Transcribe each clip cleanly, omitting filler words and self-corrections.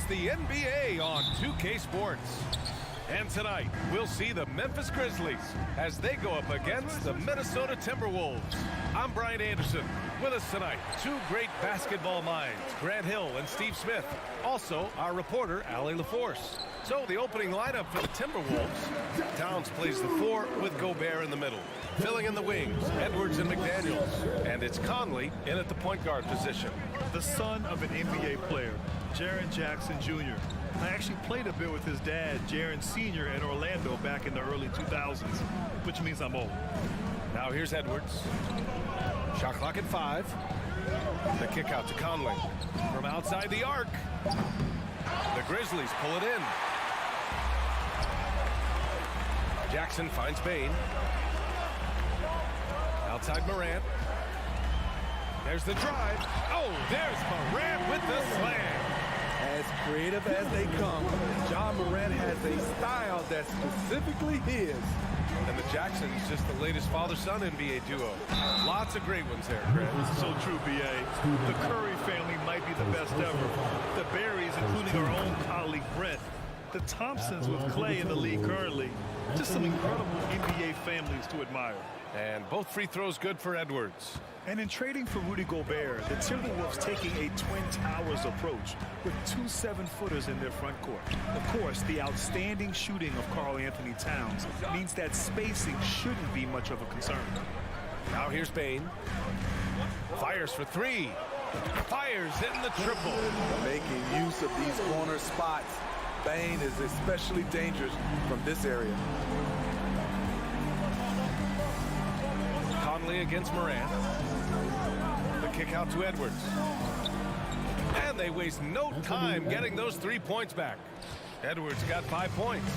the NBA on 2K Sports. And tonight, we'll see the Memphis Grizzlies as they go up against the Minnesota Timberwolves. I'm Brian Anderson. With us tonight, two great basketball minds, Grant Hill and Steve Smith. Also, our reporter, Allie LaForce. So, the opening lineup for the Timberwolves. Towns plays the 4 with Gobert in the middle. Filling in the wings, Edwards and McDaniels. And it's Conley in at the point guard position. The son of an NBA player, Jaren Jackson Jr. I actually played a bit with his dad, Jaren Sr. in Orlando back in the early 2000s, which means I'm old. Now here's Edwards. Shot clock at 5. The kick out to Conley. From outside the arc. The Grizzlies pull it in. Jackson finds Bane. Outside Morant. There's the drive. Oh, there's Morant with the slam. As creative as they come, John Morant has a style that's specifically his. And the Jacksons, just the latest father-son NBA duo. Lots of great ones there, Grant. So true, B.A. The Curry family might be the best ever. The Berries, including our own colleague Brent. The Thompsons with Clay in the league currently. Just some incredible NBA families to admire. And both free throws good for Edwards. And in trading for Rudy Gobert, the Timberwolves taking a Twin Towers approach with 2 7-footers in their front court. Of course, the outstanding shooting of Karl-Anthony Towns means that spacing shouldn't be much of a concern. Now here's Bane. Fires for 3. Fires hitting the triple. Making use of these corner spots. Bane is especially dangerous from this area. Conley against Morant. The kick out to Edwards. And they waste no time getting those 3 points back. Edwards got 5 points.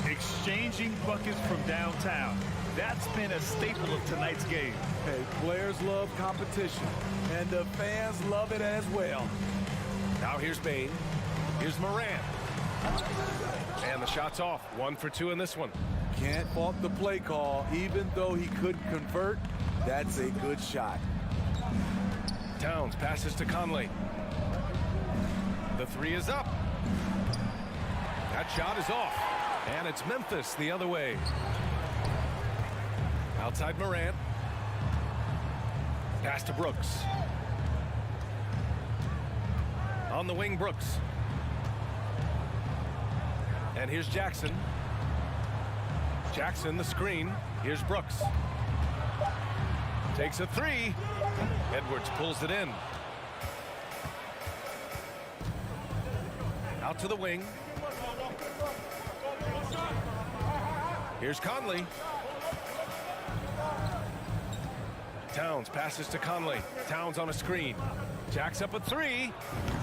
Exchanging buckets from downtown. That's been a staple of tonight's game. Hey, players love competition, and the fans love it as well. Now here's Bane. Here's Morant. And the shot's off. 1 for 2 in this one. Can't fault the play call. Even though he couldn't convert, that's a good shot. Towns passes to Conley. The 3 is up. That shot is off. And it's Memphis the other way. Outside Morant. Pass to Brooks. On the wing, Brooks. And here's Jackson. Jackson, the screen. Here's Brooks. Takes a 3. Edwards pulls it in. Out to the wing. Here's Conley. Towns passes to Conley. Towns on a screen. Jacks up a 3.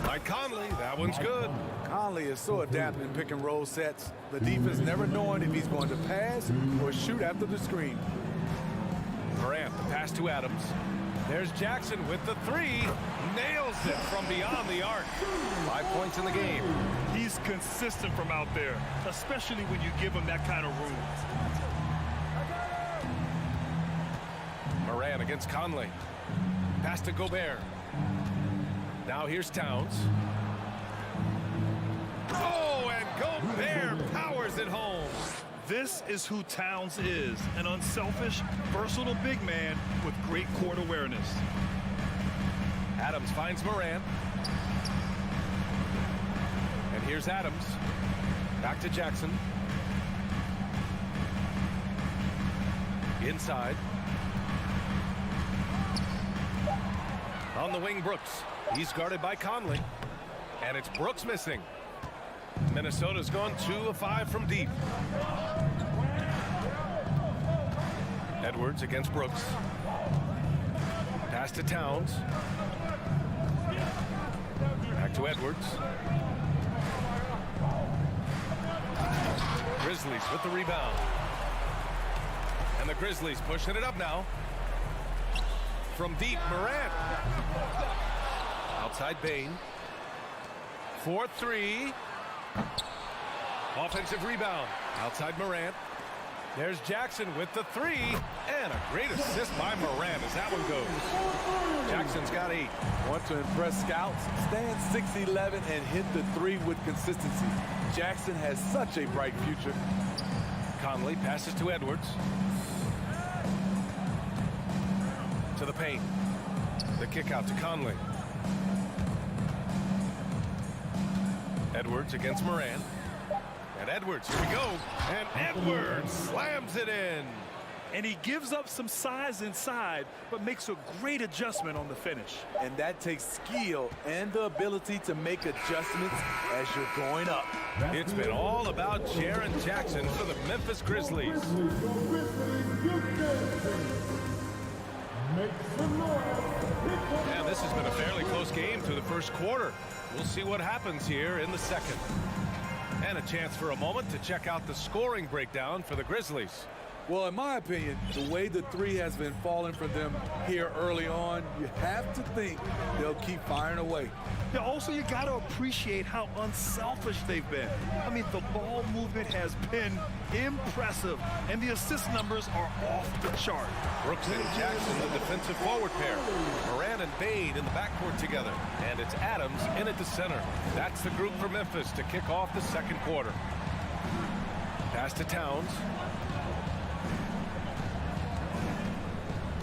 By Conley. That one's good. Conley is so adept in pick and roll sets. The defense never knowing if he's going to pass or shoot after the screen. Morant, the pass to Adams. There's Jackson with the 3. Nails it from beyond the arc. 5 points in the game. He's consistent from out there, especially when you give him that kind of room. Morant against Conley. Pass to Gobert. Now here's Towns. Oh, and Gobert powers it home. This is who Towns is, an unselfish, versatile big man with great court awareness. Adams finds Morant. And here's Adams. Back to Jackson. Inside. On the wing, Brooks. He's guarded by Conley. And it's Brooks missing. Minnesota's gone 2 of 5 from deep. Edwards against Brooks. Pass to Towns. Back to Edwards. Grizzlies with the rebound. And the Grizzlies pushing it up now. From deep, Morant. Outside Bane. 4-3. Offensive rebound. Outside Morant. There's Jackson with the three, and a great assist by Moran as that one goes. Jackson's got 8. Want to impress scouts? Stand 6'11" and hit the three with consistency. Jackson has such a bright future. Conley passes to Edwards. To the paint. The kick out to Conley. Edwards against Moran. And Edwards, here we go. And Edwards slams it in. And he gives up some size inside, but makes a great adjustment on the finish. And that takes skill and the ability to make adjustments as you're going up. It's been all about Jaren Jackson for the Memphis Grizzlies. And this has been a fairly close game through the first quarter. We'll see what happens here in the second. And a chance for a moment to check out the scoring breakdown for the Grizzlies. Well, in my opinion, the way the three has been falling for them here early on, you have to think they'll keep firing away. Yeah, also, you got to appreciate how unselfish they've been. I mean, the ball movement has been impressive, and the assist numbers are off the chart. Brooks and Jackson, the defensive forward pair. Moran and Bade in the backcourt together. And it's Adams in at the center. That's the group for Memphis to kick off the second quarter. Pass to Towns.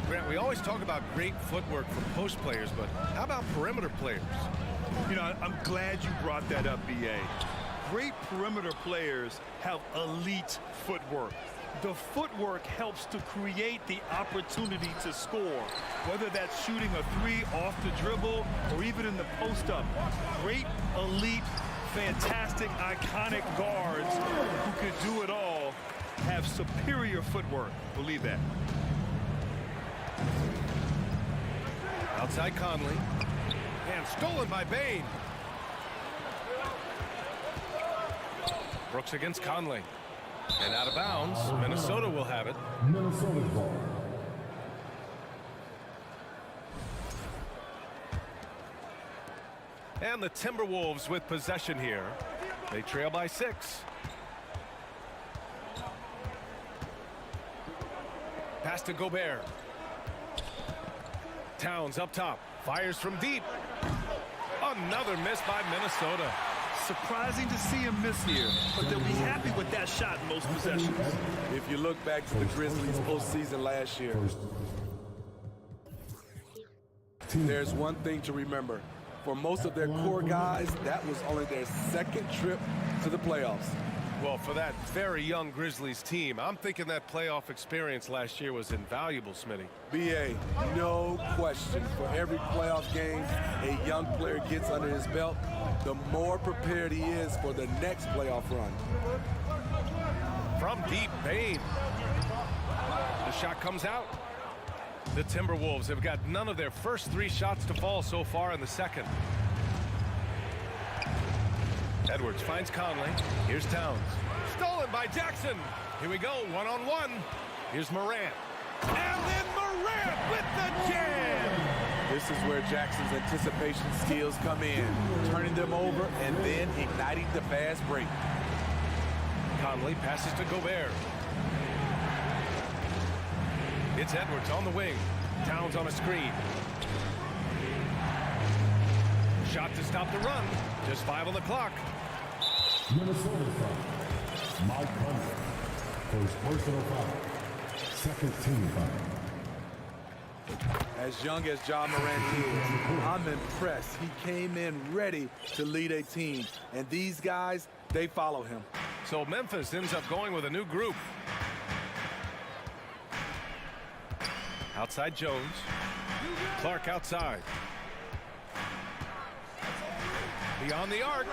Grant, we always talk about great footwork from post players, but how about perimeter players? You know, I'm glad you brought that up, B.A. Great perimeter players have elite footwork. The footwork helps to create the opportunity to score, whether that's shooting a three off the dribble or even in the post-up. Great, elite, fantastic, iconic guards who can do it all have superior footwork. Believe that. Outside Conley. And stolen by Bade. Brooks against Conley. And out of bounds. Minnesota will have it. Minnesota ball. And the Timberwolves with possession here. They trail by 6. Pass to Gobert. Towns up top. Fires from deep. Another miss by Minnesota. Surprising to see him miss here, but they'll be happy with that shot in most possessions. If you look back to the Grizzlies postseason last year, there's one thing to remember. For most of their core guys, that was only their second trip to the playoffs. Well, for that very young Grizzlies team, I'm thinking that playoff experience last year was invaluable, Smitty. B.A., no question. For every playoff game a young player gets under his belt, the more prepared he is for the next playoff run. From deep, Bade. The shot comes out. The Timberwolves have got none of their first 3 shots to fall so far in the second. Edwards finds Conley. Here's Towns. Stolen by Jackson. Here we go, one-on-one. Here's Moran. And then Moran with the jam. This is where Jackson's anticipation skills come in, turning them over and then igniting the fast break. Conley passes to Gobert. It's Edwards on the wing. Towns on a screen. Shot to stop the run. Just 5 on the clock. Minnesota foul. Mike Conley. First personal foul. Second team foul. As young as Ja Morant is, I'm impressed. He came in ready to lead a team. And these guys, they follow him. So Memphis ends up going with a new group. Outside Jones. Clark outside. Beyond the arc.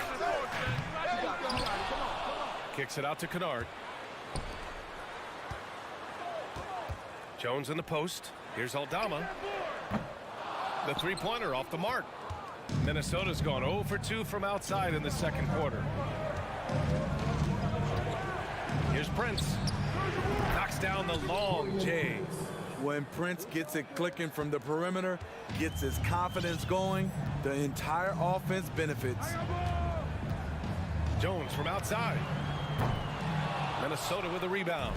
Kicks it out to Kennard. Jones in the post. Here's Aldama. The three-pointer off the mark. Minnesota's gone 0 for 2 from outside in the second quarter. Here's Prince. Knocks down the long J. When Prince gets it clicking from the perimeter, gets his confidence going, the entire offense benefits. Jones from outside. Minnesota with a rebound.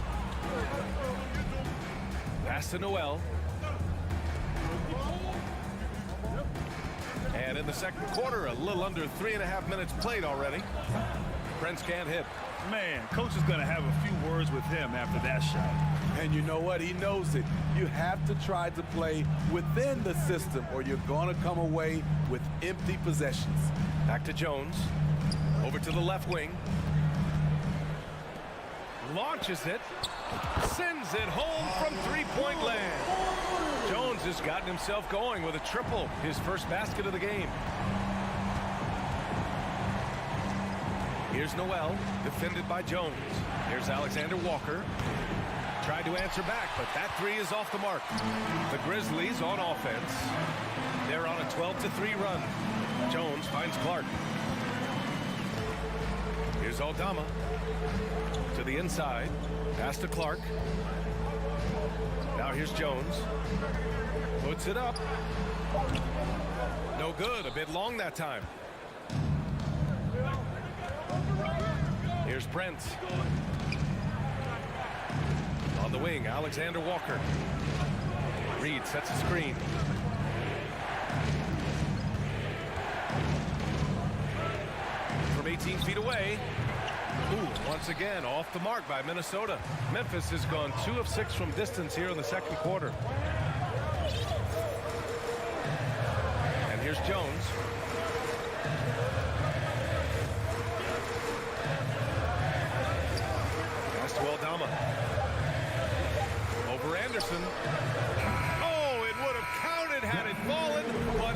Pass to Noel. And in the second quarter, a little under 3.5 minutes played already. Prince can't hit. Man, coach is going to have a few words with him after that shot. And you know what? He knows it. You have to try to play within the system or you're going to come away with empty possessions. Back to Jones. Over to the left wing. Launches it. Sends it home from three-point land. Jones has gotten himself going with a triple. His first basket of the game. Here's Noel, defended by Jones. Here's Alexander Walker. Tried to answer back, but that three is off the mark. The Grizzlies on offense. They're on a 12-3 run. Jones finds Clark. Here's Aldama. To the inside. Pass to Clark. Now here's Jones. Puts it up. No good. A bit long that time. Here's Prince. On the wing, Alexander Walker. Reed sets a screen. From 18 feet away. Ooh, once again, off the mark by Minnesota. Memphis has gone 2 of 6 from distance here in the second quarter. And here's Jones. Pass to Aldama. Over Anderson. Oh, it would have counted had it fallen.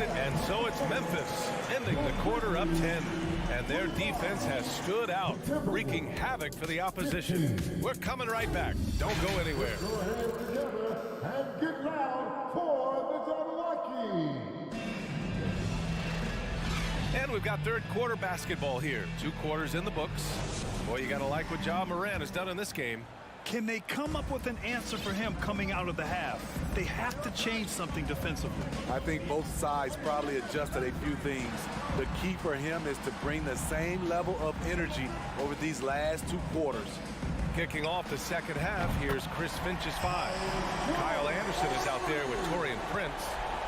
And so it's Memphis ending the quarter up 10. And their defense has stood out, wreaking havoc for the opposition. We're coming right back. Don't go anywhere. Put your hands together and get loud for the Jabberwocky. And we've got third quarter basketball here. 2 quarters in the books. Boy, you got to like what Ja Morant has done in this game. Can they come up with an answer for him coming out of the half? They have to change something defensively. I think both sides probably adjusted a few things. The key for him is to bring the same level of energy over these last 2 quarters. Kicking off the second half, here's Chris Finch's 5. Kyle Anderson is out there with Taurean Prince.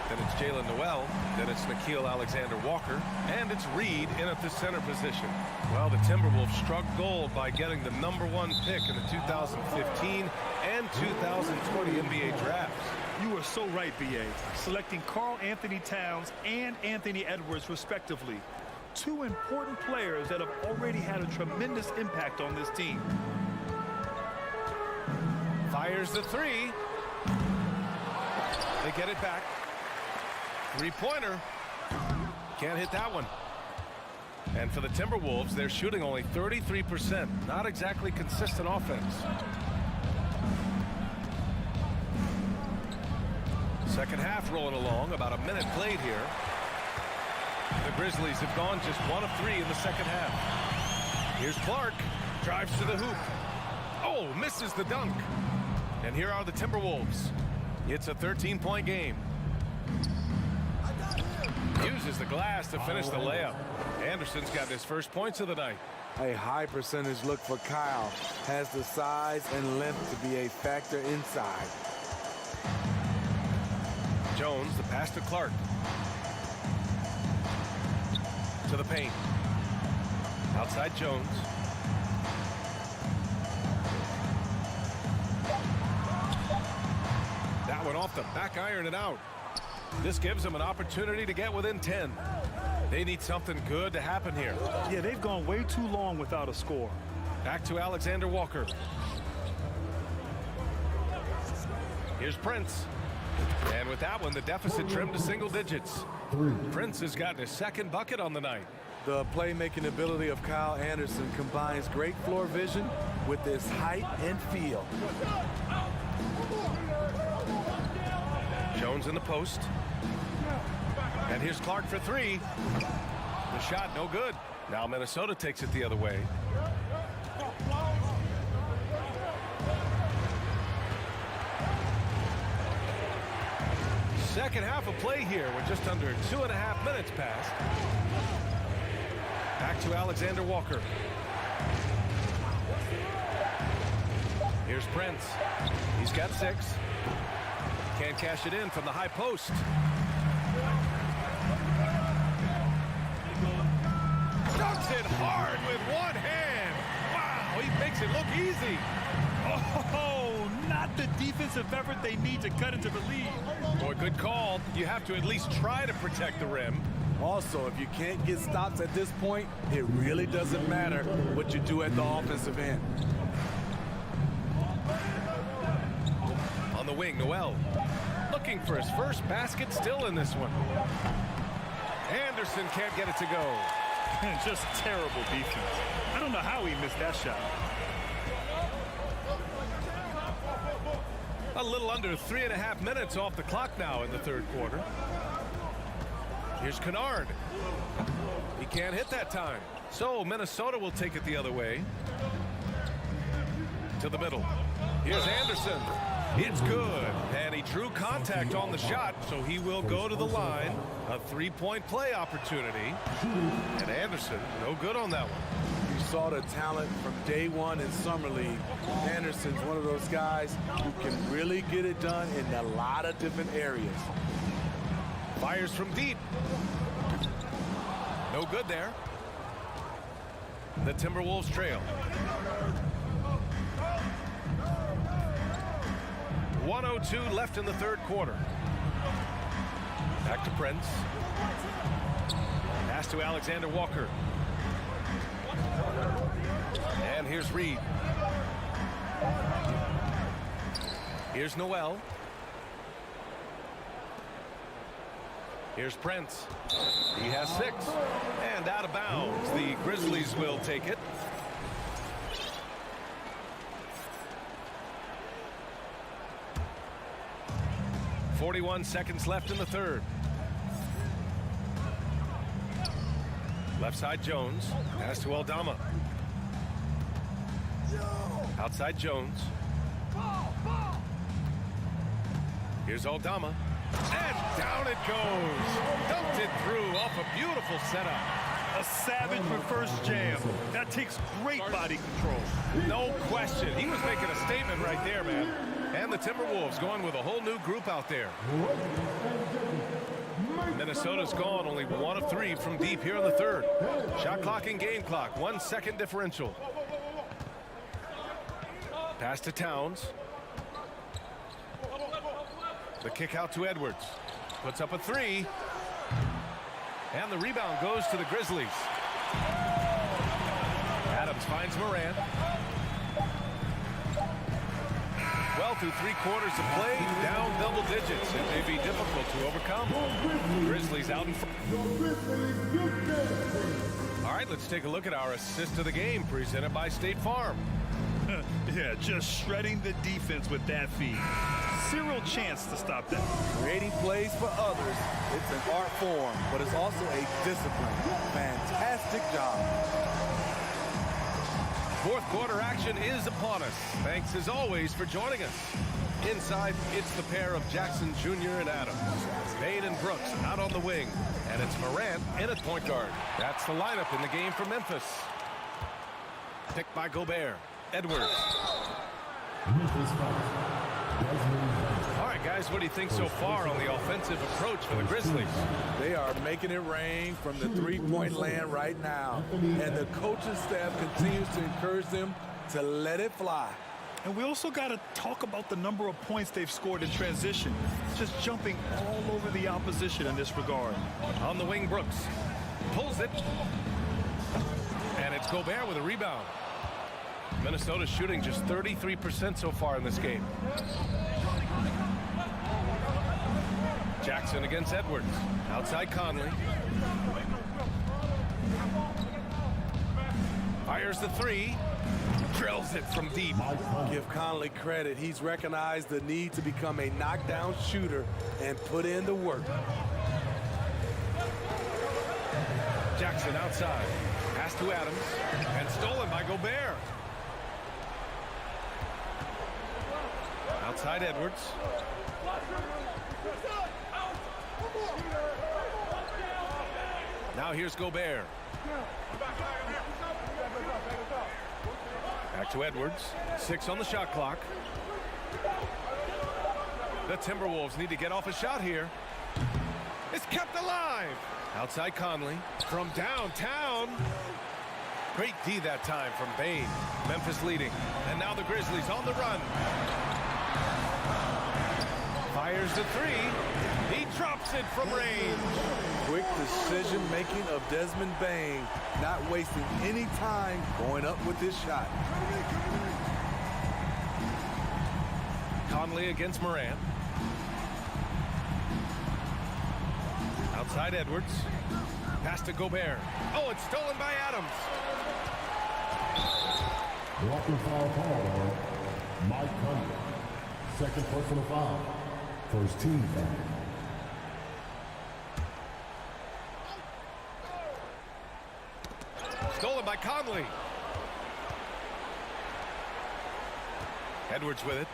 Then it's Jalen Noel. Then it's Nickeil Alexander-Walker. And it's Reed in at the center position. Well, the Timberwolves struck gold by getting the #1 pick in the 2015 and 2020 NBA drafts. You are so right, B.A. Selecting Karl Anthony Towns and Anthony Edwards, respectively. 2 important players that have already had a tremendous impact on this team. Fires the 3. They get it back. 3-pointer. Can't hit that one. And for the Timberwolves, they're shooting only 33%. Not exactly consistent offense. Second half rolling along. About a minute played here. The Grizzlies have gone just 1 of 3 in the second half. Here's Clark. Drives to the hoop. Oh, misses the dunk. And here are the Timberwolves. It's a 13-point game. Uses the glass to finish the layup. Anderson's got his first points of the night. A high percentage look for Kyle. Has the size and length to be a factor inside. Jones, the pass to Clark. To the paint. Outside Jones. That one off the back iron and out. This gives them an opportunity to get within 10. They need something good to happen here. Yeah, they've gone way too long without a score. Back to Alexander Walker. Here's Prince. And with that one, the deficit trimmed to single digits. Prince has gotten his second bucket on the night. The playmaking ability of Kyle Anderson combines great floor vision with his height and feel. Jones in the post. And here's Clark for 3. The shot no good. Now Minnesota takes it the other way. Second half of play here with just under 2.5 minutes passed. Back to Alexander Walker. Here's Prince. He's got 6. Can't cash it in from the high post. Dunks it hard with one hand. Wow, he makes it look easy. Oh, not the defensive effort they need to cut into the lead. Boy, good call. You have to at least try to protect the rim. Also, if you can't get stops at this point, it really doesn't matter what you do at the offensive end. On the wing, Noel. Looking for his first basket, still in this one. Anderson can't get it to go. Just terrible defense. I don't know how he missed that shot. A little under 3.5 minutes off the clock now in the third quarter. Here's Kennard. He can't hit that time. So Minnesota will take it the other way. To the middle. Here's Anderson. It's good. And he drew contact on the shot, so he will go to the line. A 3-point play opportunity. And Anderson, no good on that one. You saw the talent from day one in Summer League. Anderson's one of those guys who can really get it done in a lot of different areas. Fires from deep. No good there. The Timberwolves trail. 1:02 left in the third quarter. Back to Prince. Pass to Alexander Walker. And here's Reed. Here's Noel. Here's Prince. He has 6. And out of bounds. The Grizzlies will take it. .41 seconds left in the third. Left side Jones. Pass to Aldama. Outside Jones. Here's Aldama. And down it goes. Dumped it through off a beautiful setup. A savage reverse jam. That takes great body control. No question. He was making a statement right there, man. And the Timberwolves going with a whole new group out there. Minnesota's gone only 1 of 3 from deep here in the third. Shot clock and game clock. 1 second differential. Pass to Towns. The kick out to Edwards. Puts up a 3. And the rebound goes to the Grizzlies. Adams finds Morant. Well, through 3 quarters of play, down double digits. It may be difficult to overcome. Grizzlies out in front. All right, let's take a look at our assist of the game presented by State Farm. Yeah, just shredding the defense with that feed. Zero chance to stop that. Creating plays for others, it's an art form, but it's also a discipline. Fantastic job. Fourth quarter action is upon us. Thanks as always for joining us. Inside, it's the pair of Jackson Jr. and Adams. Payne and Brooks out on the wing. And it's Morant in at point guard. That's the lineup in the game for Memphis. Picked by Gobert. Edwards. All right, guys, what do you think so far on the offensive approach for the Grizzlies? They are making it rain from the three-point land right now. And the coaching staff continues to encourage them to let it fly. And we also got to talk about the number of points they've scored in transition. Just jumping all over the opposition in this regard. On the wing, Brooks. Pulls it. And it's Gobert with a rebound. Minnesota's shooting just 33% so far in this game. Jackson against Edwards. Outside Conley. Fires the 3. Drills it from deep. Give Conley credit. He's recognized the need to become a knockdown shooter and put in the work. Jackson outside. Pass to Adams. And stolen by Gobert. Outside Edwards. Now here's Gobert. Back To Edwards. 6 on the shot clock. The Timberwolves need to get off a shot here. It's kept alive. Outside Conley. From downtown. Great D that time from Bane. Memphis leading. And now the Grizzlies on the run. Fires the 3. He drops it from range. Quick decision-making of Desmond Bane, not wasting any time going up with this shot. Conley against Morant. Outside Edwards. Pass to Gobert. Oh, it's stolen by Adams. Walking foul call, Mike Conley. Second personal foul. First team foul. Stolen by Conley. Edwards with it.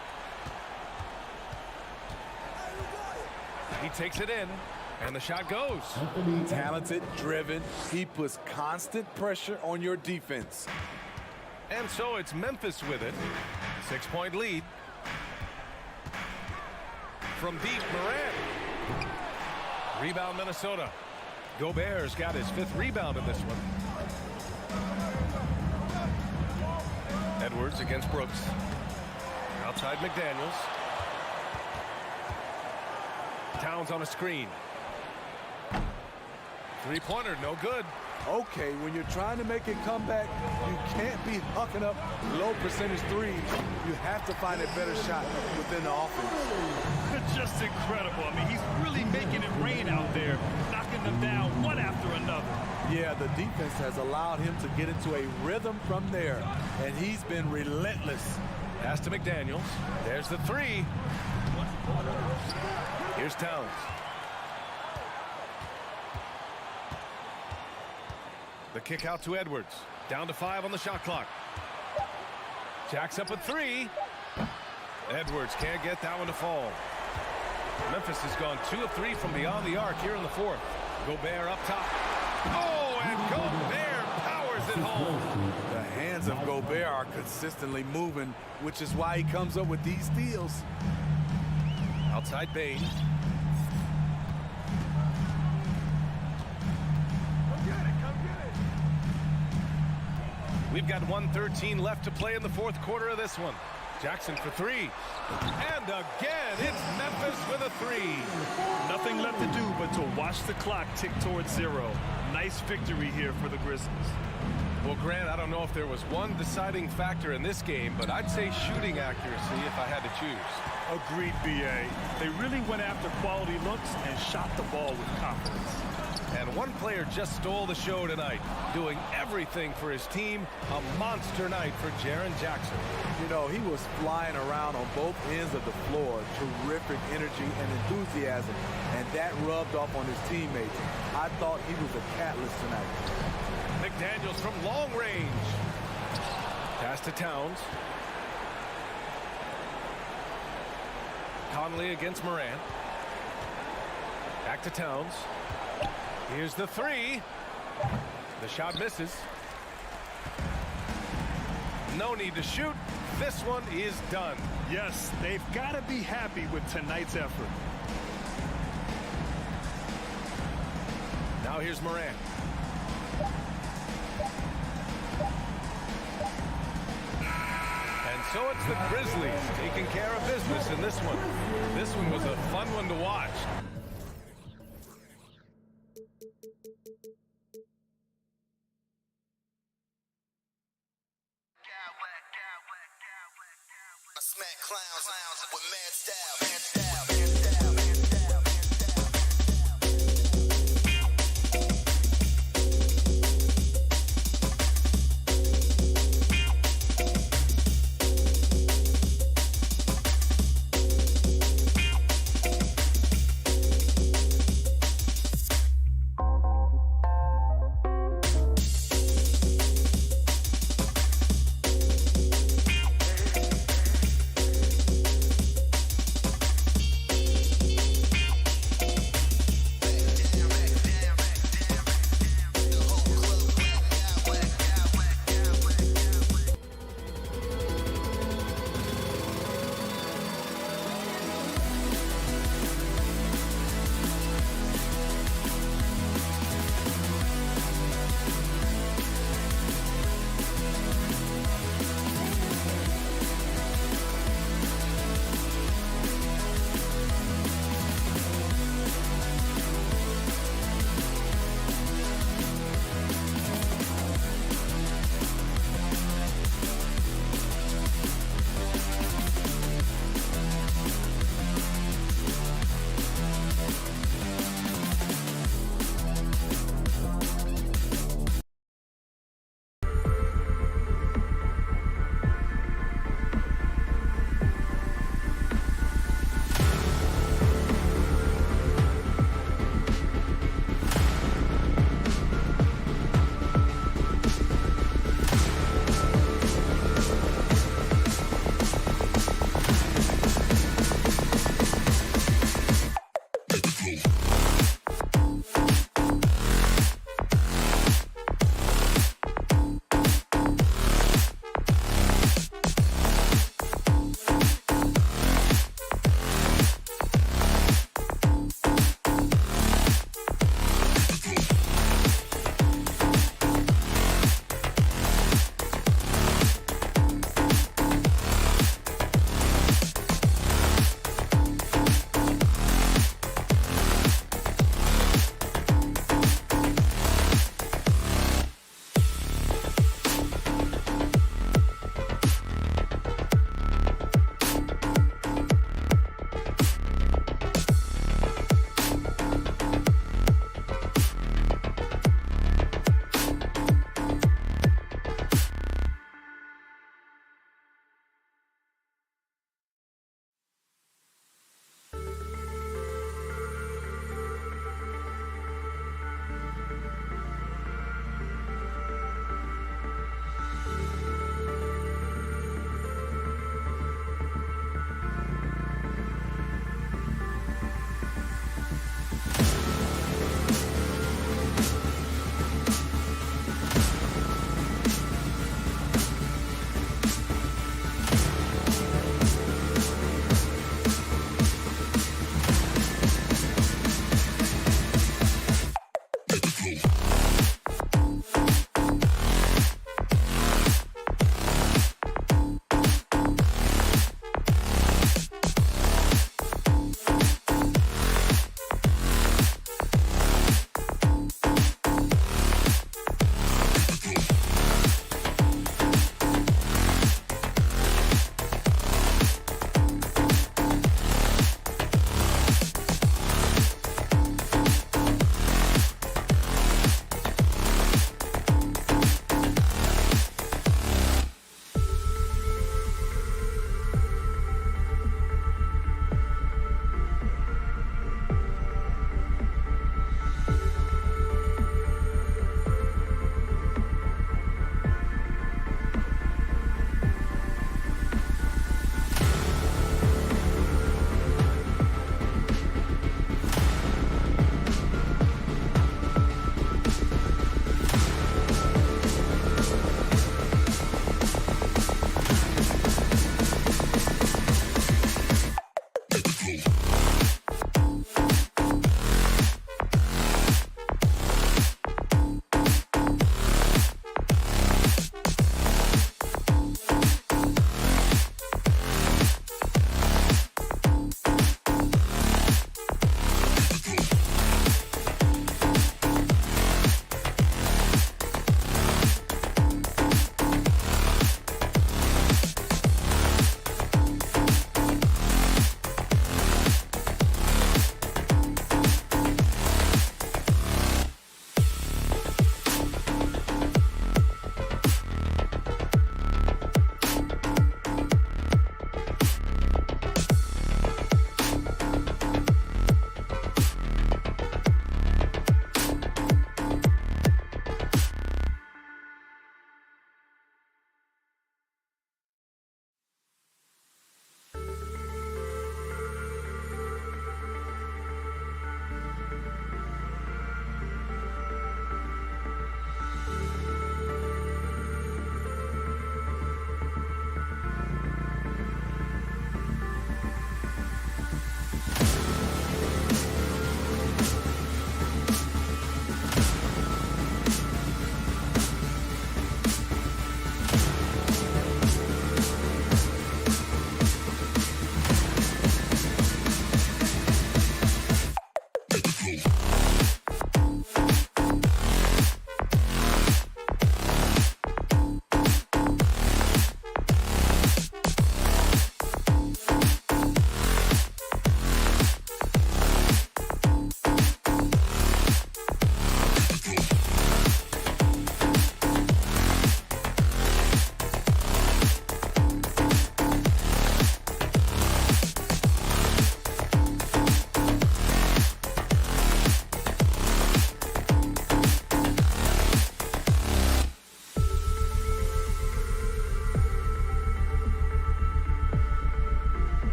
He takes it in, and the shot goes. Talented, driven. He puts constant pressure on your defense. And so it's Memphis with it. 6-point lead. From deep, Morant. Rebound, Minnesota. Gobert's got his 5th rebound in this one. Edwards against Brooks. Outside McDaniels. Towns on a screen. 3-pointer, no good. Okay, when you're trying to make a comeback, you can't be hucking up low percentage threes. You have to find a better shot within the offense. Just incredible. I mean, he's really making it rain out there, knocking them down one after another. Yeah, the defense has allowed him to get into a rhythm from there, and he's been relentless. Pass to McDaniels. There's the 3. Here's Towns. The kick out to Edwards. Down to 5 on the shot clock. Jacks up a 3. Edwards can't get that one to fall. Memphis has gone 2 of 3 from beyond the arc here in the 4th. Gobert up top. Oh, and Gobert powers it home. The hands of Gobert are consistently moving, which is why he comes up with these steals. Outside Bane. We've got 1:13 left to play in the 4th quarter of this one. Jackson for 3. And again, it's Memphis with a 3. Nothing left to do but to watch the clock tick towards 0. Nice victory here for the Grizzlies. Well, Grant, I don't know if there was one deciding factor in this game, but I'd say shooting accuracy if I had to choose. Agreed, B.A. They really went after quality looks and shot the ball with confidence. And one player just stole the show tonight, doing everything for his team. A monster night for Jaren Jackson. You know, he was flying around on both ends of the floor. Terrific energy and enthusiasm, and that rubbed off on his teammates. I thought he was a catalyst tonight. McDaniels from long range. Pass to Towns. Conley against Morant. Back to Towns. Here's the 3. The shot misses. No need to shoot. This one is done. Yes, they've got to be happy with tonight's effort. Now here's Morant. And so it's the Grizzlies taking care of business in this one. This one was a fun one to watch. I smack clowns with mad style.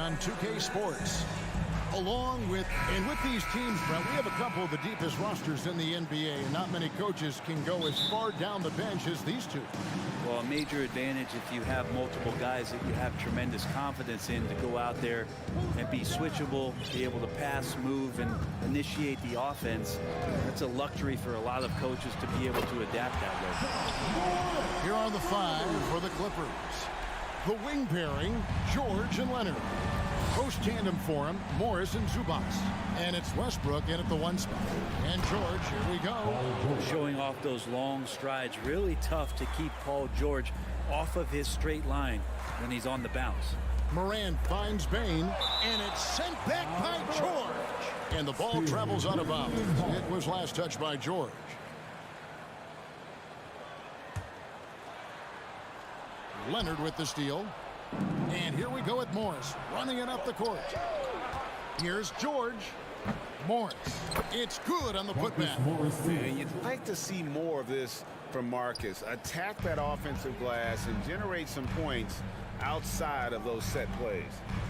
On 2K Sports. With these teams, Brent, we have a couple of the deepest rosters in the NBA, and not many coaches can go as far down the bench as these two. Well, a major advantage if you have multiple guys that you have tremendous confidence in to go out there and be switchable, be able to pass, move, and initiate the offense. That's a luxury for a lot of coaches to be able to adapt that way. Here are the five for the Clippers. The wing pairing, George and Leonard. Post tandem for him, Morris and Zubac. And it's Westbrook in at the one spot. And George, here we go. Showing off those long strides. Really tough to keep Paul George off of his straight line when he's on the bounce. Morant finds Bain, and it's sent back by George. And the ball travels out of bounds. It was last touched by George. Leonard with the steal. And here we go with Morris, running it up the court. Here's George. Morris. It's good on the putback. And you'd like to see more of this from Marcus. Attack that offensive glass and generate some points outside of those set plays.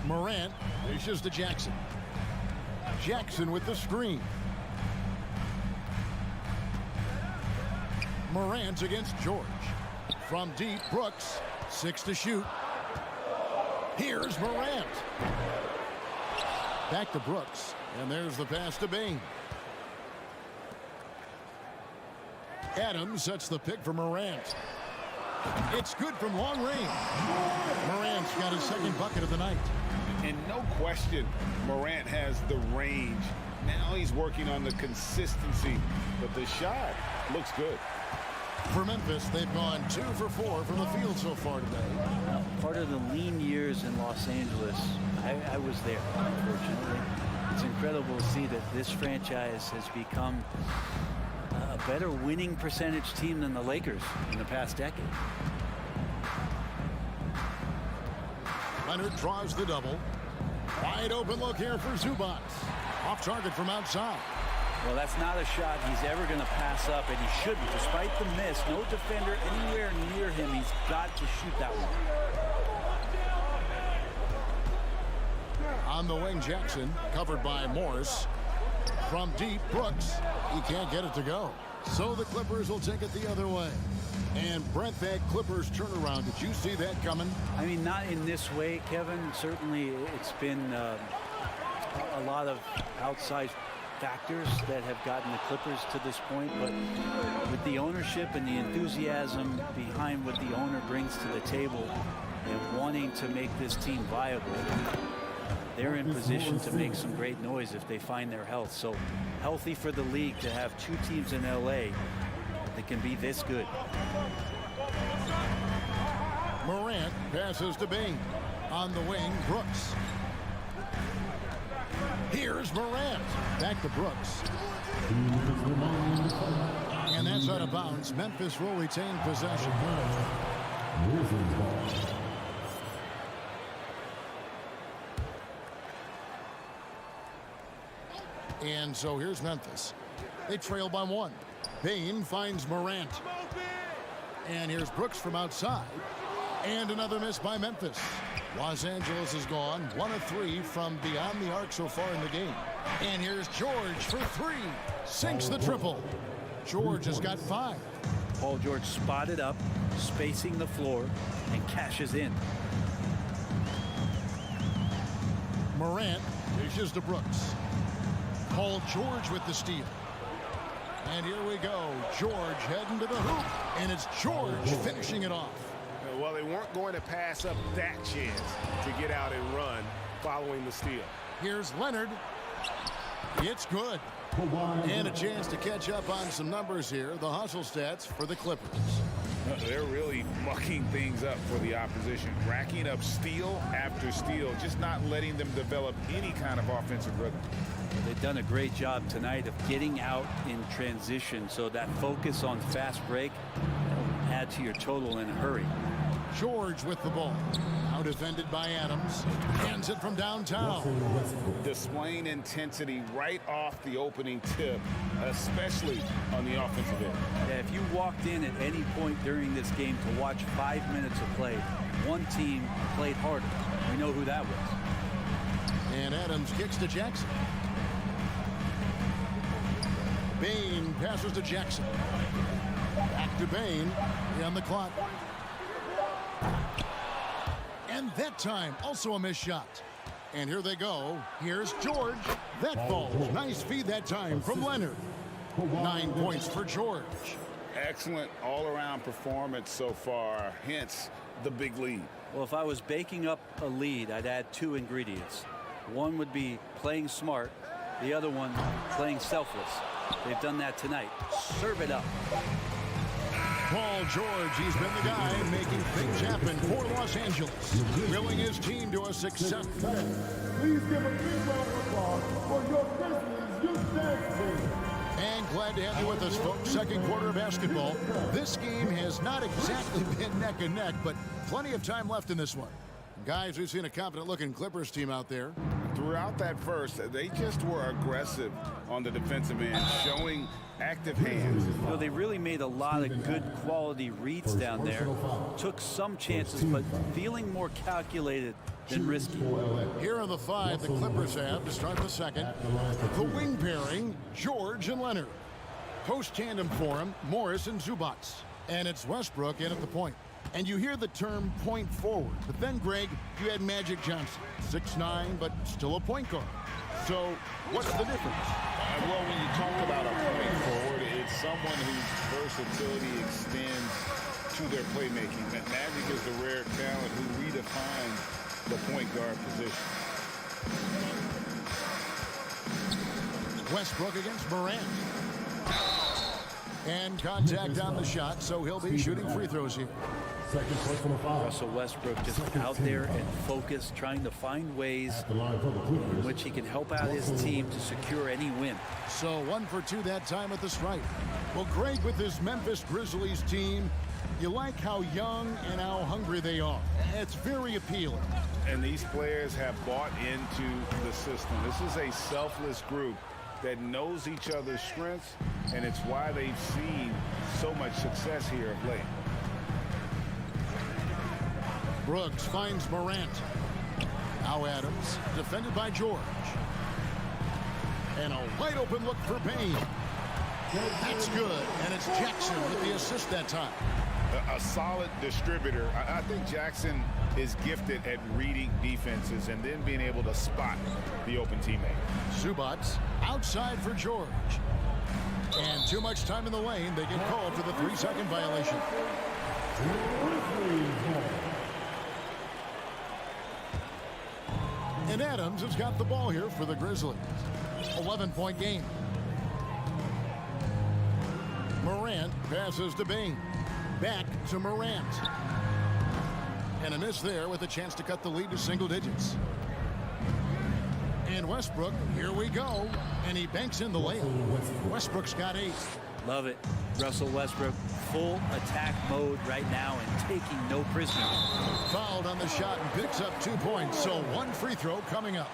Morant dishes to Jackson. Jackson with the screen. Morant against George. From deep, Brooks. 6 to shoot. Here's Morant. Back to Brooks. And there's the pass to Bain. Adams sets the pick for Morant. It's good from long range. Morant's got his second bucket of the night. And no question, Morant has the range. Now he's working on the consistency, but the shot looks good. For Memphis, they've gone 2 for 4 from the field so far today. Part of the lean years in Los Angeles, I was there, unfortunately. It's incredible to see that this franchise has become a better winning percentage team than the Lakers in the past decade. Leonard draws the double. Wide open look here for Zubac. Off target from outside. Well, that's not a shot he's ever going to pass up, and he shouldn't. Despite the miss, no defender anywhere near him. He's got to shoot that one. On the wing, Jackson, covered by Morris. From deep, Brooks. He can't get it to go. So the Clippers will take it the other way. And Brent, that Clippers turnaround, did you see that coming? I mean, not in this way, Kevin. Certainly, it's been a lot of outside factors that have gotten the Clippers to this point, but with the ownership and the enthusiasm behind what the owner brings to the table and wanting to make this team viable, they're in position to make some great noise if they find their health. So healthy for the league to have two teams in LA that can be this good. Morant passes to Bain. On the wing, Brooks. Here's Morant. Back to Brooks. And that's out of bounds. Memphis will retain possession. And so here's Memphis. They trail by 1. Bain finds Morant. And here's Brooks from outside. And another miss by Memphis. Los Angeles is gone 1 of 3 from beyond the arc so far in the game. And here's George for 3. Sinks the triple. George has got 5. Paul George spotted up, spacing the floor, and cashes in. Morant dishes to Brooks. Paul George with the steal. And here we go. George heading to the hoop. And it's George finishing it off. Well, they weren't going to pass up that chance to get out and run following the steal. Here's Leonard. It's good. And a chance to catch up on some numbers here. The hustle stats for the Clippers. They're really mucking things up for the opposition, racking up steal after steal, just not letting them develop any kind of offensive rhythm. They've done a great job tonight of getting out in transition, so that focus on fast break will add to your total in a hurry. George with the ball. Now defended by Adams. Hands it from downtown. Displaying intensity right off the opening tip, especially on the offensive end. Yeah, if you walked in at any point during this game to watch 5 minutes of play, one team played harder. We know who that was. And Adams kicks to Jackson. Bain passes to Jackson. Back to Bain. On the clock. And that time, also a missed shot. And here they go. Here's George. That falls. Nice feed that time from Leonard. 9 points for George. Excellent all-around performance so far, hence the big lead. Well, if I was baking up a lead, I'd add 2 ingredients. One would be playing smart. The other one, playing selfless. They've done that tonight. Serve it up. Paul George, he's been the guy making things happen for Los Angeles, willing his team to a success. Please give a big round of applause for your Grizzlies youth dance team. And glad to have you with us, folks. Second quarter of basketball. This game has not exactly been neck and neck, but plenty of time left in this one. Guys, we've seen a confident-looking Clippers team out there. Throughout that first, they just were aggressive on the defensive end, showing active hands. You know, they really made a lot of good quality reads down there. Took some chances, but feeling more calculated than risky. Here are the 5 the Clippers have to start the second. The wing pairing, George and Leonard. Post tandem for him, Morris and Zubac. And it's Westbrook in at the point. And you hear the term point forward. But then, Greg, you had Magic Johnson. 6'9", but still a point guard. So what's the difference? Well, when you talk about a point forward, it's someone whose versatility extends to their playmaking. That Magic is the rare talent who redefines the point guard position. Westbrook against Morant. And contact on the shot, so he'll be shooting free throws here. Second personal foul. Russell Westbrook just out there and focused, trying to find ways in which he can help out his team to secure any win. So 1 for 2 that time at the stripe. Well, Greg, with this Memphis Grizzlies team, you like how young and how hungry they are. It's very appealing. And these players have bought into the system. This is a selfless group that knows each other's strengths, and it's why they've seen so much success here of late. Brooks finds Morant. Now Adams, defended by George. And a wide open look for Bain. That's good, and it's Jackson with the assist that time. A solid distributor. I think Jackson is gifted at reading defenses and then being able to spot the open teammate. Zubac outside for George. And too much time in the lane. They get called for the 3-second violation. And Adams has got the ball here for the Grizzlies. 11-point game. Morant passes to Bain. Back to Morant. And a miss there with a chance to cut the lead to single digits. And Westbrook, here we go. And he banks in the layup. Westbrook's got 8. Love it. Russell Westbrook, full attack mode right now and taking no prisoners. Fouled on the shot and picks up 2 points. So 1 free throw coming up.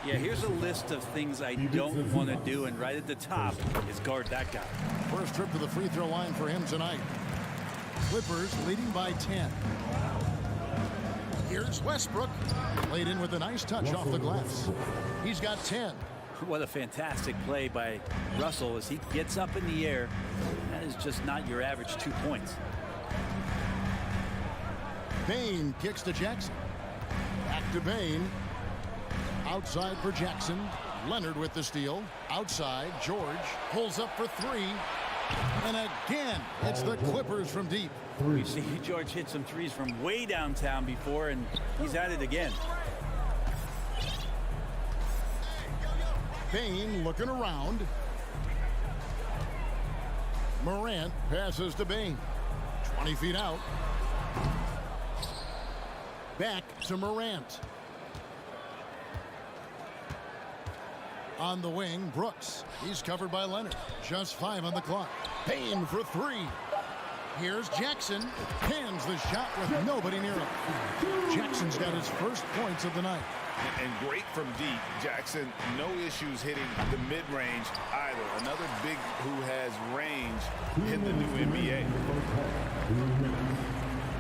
Yeah, here's a list of things I don't want to do, and right at the top is guard that guy. First trip to the free throw line for him tonight. Clippers leading by 10. Here's Westbrook. Laid in with a nice touch off the glass. He's got 10. What a fantastic play by Russell as he gets up in the air. That is just not your average 2 points. Bain kicks to Jackson. Back to Bain. Outside for Jackson. Leonard with the steal. Outside, George pulls up for 3. And again, it's the Clippers from deep. You see George hit some threes from way downtown before, and he's at it again. Bain looking around. Morant passes to Bain. 20 feet out. Back to Morant. On the wing, Brooks. He's covered by Leonard. Just 5 on the clock. Bain for 3. Here's Jackson. Hands the shot with nobody near him. Jackson's got his first points of the night. And great from deep. Jackson, no issues hitting the mid-range either. Another big who has range in the new NBA.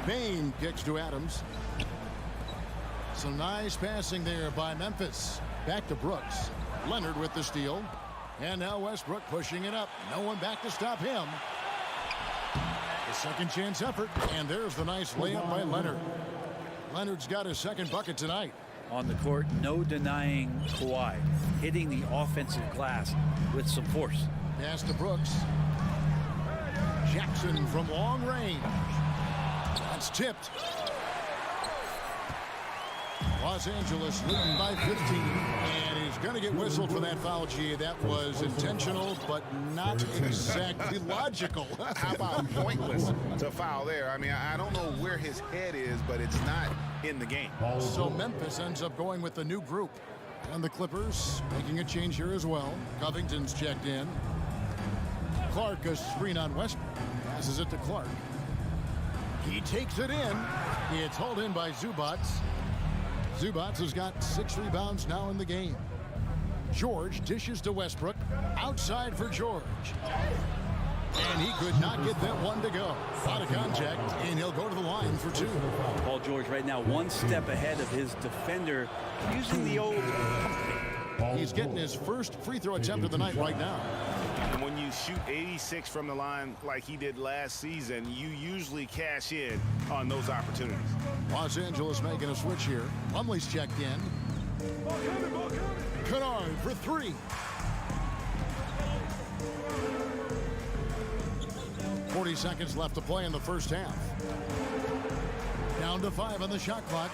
Bain kicks to Adams. Some nice passing there by Memphis. Back to Brooks. Leonard with the steal. And now Westbrook pushing it up. No one back to stop him. The second chance effort. And there's the nice layup by Leonard. Leonard's got his second bucket tonight. On the court, no denying Kawhi. Hitting the offensive glass with some force. Pass to Brooks. Jackson from long range. That's tipped. Los Angeles leading by 15. And he's going to get whistled for that foul, G. That was intentional, but not exactly logical. How about pointless to foul there? I mean, I don't know where his head is, but it's not in the game. So Memphis ends up going with the new group. And the Clippers making a change here as well. Covington's checked in. Clark a screen on Westbrook. Passes it to Clark. He takes it in. It's hauled in by Zubac. Zubac has got 6 rebounds now in the game. George dishes to Westbrook. Outside for George. And he could not get that one to go. Out of contact, and he'll go to the line for 2. Paul George right now 1 step ahead of his defender, using the old... He's getting his first free throw attempt of the night right now. And when you shoot 86 from the line like he did last season, you usually cash in on those opportunities. Los Angeles making a switch here. Plumlee's checked in. Kennard for 3. 40 seconds left to play in the first half. Down to 5 on the shot clock.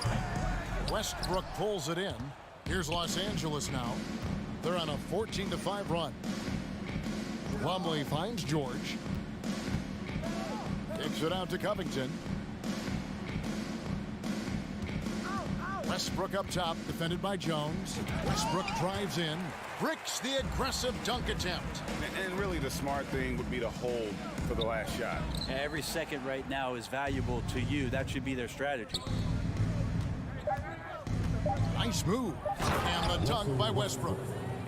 Westbrook pulls it in. Here's Los Angeles now. They're on a 14-5 run. Plumlee finds George. Kicks it out to Covington. Westbrook up top, defended by Jones. Westbrook drives in, bricks the aggressive dunk attempt. And really the smart thing would be to hold for the last shot. Every second right now is valuable to you. That should be their strategy. Nice move. And the dunk by Westbrook.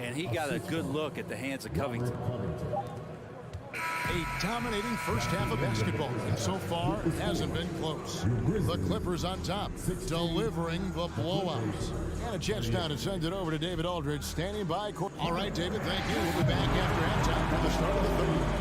And he got a good look at the hands of Covington. A dominating first half of basketball, and so far it hasn't been close. The Clippers on top, delivering the blowout. And a chance now to send it over to David Aldridge, standing by. All right, David, thank you. We'll be back after halftime for the start of the third.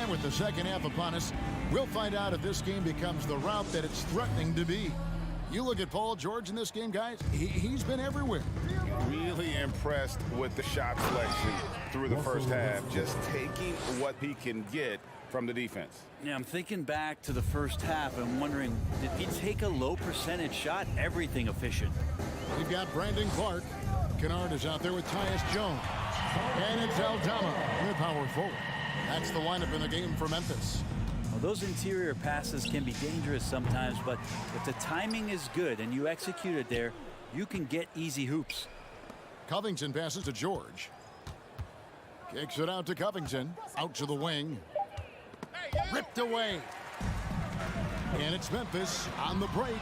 With the second half upon us, we'll find out if this game becomes the rout that it's threatening to be. You look at Paul George in this game, guys. He's been everywhere. Really impressed with the shot selection through the first half, just taking what he can get from the defense. Yeah, I'm thinking back to the first half and wondering, did he take a low percentage shot? Everything efficient. We've got Brandon Clark. Kennard is out there with Tyus Jones. And it's Aldama, the power forward. That's the lineup in the game for Memphis. Well, those interior passes can be dangerous sometimes, but if the timing is good and you execute it there, you can get easy hoops. Covington passes to George. Kicks it out to Covington. Out to the wing. Ripped away. And it's Memphis on the break.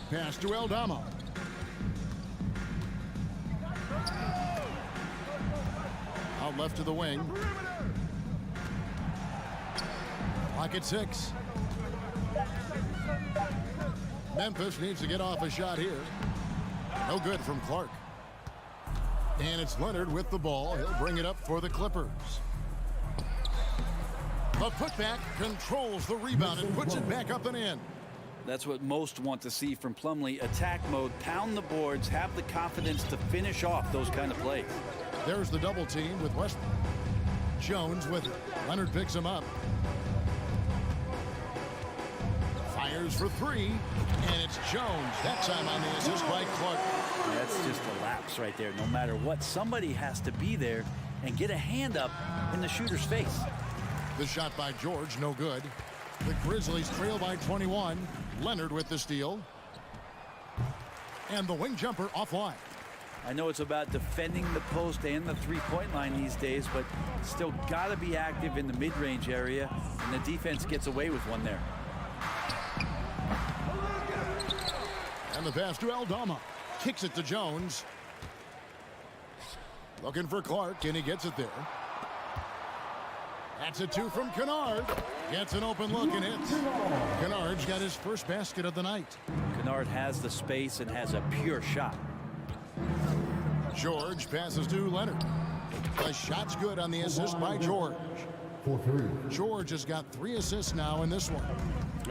Pass to Aldama. Out left to the wing. Clock at 6. Memphis needs to get off a shot here. No good from Clark. And it's Leonard with the ball. He'll bring it up for the Clippers. The putback controls the rebound and puts it back up and in. That's what most want to see from Plumlee. Attack mode, pound the boards, have the confidence to finish off those kind of plays. There's the double team with Westbrook. Jones with it. Leonard picks him up. Fires for 3, and it's Jones. That time on the assist by Clark. That's just a lapse right there. No matter what, somebody has to be there and get a hand up in the shooter's face. The shot by George, no good. The Grizzlies trail by 21. Leonard with the steal. And the wing jumper offline. I know it's about defending the post and the three-point line these days, but still got to be active in the mid-range area, and the defense gets away with one there. And the pass to Aldama. Kicks it to Jones. Looking for Clark, and he gets it there. That's a 2 from Kennard. Gets an open look and hits. Kennard's got his first basket of the night. Kennard has the space and has a pure shot. George passes to Leonard. The shot's good on the assist by George. George has got 3 assists now in this one.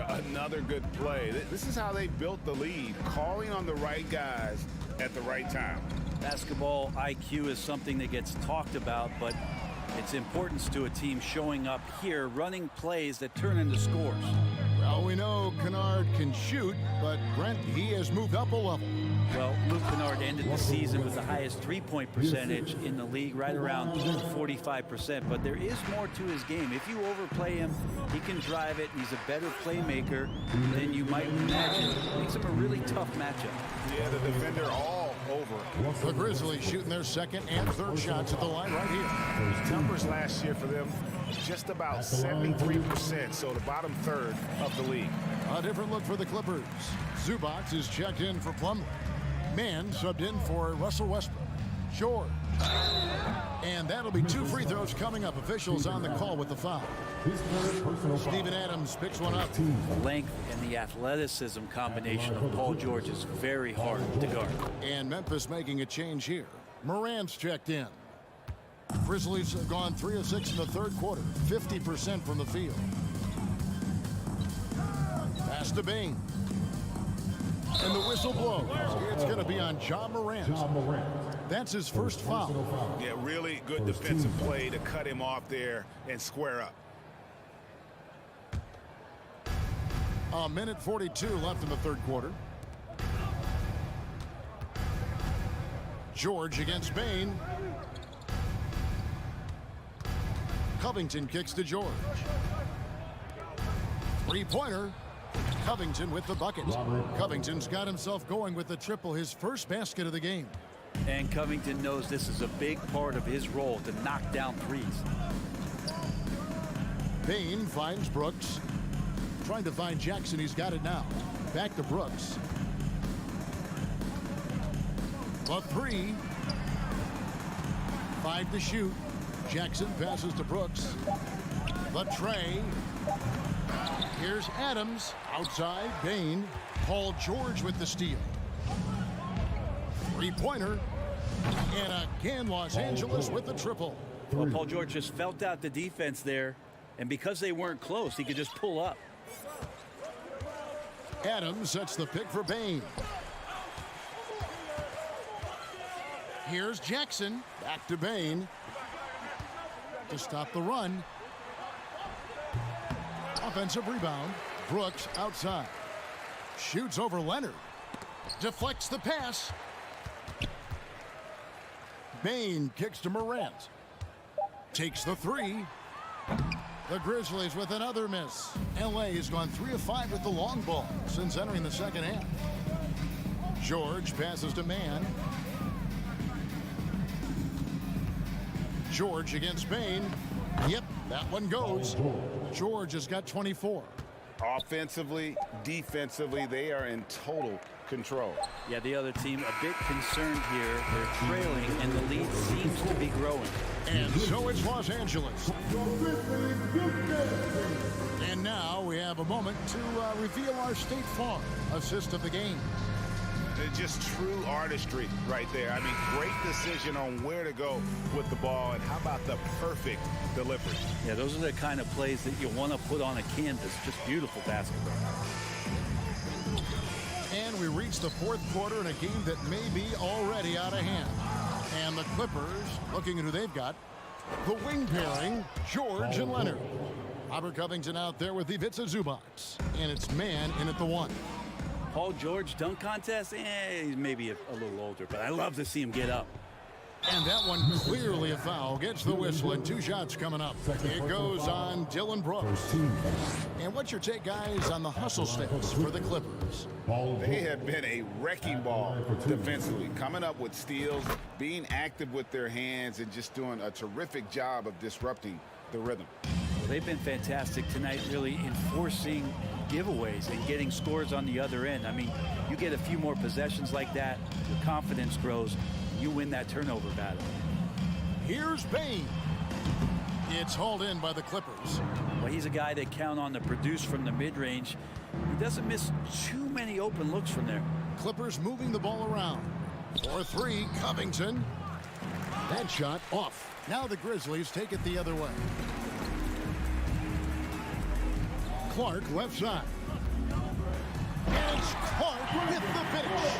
Another good play. This is how they built the lead, calling on the right guys at the right time. Basketball IQ is something that gets talked about, but its importance to a team showing up here, running plays that turn into scores. Well, we know Kennard can shoot, but Brent, he has moved up a level. Well, Luke Kennard ended the season with the highest three-point percentage in the league, right around 45%. But there is more to his game. If you overplay him, he can drive it. He's a better playmaker than you might imagine. It makes him a really tough matchup. Yeah, the defender all over. The Grizzlies shooting their second and third shots at the line right here. Numbers last year for them, just about 73%, so the bottom third of the league. A different look for the Clippers. Zubac is checked in for Plumlee. Mann subbed in for Russell Westbrook. George. And that'll be 2 free throws coming up. Officials on the call with the foul. Steven Adams picks one up. The length and the athleticism combination of Paul George is very hard to guard. And Memphis making a change here. Morant's checked in. Grizzlies have gone 3 of 6 in the third quarter. 50% from the field. Pass to Bain. And the whistle blows. It's going to be on Ja Morant. That's his first foul. Yeah, really good defensive play to cut him off there and square up. A minute 42 left in the third quarter. George against Bain. Covington kicks to George. Three-pointer. Covington with the bucket. Covington's got himself going with the triple, his first basket of the game. And Covington knows this is a big part of his role to knock down threes. Bain finds Brooks. Trying to find Jackson. He's got it now. Back to Brooks. The 3. 5 to shoot. Jackson passes to Brooks. The tray. Here's Adams. Outside, Bain. Paul George with the steal. Three-pointer. And again, Los Angeles with the triple. Well, Paul George just felt out the defense there, and because they weren't close, he could just pull up. Adams sets the pick for Bane. Here's Jackson. Back to Bane. To stop the run. Offensive rebound. Brooks outside. Shoots over Leonard. Deflects the pass. Bane kicks to Morant. Takes the three. The Grizzlies with another miss. LA has gone 3 of 5 with the long ball since entering the second half. George passes to Mann. George against Bane. Yep, that one goes. George has got 24. Offensively, defensively, they are in total control. Yeah, the other team a bit concerned here. They're trailing, and the lead seems to be growing. And so it's Los Angeles. And now we have a moment to reveal our State Farm assist of the game. Just true artistry right there. I mean, great decision on where to go with the ball, and how about the perfect delivery? Yeah, those are the kind of plays that you want to put on a canvas. Just beautiful basketball. And we reach the fourth quarter in a game that may be already out of hand. And the Clippers, looking at who they've got, the wing pairing, George and Leonard. Robert Covington out there with Ivica Zubac. And it's Mann in at the 1. Paul George dunk contest? He's maybe a little older, but I love to see him get up. And that one clearly a foul. Gets the whistle, and 2 shots coming up. It goes on Dylan Brooks. And what's your take, guys, on the hustle stats for the Clippers? They have been a wrecking ball defensively, coming up with steals, being active with their hands, and just doing a terrific job of disrupting the rhythm. Well, they've been fantastic tonight, really enforcing giveaways and getting scores on the other end. I mean, you get a few more possessions like that, your confidence grows, you win that turnover battle. Here's Bane. It's hauled in by the Clippers. Well, he's a guy that count on to produce from the mid-range. He doesn't miss too many open looks from there. Clippers moving the ball around. 4-3, Covington. That shot off. Now the Grizzlies take it the other way. Clark left side. And it's Clark with the finish.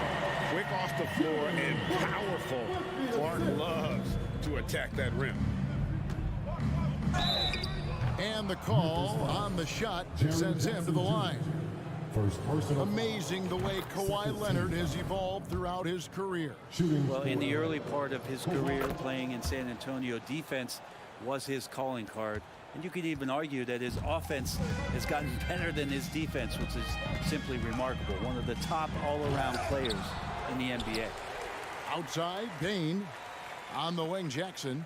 Quick off the floor and powerful. Clark loves to attack that rim. And the call on the shot sends him to the line. Amazing the way Kawhi Leonard has evolved throughout his career. Well, in the early part of his career playing in San Antonio, defense was his calling card. And you could even argue that his offense has gotten better than his defense, which is simply remarkable. One of the top all-around players in the NBA. Outside, Bane. On the wing, Jackson.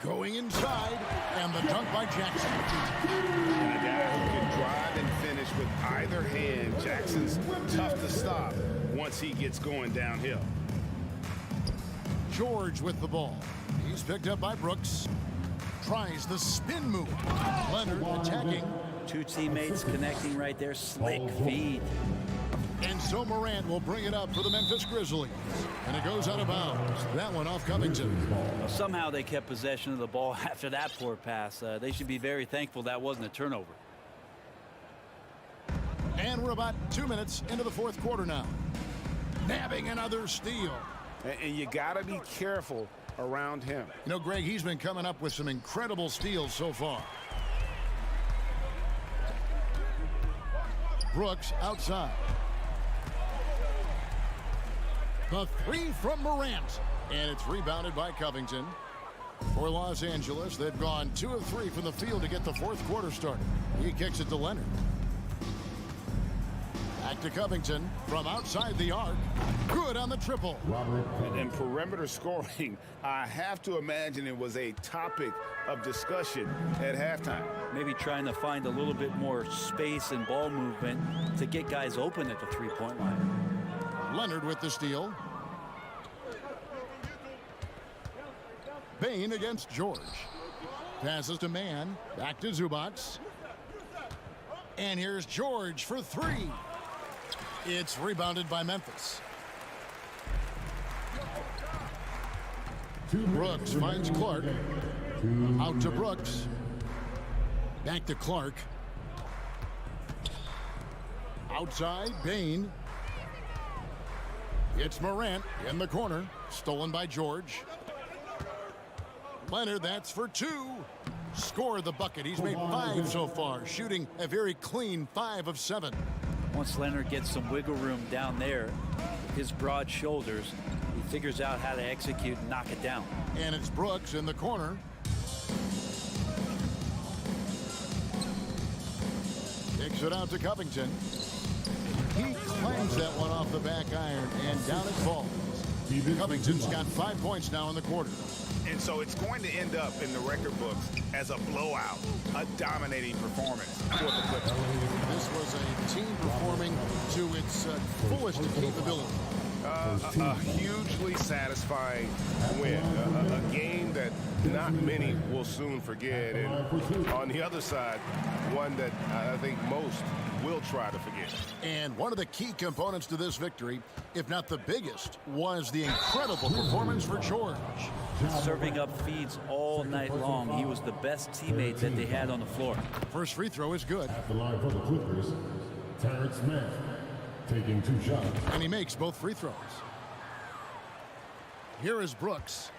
Going inside, and the dunk by Jackson. And a guy who can drive and finish with either hand. Jackson's tough to stop once he gets going downhill. George with the ball. He's picked up by Brooks. Tries the spin move. Leonard attacking. 2 teammates connecting right there. Slick feed. And so Morant will bring it up for the Memphis Grizzlies. And it goes out of bounds. That one off Covington. Well, somehow they kept possession of the ball after that poor pass. They should be very thankful that wasn't a turnover. And we're about 2 minutes into the fourth quarter now. Nabbing another steal. And you got to be careful around him. You know, Greg, he's been coming up with some incredible steals so far. Brooks outside. The 3 from Morant. And it's rebounded by Covington. For Los Angeles, they've gone 2 of 3 from the field to get the fourth quarter started. He kicks it to Leonard. Back to Covington from outside the arc. Good on the triple. And perimeter scoring, I have to imagine it was a topic of discussion at halftime. Maybe trying to find a little bit more space and ball movement to get guys open at the three-point line. Leonard with the steal. Bane against George. Passes to Mann. Back to Zubac. And here's George for 3. It's rebounded by Memphis. Brooks finds Clark. Out to Brooks. Back to Clark. Outside, Bain. It's Morant in the corner. Stolen by George. Leonard, that's for 2. Score the bucket. He's made 5 so far, shooting a very clean 5 of 7. Once Leonard gets some wiggle room down there, with his broad shoulders, he figures out how to execute and knock it down. And it's Brooks in the corner. Kicks it out to Covington. He clangs that one off the back iron, and down it falls. Covington's got 5 points now in the quarter. And so it's going to end up in the record books as a blowout, a dominating performance for the Clippers. This was a team performing to its fullest capability. A hugely satisfying win, a game that not many will soon forget, and on the other side, one that I think most will try to forget. And one of the key components to this victory, if not the biggest, was the incredible performance for George. Serving up feeds all night long. He was the best teammate that they had on the floor. First free throw is good. At the line for the Clippers, Terrence Mann taking 2 shots. And he makes both free throws. Here is Brooks.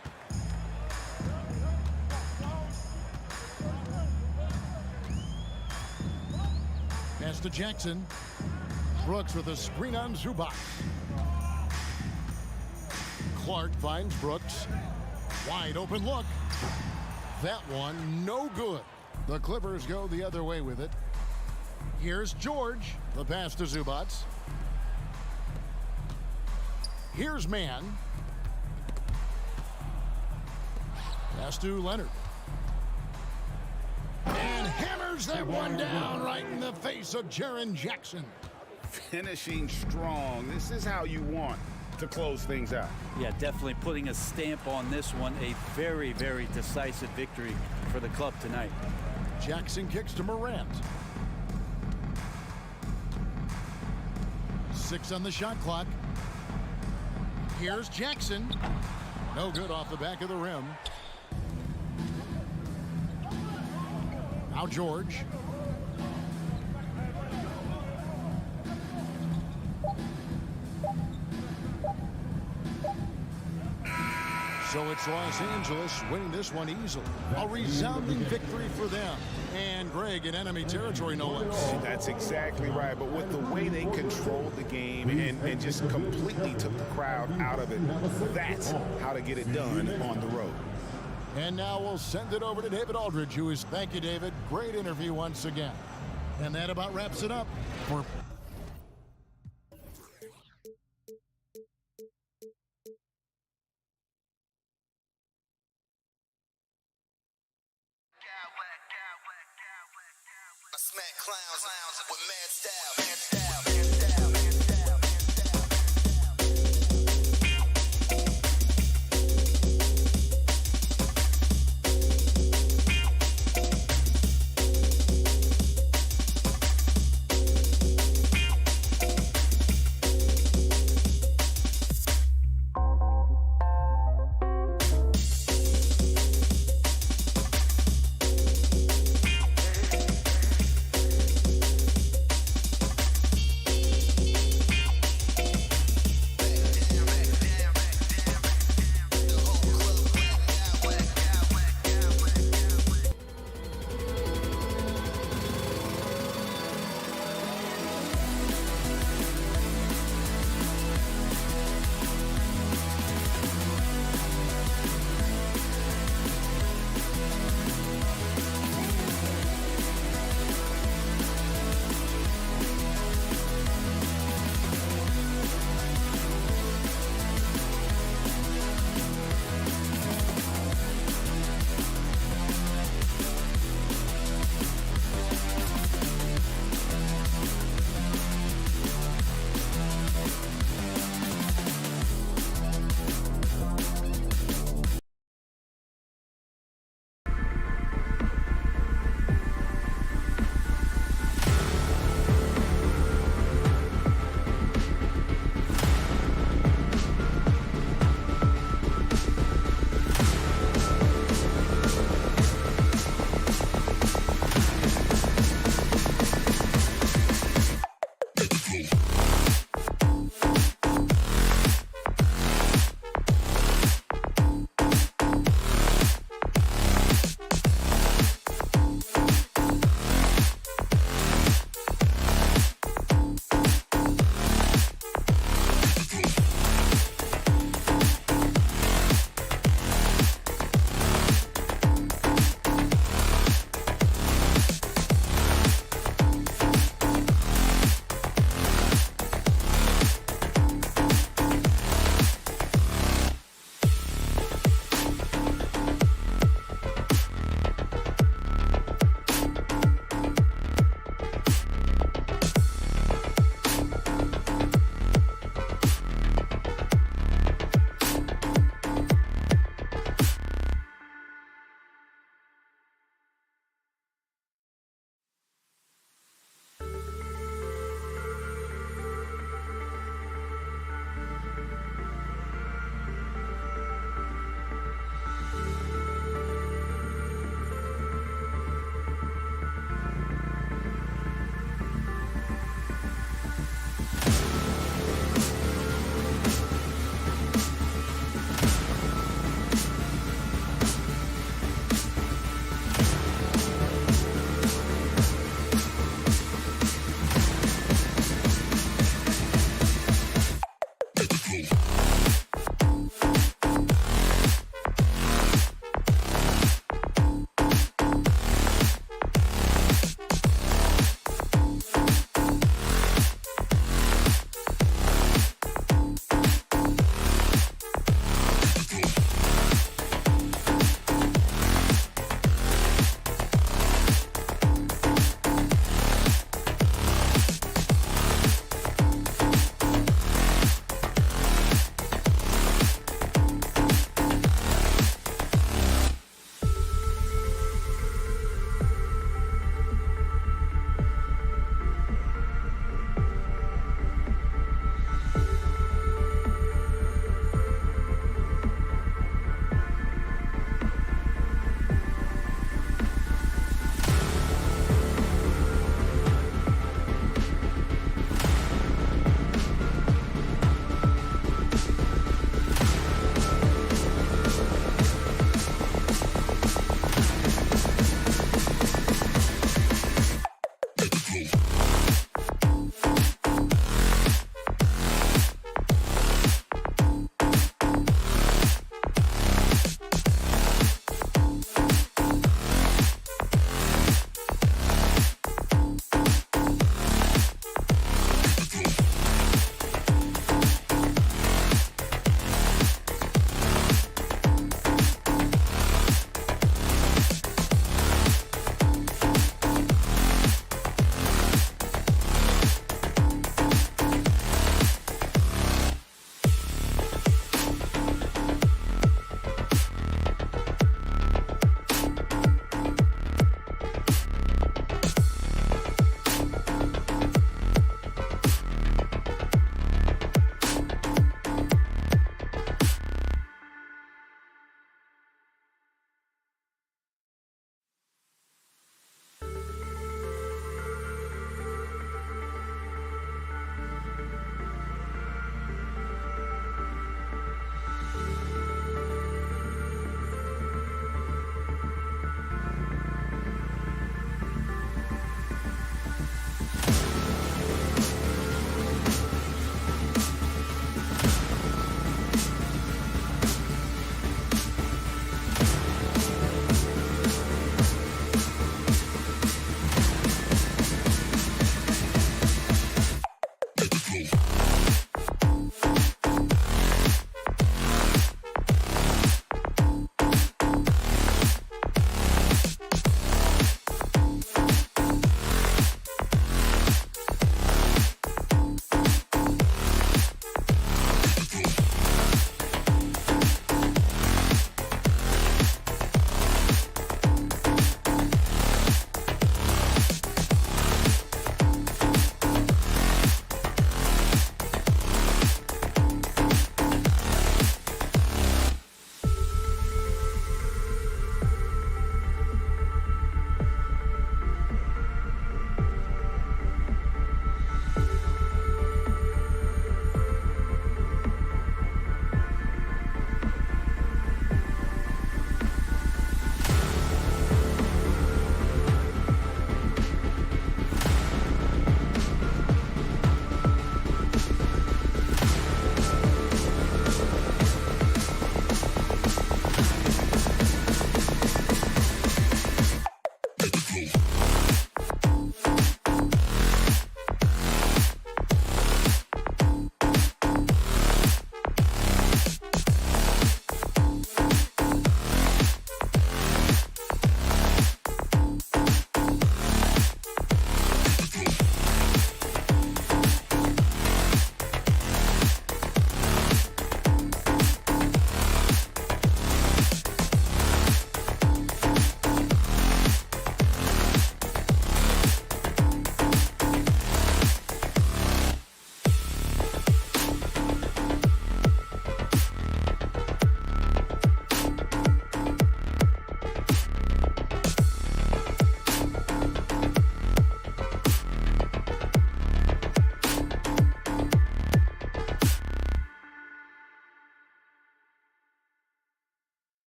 Pass to Jackson. Brooks with a screen on Zubac. Clark finds Brooks. Wide open look. That one no good. The Clippers go the other way with it. Here's George. The pass to Zubac. Here's Mann. Pass to Leonard. And hammers that one down right in the face of Jaren Jackson. Finishing strong. This is how you want to close things out. Yeah, definitely putting a stamp on this one. A very, very decisive victory for the club tonight. Jackson kicks to Morant. 6 on the shot clock. Here's Jackson. No good off the back of the rim. Now George. So it's Los Angeles winning this one easily. A resounding victory for them. And Greg in enemy territory, no less. That's exactly right. But with the way they controlled the game and just completely took the crowd out of it, that's how to get it done on the road. And now we'll send it over to David Aldridge, who is, thank you, David. Great interview once again. And that about wraps it up for I smack clowns with mad style.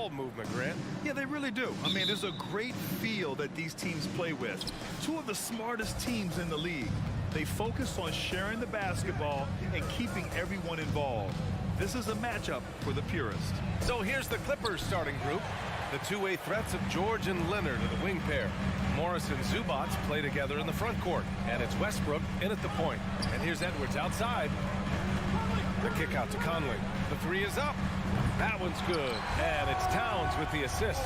ball movement, Grant. Yeah, they really do. I mean, there's a great feel that these teams play with. Two of the smartest teams in the league. They focus on sharing the basketball and keeping everyone involved. This is a matchup for the purist. So here's the Clippers starting group. The two-way threats of George and Leonard are the wing pair. Morris and Zubats play together in the front court. And it's Westbrook in at the point. And here's Edwards outside. The kick out to Conley. The three is up. That one's good. And it's Towns with the assist.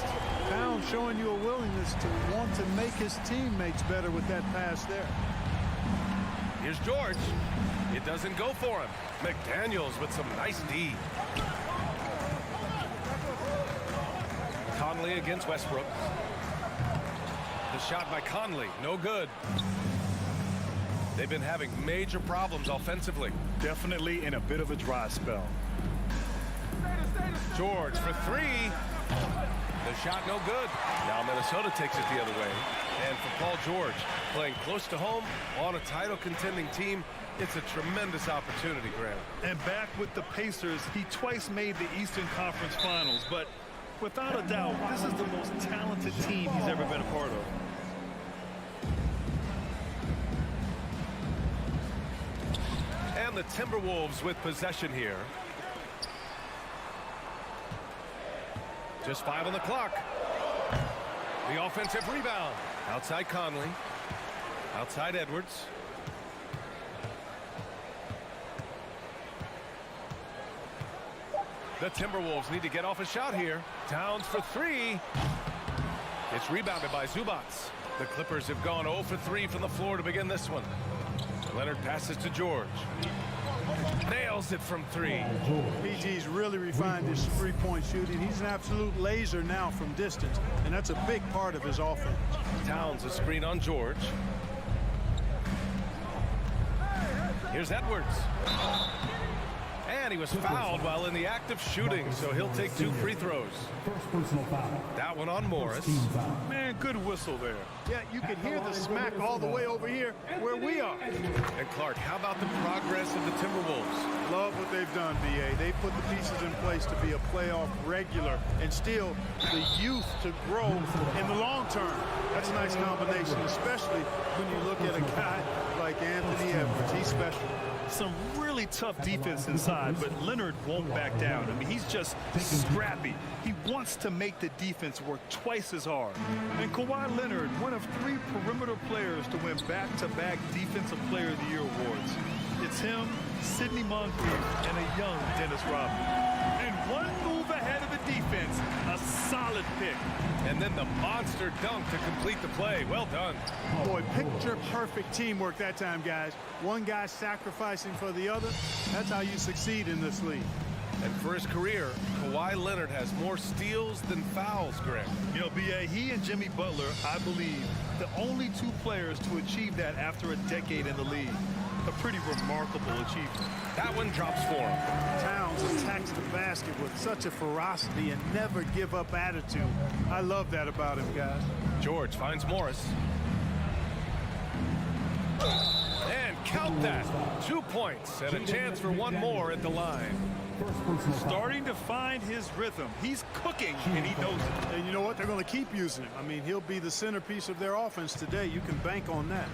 Towns showing you a willingness to want to make his teammates better with that pass there. Here's George. It doesn't go for him. McDaniels with some nice D. Conley against Westbrook. The shot by Conley, no good. They've been having major problems offensively. Definitely in a bit of a dry spell. George for three. The shot no good. Now Minnesota takes it the other way. And for Paul George, playing close to home on a title contending team, it's a tremendous opportunity, Graham. And back with the Pacers, he twice made the Eastern Conference Finals, but without a doubt, this is the most talented team he's ever been a part of. And the Timberwolves with possession here. Just 5 on the clock. The offensive rebound. Outside Conley. Outside Edwards. The Timberwolves need to get off a shot here. Towns for three. It's rebounded by Zubats. The Clippers have gone 0 for 3 from the floor to begin this one. Leonard passes to George. Nails it from three. PG's really refined his three-point shooting. He's an absolute laser now from distance, and that's a big part of his offense. Towns a screen on George. Here's Edwards. And he was fouled while in the act of shooting, so he'll take 2 free throws. First personal foul. That one on Morris. Man, good whistle there. Yeah, you can hear the smack all the way over here where we are. And Clark, how about the progress of the Timberwolves? Love what they've done, BA. They put the pieces in place to be a playoff regular and still the youth to grow in the long term. That's a nice combination, especially when you look at a guy like Anthony Edwards. He's special. Some really tough defense inside, but Leonard won't back down. I mean, he's just scrappy. He wants to make the defense work twice as hard. And Kawhi Leonard, one of 3 perimeter players to win back-to-back Defensive Player of the Year awards. It's him, Sidney Moncrief, and a young Dennis Rodman. And one move ahead of the defense, a solid pick. And then the monster dunk to complete the play. Well done. Boy, picture-perfect teamwork that time, guys. One guy sacrificing for the other. That's how you succeed in this league. And for his career, Kawhi Leonard has more steals than fouls, Greg. You know, B.A., he and Jimmy Butler, I believe, the only 2 players to achieve that after a decade in the league. A pretty remarkable achievement. That one drops for him. Towns attacks the basket with such a ferocity and never give up attitude. I love that about him, guys. George finds Morris. And count that. 2 points and a chance for one more at the line. Starting to find his rhythm. He's cooking, and he knows it. And you know what? They're going to keep using him. I mean, he'll be the centerpiece of their offense today. You can bank on that.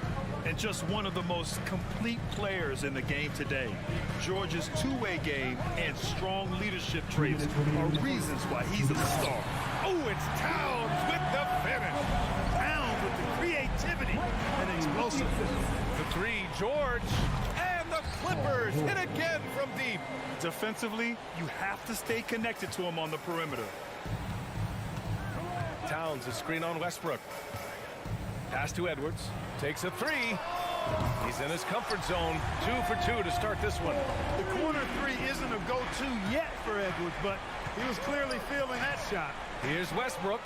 And just one of the most complete players in the game today. George's two-way game and strong leadership traits are reasons why he's a star. Oh, it's Towns with the finish. Towns with the creativity and explosiveness. The three, George. And the Clippers hit again from deep. Defensively, you have to stay connected to him on the perimeter. Towns a screen on Westbrook. Pass to Edwards. Takes a three. He's in his comfort zone. 2 for 2 to start this one. The corner three isn't a go-to yet for Edwards, but he was clearly feeling that shot. Here's Westbrook.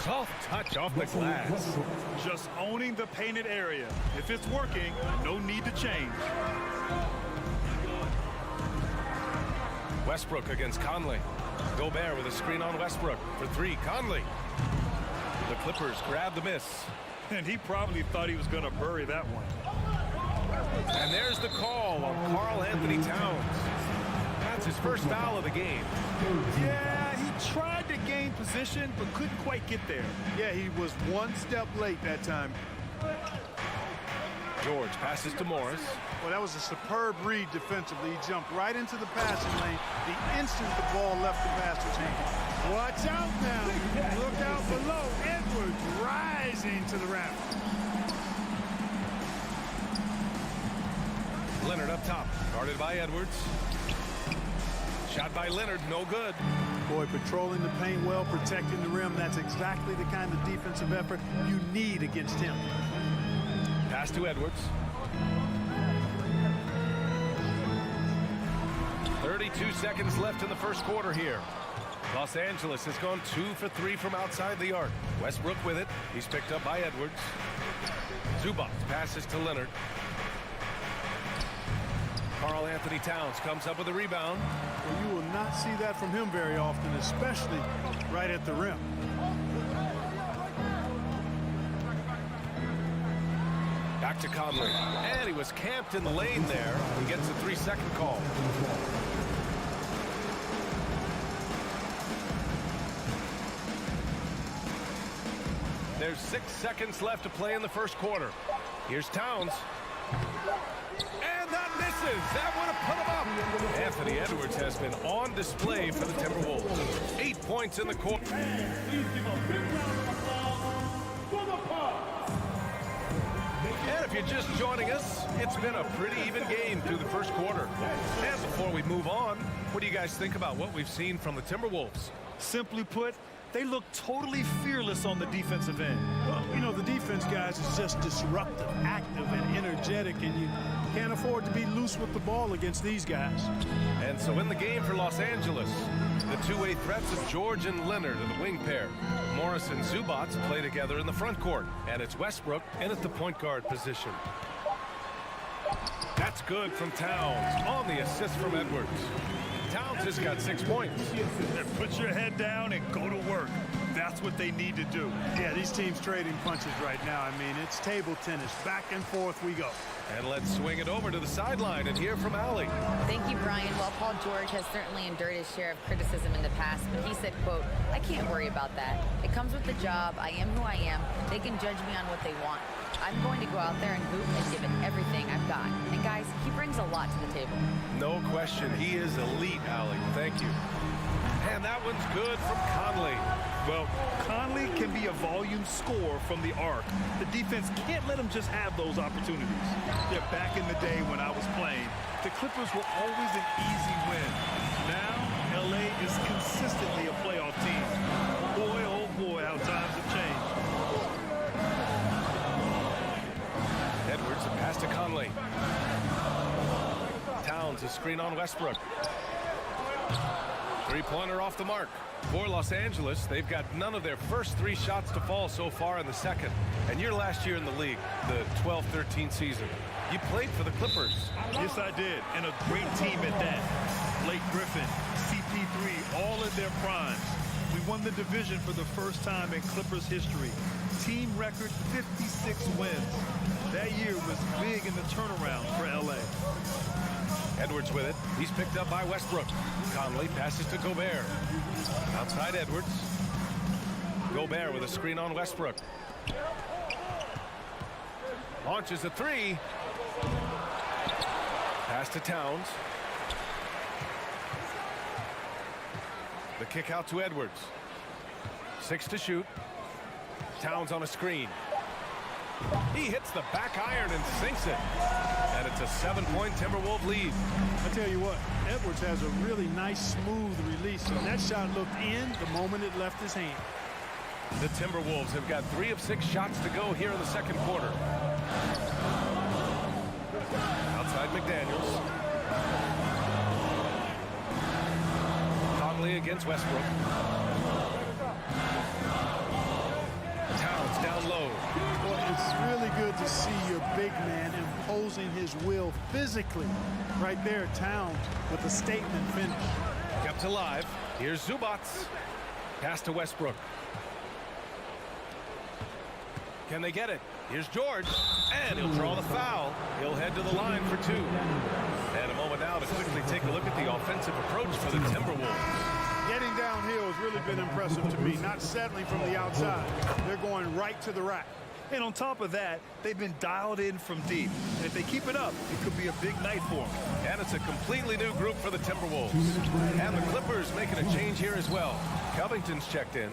Soft touch off the glass. Just owning the painted area. If it's working, no need to change. Westbrook against Conley. Gobert with a screen on Westbrook for 3. Conley. The Clippers grab the miss. And he probably thought he was going to bury that one. And there's the call on Karl Anthony Towns. That's his first foul of the game. Yeah, he tried to gain position, but couldn't quite get there. Yeah, he was one step late that time. George passes to Morris. Well, that was a superb read defensively. He jumped right into the passing lane the instant the ball left the passer team. Watch out now. Look out below. Edwards rising to the raft. Leonard up top, guarded by Edwards. Shot by Leonard, no good. Boy, patrolling the paint well, protecting the rim. That's exactly the kind of defensive effort you need against him. Pass to Edwards. 32 seconds left in the first quarter here. Los Angeles has gone 2 for 3 from outside the arc. Westbrook with it. He's picked up by Edwards. Zubac passes to Leonard. Karl Anthony Towns comes up with a rebound. Well, you will not see that from him very often, especially right at the rim. Back to Conley. And he was camped in the lane there. He gets a 3-second call. There's 6 seconds left to play in the first quarter. Here's Towns. And that misses. That would have put him up. Anthony Edwards has been on display for the Timberwolves. 8 points in the quarter. And if you're just joining us, it's been a pretty even game through the first quarter. And before we move on, what do you guys think about what we've seen from the Timberwolves? Simply put, they look totally fearless on the defensive end. Well, you know, the defense, guys, is just disruptive, active, and energetic, and you can't afford to be loose with the ball against these guys. And so in the game for Los Angeles, the two-way threats of George and Leonard are the wing pair. Morris and Zubac play together in the front court, and it's Westbrook in at the point guard position. That's good from Towns on the assist from Edwards. Towns has got 6 points. Put your head down and go to work. That's what they need to do. Yeah, these teams trading punches right now. I mean, it's table tennis. Back and forth we go. And let's swing it over to the sideline and hear from Allie. Thank you, Brian. While Paul George has certainly endured his share of criticism in the past, but he said, quote, "I can't worry about that. It comes with the job. I am who I am. They can judge me on what they want. I'm going to go out there and hoop and give it everything I've got." And guys, he brings a lot to the table. No question. He is elite, Allie. Thank you. And that one's good from Conley. Well, Conley can be a volume scorer from the arc. The defense can't let him just have those opportunities. Yeah, back in the day when I was playing, the Clippers were always an easy win. Now, LA is consistently a playoff team. Boy, oh boy, how times have changed. Edwards, a pass to Conley. Towns, a screen on Westbrook. Three-pointer off the mark. For Los Angeles, they've got none of their first 3 shots to fall so far in the second. And your last year in the league, the 12-13 season, you played for the Clippers. Yes, I did, and a great team at that. Blake Griffin, CP3, all in their primes. We won the division for the first time in Clippers history. Team record 56 wins. That year was big in the turnaround for LA. Edwards with it. He's picked up by Westbrook. Conley passes to Gobert. Outside Edwards. Gobert with a screen on Westbrook. Launches a 3. Pass to Towns. The kick out to Edwards. 6 to shoot. Towns on a screen. He hits the back iron and sinks it. And it's a 7-point Timberwolves lead. I tell you what, Edwards has a really nice, smooth release. And that shot looked in the moment it left his hand. The Timberwolves have got 3 of 6 shots to go here in the second quarter. Outside McDaniels. Conley against Westbrook. Towns down low. Boy, it's really good to see your big man imposing his will physically. Right there, Towns with a statement finish. Kept alive. Here's Zubac. Pass to Westbrook. Can they get it? Here's George. And he'll draw the foul. He'll head to the line for 2. And a moment now to quickly take a look at the offensive approach for the Timberwolves. Getting downhill has really been impressive to me, not settling from the outside. They're going right to the rack. And on top of that, they've been dialed in from deep. And if they keep it up, it could be a big night for them. And it's a completely new group for the Timberwolves. And the Clippers making a change here as well. Covington's checked in.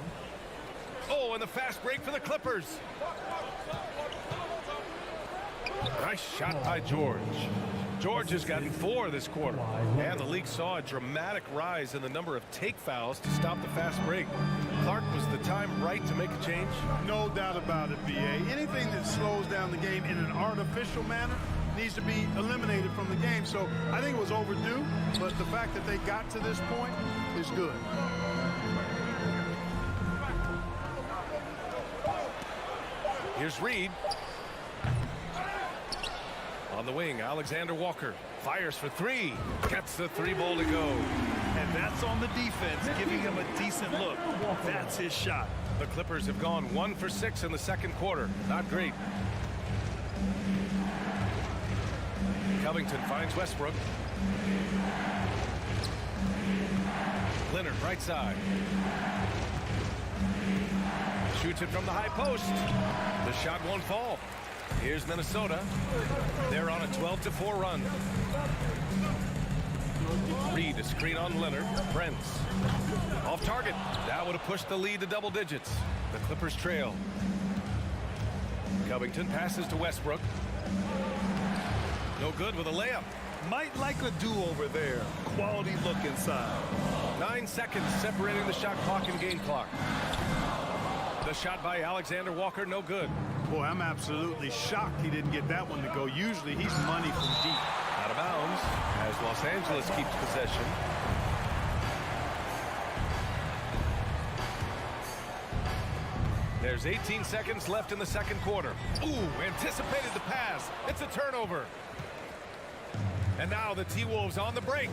Oh, and the fast break for the Clippers. Nice shot by George. George has gotten 4 this quarter. And the league saw a dramatic rise in the number of take fouls to stop the fast break. Clark, was the time right to make a change? No doubt about it, B.A. Anything that slows down the game in an artificial manner needs to be eliminated from the game. So I think it was overdue, but the fact that they got to this point is good. Here's Reed. On the wing, Alexander Walker fires for 3. Gets the 3-ball to go. And that's on the defense, giving him a decent look. That's his shot. The Clippers have gone 1 for 6 in the second quarter. Not great. Covington finds Westbrook. Leonard right side. Shoots it from the high post. The shot won't fall. Here's Minnesota. They're on a 12-4 run. Reed, a screen on Leonard. Brents. Off target. That would have pushed the lead to double digits. The Clippers trail. Covington passes to Westbrook. No good with a layup. Might like a do-over there. Quality look inside. 9 seconds separating the shot clock and game clock. The shot by Alexander Walker, no good. Boy, I'm absolutely shocked he didn't get that one to go. Usually he's money from deep. Out of bounds as Los Angeles keeps possession. There's 18 seconds left in the second quarter. Ooh, anticipated the pass. It's a turnover. And now the T-Wolves on the break.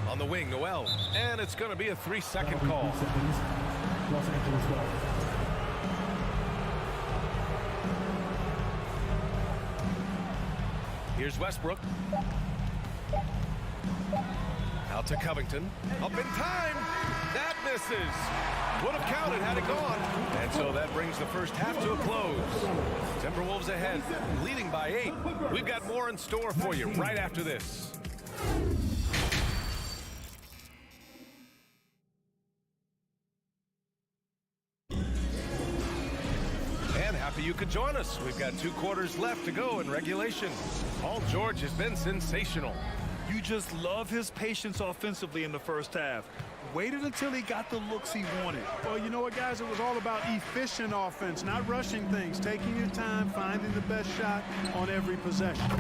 On the wing, Noel. And it's going to be a 3-second call. Here's Westbrook. Out to Covington. Up in time. That misses. Would have counted had it gone. And so that brings the first half to a close. Timberwolves ahead, leading by 8. We've got more in store for you right after this. Happy you could join us. We've got 2 quarters left to go in regulation. Paul George has been sensational. You just love his patience offensively in the first half. Waited until he got the looks he wanted. Well, you know what, guys? It was all about efficient offense, not rushing things, taking your time, finding the best shot on every possession.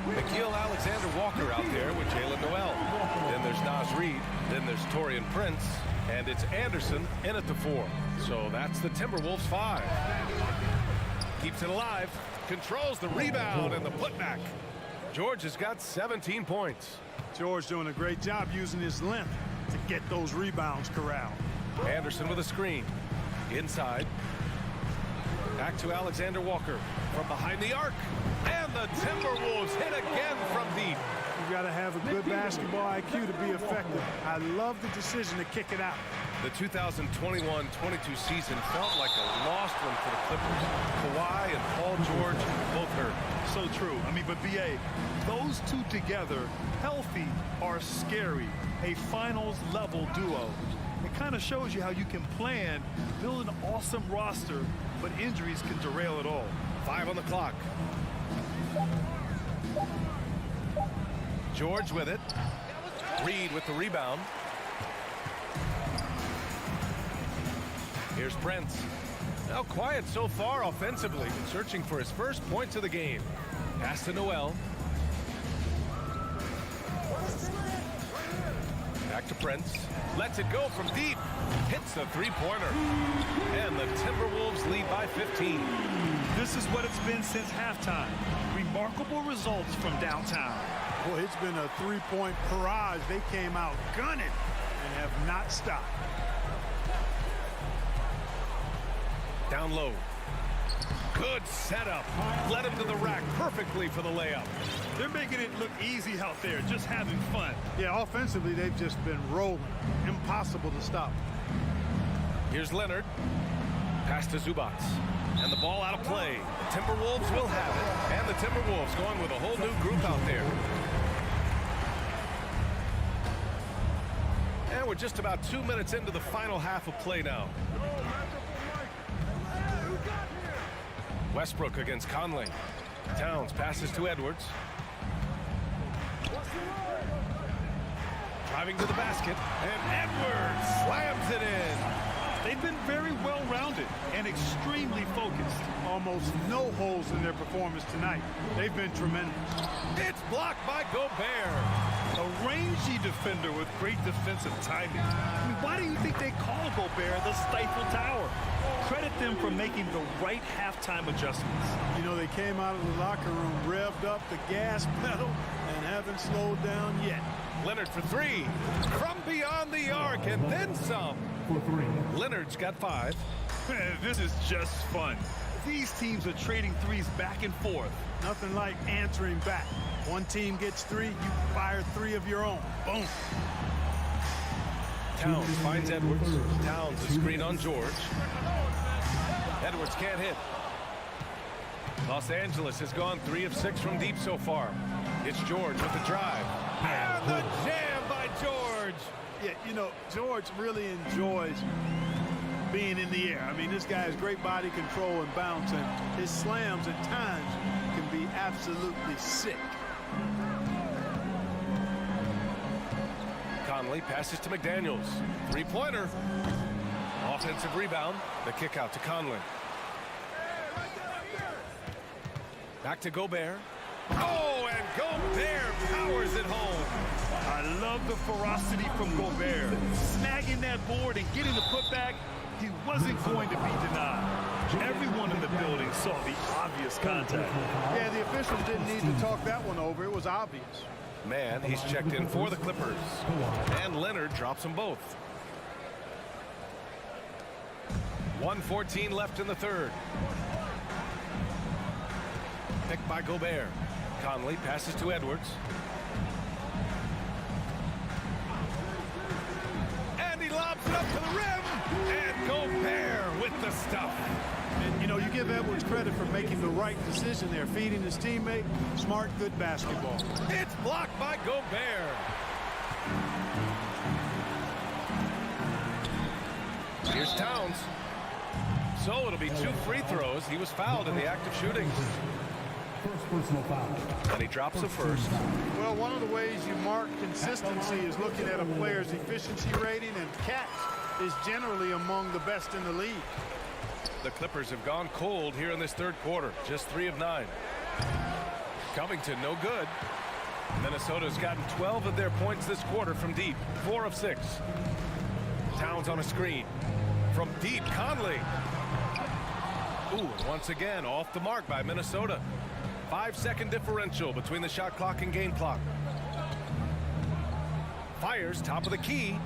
Nickeil Alexander-Walker out there with Jalen Noel. Then there's Naz Reid. Then there's Taurean Prince. And it's Anderson in at the 4. So that's the Timberwolves 5. Keeps it alive, controls the rebound and the putback. George has got 17 points. George doing a great job using his length to get those rebounds corralled. Anderson with a screen. Inside. Back to Alexander Walker from behind the arc. And the Timberwolves hit again from deep. You got to have a good basketball IQ to be effective. I love the decision to kick it out. The 2021-22 season felt like a lost one for the Clippers. Kawhi and Paul George both hurt. So true. I mean, but B.A., those two together, healthy, are scary. A finals-level duo. It kind of shows you how you can plan, build an awesome roster, but injuries can derail it all. 5 on the clock. George with it. Reed with the rebound. Here's Prince. Now quiet so far offensively, searching for his first points of the game. Pass to Noel. Back to Prince. Lets it go from deep. Hits the 3-pointer. And the Timberwolves lead by 15. This is what it's been since halftime. Remarkable results from downtown. Boy, it's been a 3-point barrage. They came out gunning and have not stopped. Down low. Good setup. Led him to the rack perfectly for the layup. They're making it look easy out there, just having fun. Yeah, offensively, they've just been rolling. Impossible to stop. Here's Leonard. Pass to Zubac. And the ball out of play. The Timberwolves will have it. And the Timberwolves going with a whole new group out there. And we're just about 2 minutes into the final half of play now. Westbrook against Conley. Towns passes to Edwards. Driving to the basket. And Edwards slams it in. They've been very well-rounded and extremely focused. Almost no holes in their performance tonight. They've been tremendous. It's blocked by Gobert. A rangy defender with great defensive timing. I mean, why do you think they call Gobert the Stifle Tower? Credit them for making the right halftime adjustments. You know, they came out of the locker room, revved up the gas pedal, and haven't slowed down yet. Leonard for three. From beyond the arc, and then some. Leonard's got 5. This is just fun. These teams are trading threes back and forth. Nothing like answering back. One team gets 3, you fire 3 of your own. Boom. Towns finds Edwards. Towns a screen on George. Edwards can't hit. Los Angeles has gone 3 of 6 from deep so far. It's George with the drive. And the jam by George. Yeah, you know, George really enjoys being in the air. I mean, this guy has great body control and bounce, and his slams at times can be absolutely sick. Conley passes to McDaniels. 3-pointer. Offensive rebound. The kick out to Conley. Back to Gobert. Oh, and Gobert powers it home. I love the ferocity from Gobert. Snagging that board and getting the putback, he wasn't going to be denied. Everyone in the building saw the obvious contact. Yeah, the officials didn't need to talk that one over. It was obvious. Man, he's checked in for the Clippers. And Leonard drops them both. 1:14 left in the third. Picked by Gobert. Conley passes to Edwards. And he lobs it up to the rim. And Gobert with the stuff. And, you know, you give Edwards credit for making the right decision there, feeding his teammate. Smart, good basketball. It's blocked by Gobert. Here's Towns. So it'll be 2 free throws. He was fouled in the act of shooting. First personal foul. And he drops the first. Well, one of the ways you mark consistency is looking at a player's efficiency rating, and Cat is generally among the best in the league. The Clippers have gone cold here in this third quarter. Just 3 of 9. Covington, no good. Minnesota's gotten 12 of their points this quarter from deep. 4 of 6. Towns on a screen. From deep, Conley. Ooh, once again, off the mark by Minnesota. 5-second differential between the shot clock and game clock. Fires, top of the key.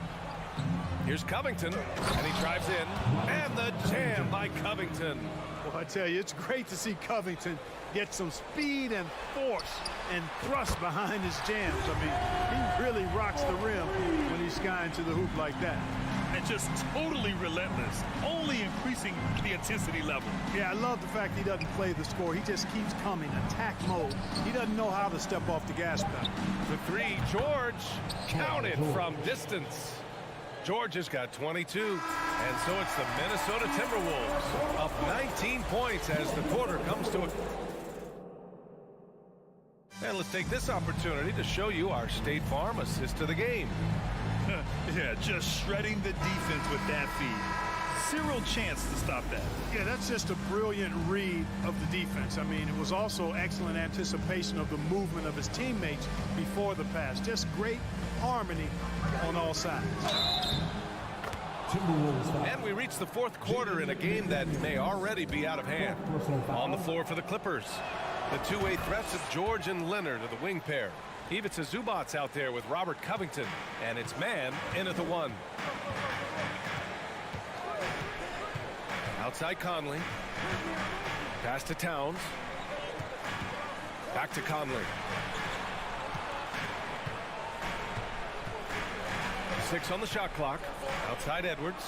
Here's Covington, and he drives in. And the jam by Covington. Well, I tell you, it's great to see Covington get some speed and force and thrust behind his jams. I mean, he really rocks the rim when he's skying to the hoop like that. And just totally relentless, only increasing the intensity level. Yeah, I love the fact he doesn't play the score. He just keeps coming, attack mode. He doesn't know how to step off the gas pedal. The 3, George, counted from distance. George has got 22, and so it's the Minnesota Timberwolves up 19 points as the quarter comes to a... And let's take this opportunity to show you our State Farm assist to the game. Yeah, just shredding the defense with that feed. Zero chance to stop that. Yeah, that's just a brilliant read of the defense. I mean, it was also excellent anticipation of the movement of his teammates before the pass. Just great harmony on all sides. And we reach the fourth quarter in a game that may already be out of hand. On the floor for the Clippers, the two-way threats of George and Leonard are the wing pair. Ivica Zubac out there with Robert Covington, and it's man in at the 1. Outside Conley. Pass to Towns. Back to Conley. 6 on the shot clock. Outside Edwards.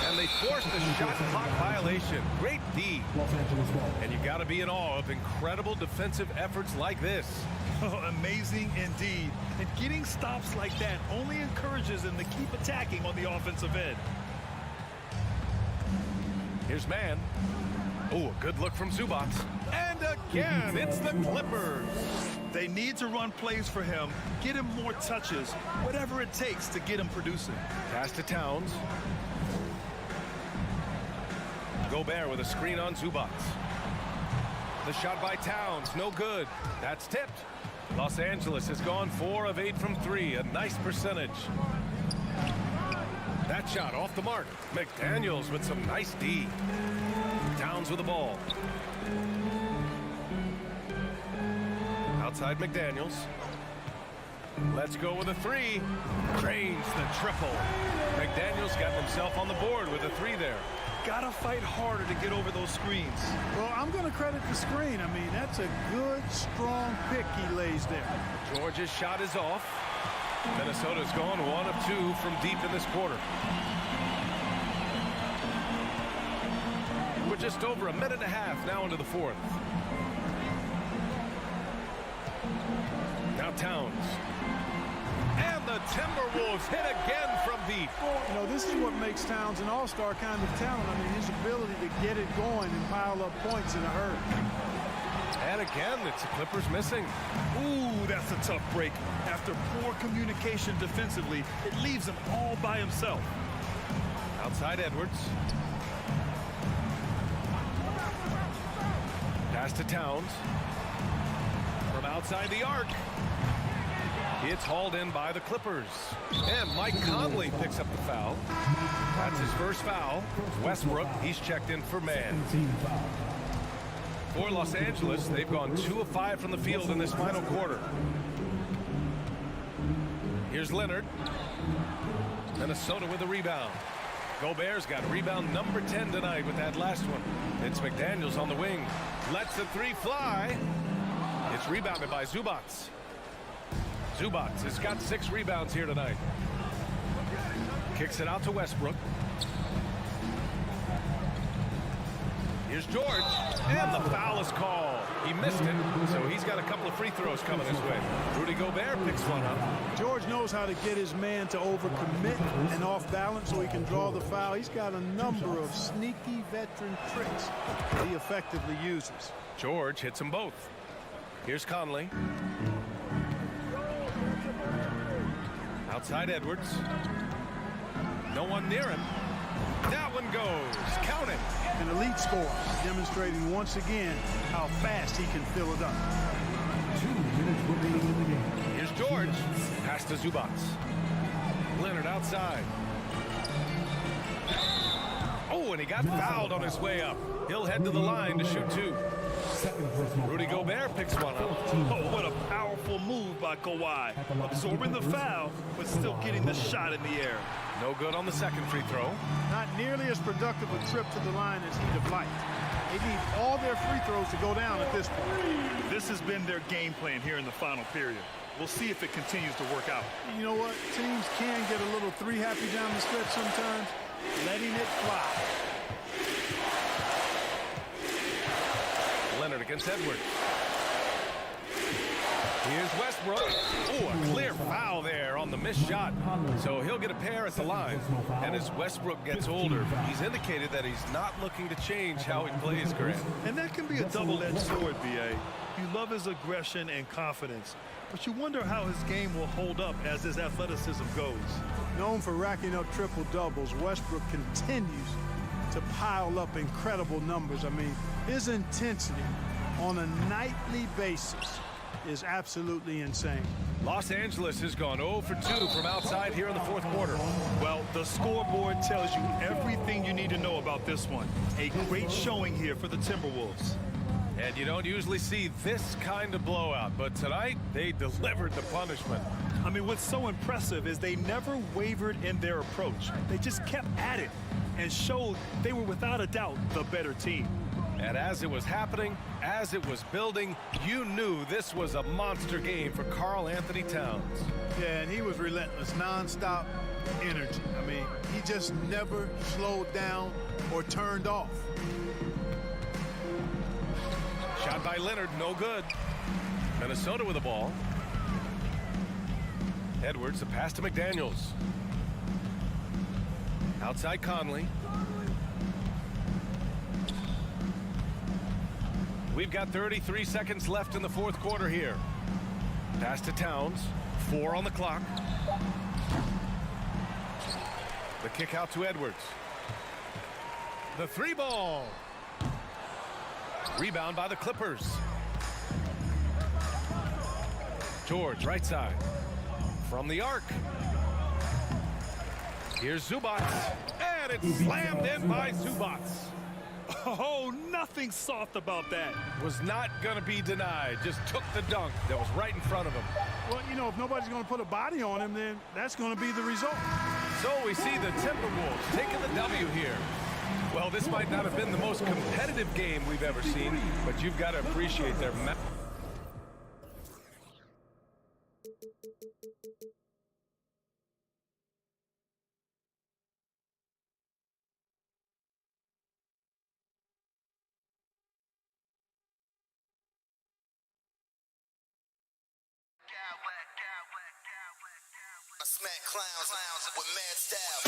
And they forced the shot clock violation. Great D. And you got to be in awe of incredible defensive efforts like this. Oh, amazing indeed. And getting stops like that only encourages them to keep attacking on the offensive end. Here's man. Oh, a good look from Zubac. And again, it's the Clippers. They need to run plays for him, get him more touches, whatever it takes to get him producing. Pass to Towns. Gobert with a screen on Zubac. The shot by Towns, no good. That's tipped. Los Angeles has gone 4 of 8 from 3, a nice percentage. That shot off the mark. McDaniels with some nice D. Towns with the ball. Outside McDaniels. Let's go with a 3. Drains the triple. McDaniels got himself on the board with a 3 there. Gotta fight harder to get over those screens. Well, I'm going to credit the screen. I mean, that's a good, strong pick he lays there. Georgia's shot is off. Minnesota's gone 1 of 2 from deep in this quarter. We're just over a minute and a half now into the 4th. Now Towns. And the Timberwolves hit again from deep. You know, this is what makes Towns an all-star kind of talent. I mean, his ability to get it going and pile up points in a hurry. And again, it's the Clippers missing. Ooh, that's a tough break. After poor communication defensively, it leaves him all by himself. Outside Edwards. Pass to Towns. From outside the arc. It's hauled in by the Clippers. And Mike Conley picks up the foul. That's his first foul. Westbrook, he's checked in for man. For Los Angeles, they've gone 2 of 5 from the field in this final quarter. Here's Leonard. Minnesota with a rebound. Gobert's got rebound number 10 tonight with that last one. It's McDaniels on the wing. Lets the 3 fly. It's rebounded by Zubac. Zubac has got 6 rebounds here tonight. Kicks it out to Westbrook. Here's George, and the foul is called. He missed it, so he's got a couple of free throws coming his way. Rudy Gobert picks one up. George knows how to get his man to overcommit and off balance so he can draw the foul. He's got a number of sneaky veteran tricks that he effectively uses. George hits them both. Here's Conley. Outside Edwards. No one near him. That one goes. Count it. An elite scorer, demonstrating once again how fast he can fill it up. 2 minutes remaining in the game. Here's George. Pass to Zubac. Leonard outside. Oh, and he got fouled on his way up. He'll head to the line to shoot 2. Rudy Gobert picks one up. Oh, what a powerful move by Kawhi. Absorbing the foul, but still getting the shot in the air. No good on the second free throw. Not nearly as productive a trip to the line as he'd have liked. They need all their free throws to go down at this point. This has been their game plan here in the final period. We'll see if it continues to work out. You know what? Teams can get a little 3-happy down the stretch sometimes. Letting it fly. Leonard against Edwards. Here's Westbrook. Oh, a clear foul there on the missed shot. So he'll get a pair at the line. And as Westbrook gets older, he's indicated that he's not looking to change how he plays, Grant. And that can be a double-edged sword, B.A. You love his aggression and confidence, but you wonder how his game will hold up as his athleticism goes. Known for racking up triple-doubles, Westbrook continues to pile up incredible numbers. I mean, his intensity on a nightly basis is absolutely insane. Los Angeles has gone 0 for 2 from outside here in the 4th quarter. Well, the scoreboard tells you everything you need to know about this one. A great showing here for the Timberwolves. And you don't usually see this kind of blowout, but tonight they delivered the punishment. I mean, what's so impressive is they never wavered in their approach. They just kept at it. and showed they were without a doubt the better team. And as it was happening, as it was building, you knew this was a monster game for Karl Anthony Towns. Yeah, and he was relentless, nonstop energy. I mean, he just never slowed down or turned off. Shot by Leonard, no good. Minnesota with the ball. Edwards, a pass to McDaniels. Outside Conley. We've got 33 seconds left in the fourth quarter here. Pass to Towns. 4 on the clock. The kick out to Edwards. The 3-ball. Rebound by the Clippers. George, right side. From the arc. Here's Zubac. And it's slammed in by Zubac. Oh, nothing soft about that. Was not going to be denied. Just took the dunk that was right in front of him. Well, you know, if nobody's going to put a body on him, then that's going to be the result. So we see the Timberwolves taking the W here. Well, this might not have been the most competitive game we've ever seen, but you've got to appreciate their... I smack clowns with mad style.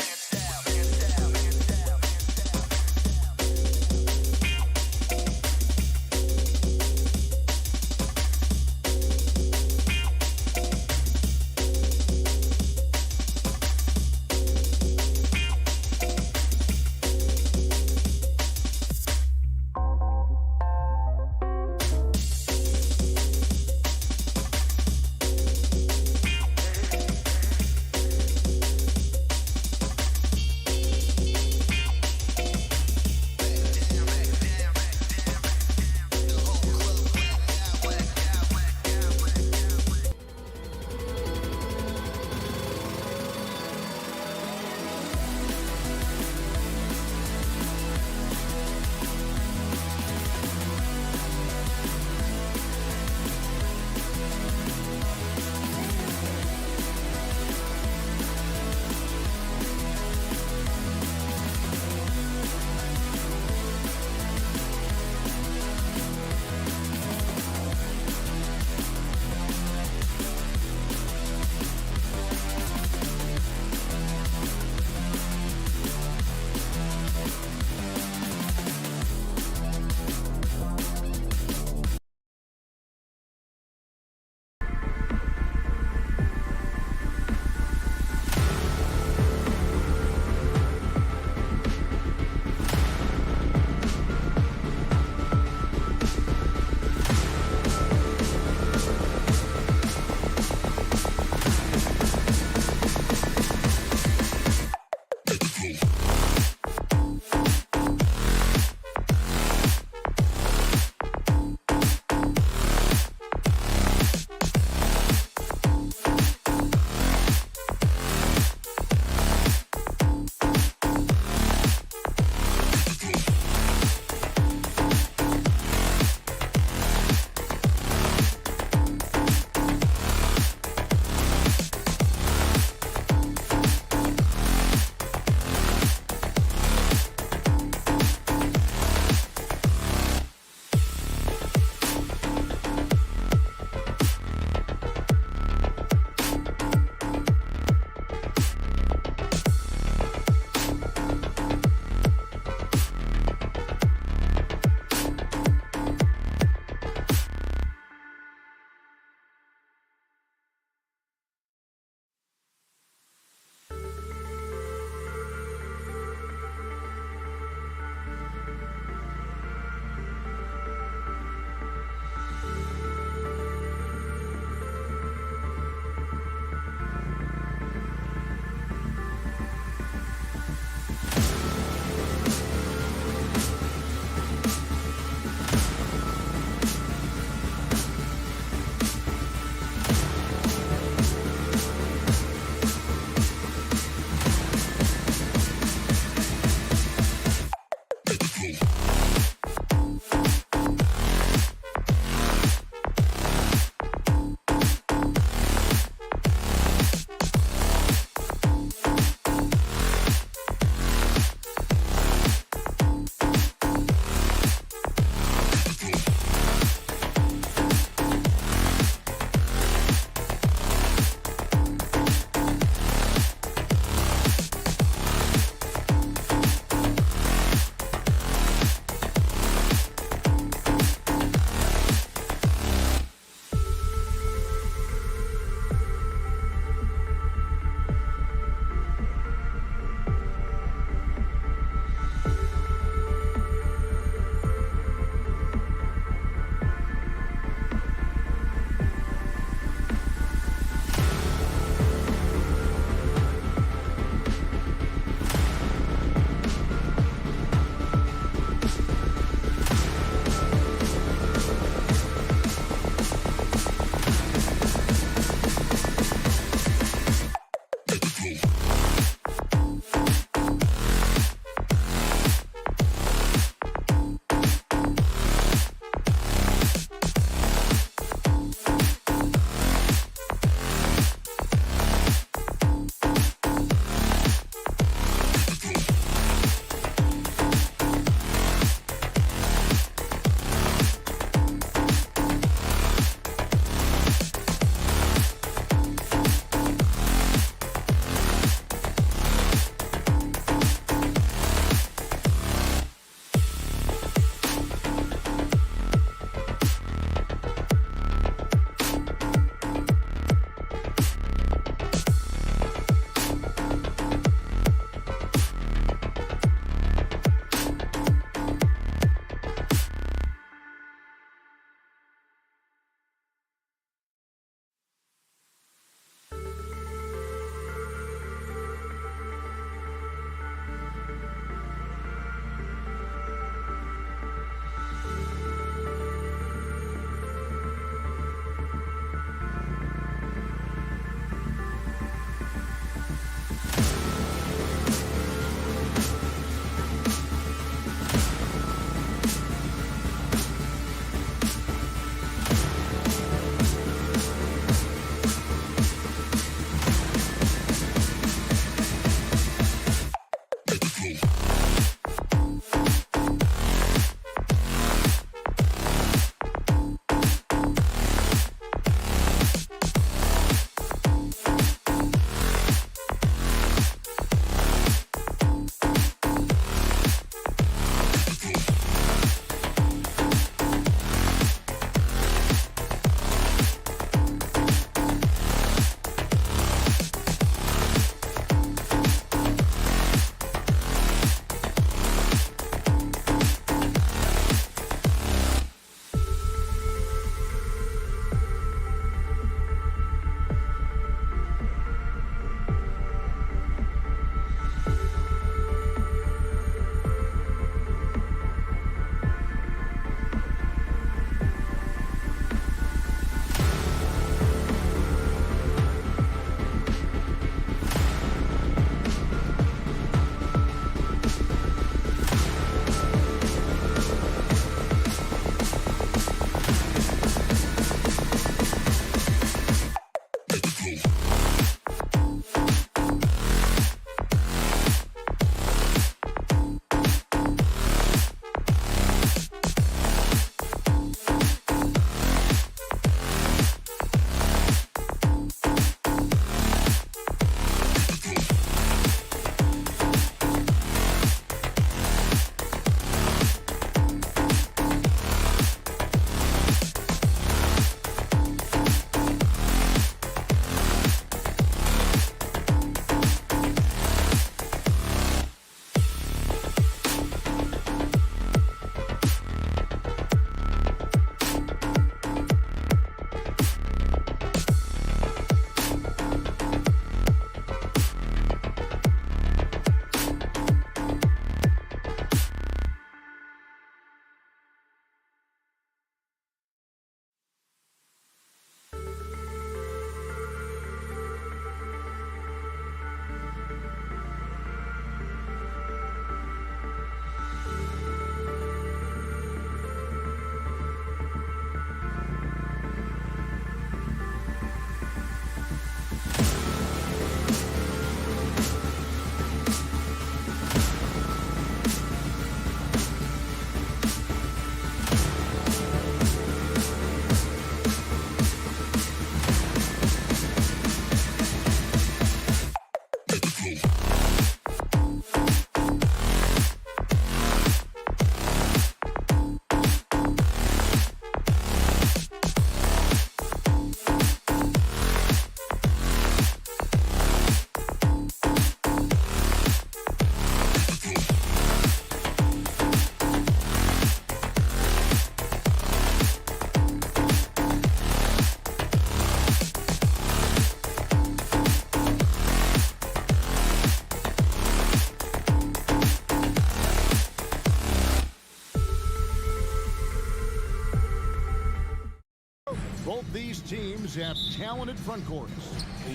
These teams have talented front courts.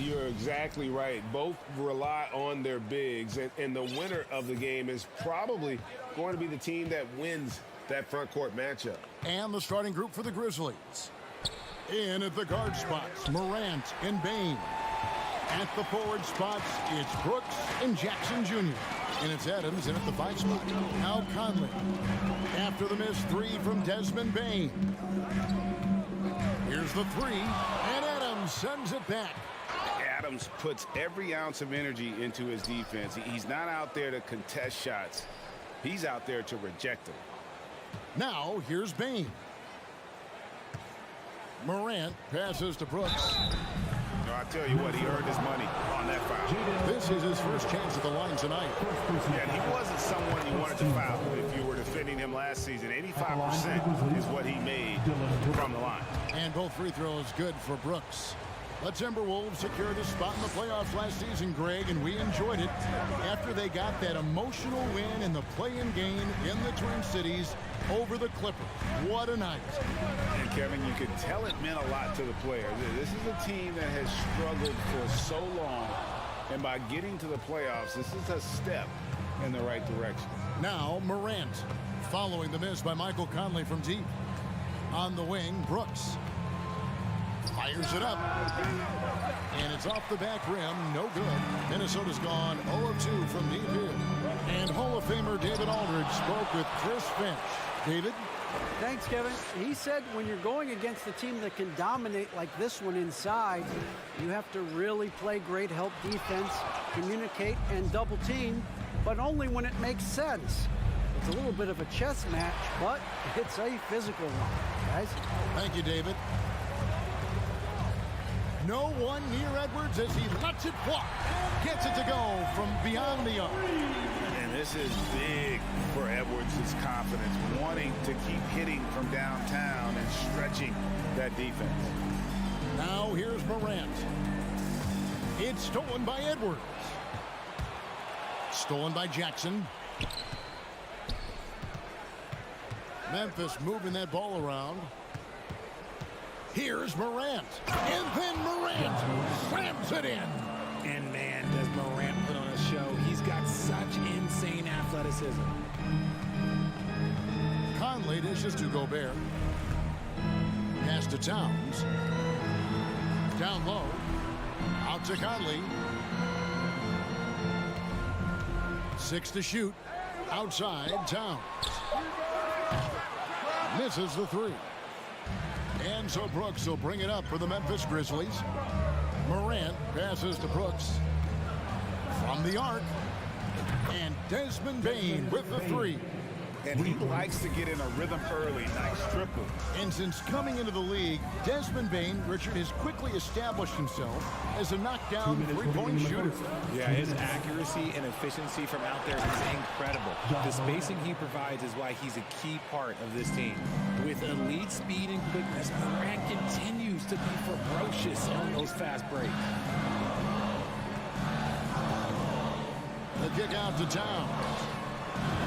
You're exactly right. Both rely on their bigs, and the winner of the game is probably going to be the team that wins that front court matchup. And the starting group for the Grizzlies. In at the guard spots, Morant and Bane. At the forward spots, it's Brooks and Jackson Jr. And it's Adams in at the 5 spot. Now Conley. After the missed 3 from Desmond Bane. Here's the 3, and Adams sends it back. Adams puts every ounce of energy into his defense. He's not out there to contest shots. He's out there to reject them. Now, here's Bane. Morant passes to Brooks. I tell you what, he earned his money on that foul. This is his first chance at the line tonight. Yeah, and he wasn't someone you wanted to foul if you were defending him last season. 85% is what he made from the line. And both free throws good for Brooks. The Timberwolves secured a spot in the playoffs last season, Greg, and we enjoyed it after they got that emotional win in the play-in game in the Twin Cities over the Clippers. What a night. And Kevin, you could tell it meant a lot to the players. This is a team that has struggled for so long, and by getting to the playoffs, this is a step in the right direction. Now Morant, following the miss by Michael Conley from deep. On the wing, Brooks fires it up, and it's off the back rim, no good. Minnesota's gone 0-2 from deep here. And Hall of Famer David Aldridge spoke with Chris Finch. David? Thanks, Kevin. He said when you're going against a team that can dominate like this one inside, you have to really play great help defense, communicate, and double team, but only when it makes sense. It's a little bit of a chess match, but it's a physical one, guys. Thank you, David. No one near Edwards as he lets it fly. Gets it to go from beyond the arc. And this is big for Edwards' confidence, wanting to keep hitting from downtown and stretching that defense. Now here's Morant. It's stolen by Edwards. Stolen by Jackson. Memphis moving that ball around. Here's Morant. And then Morant slams it in. And man, does Morant put on a show. He's got such insane athleticism. Conley dishes to Gobert. Pass to Towns. Down low. Out to Conley. 6 to shoot. Outside, Towns. Misses the 3. And so Brooks will bring it up for the Memphis Grizzlies. Morant passes to Brooks. From the arc. And Desmond Bane with the 3. And he likes to get in a rhythm early. Nice triple. And since coming into the league, Desmond Bane, Richard, has quickly established himself as a knockdown three-point shooter. Yeah, his accuracy and efficiency from out there is incredible. The spacing he provides is why he's a key part of this team. With elite speed and quickness, Morant continues to be ferocious on those fast breaks. The kick out to Towns.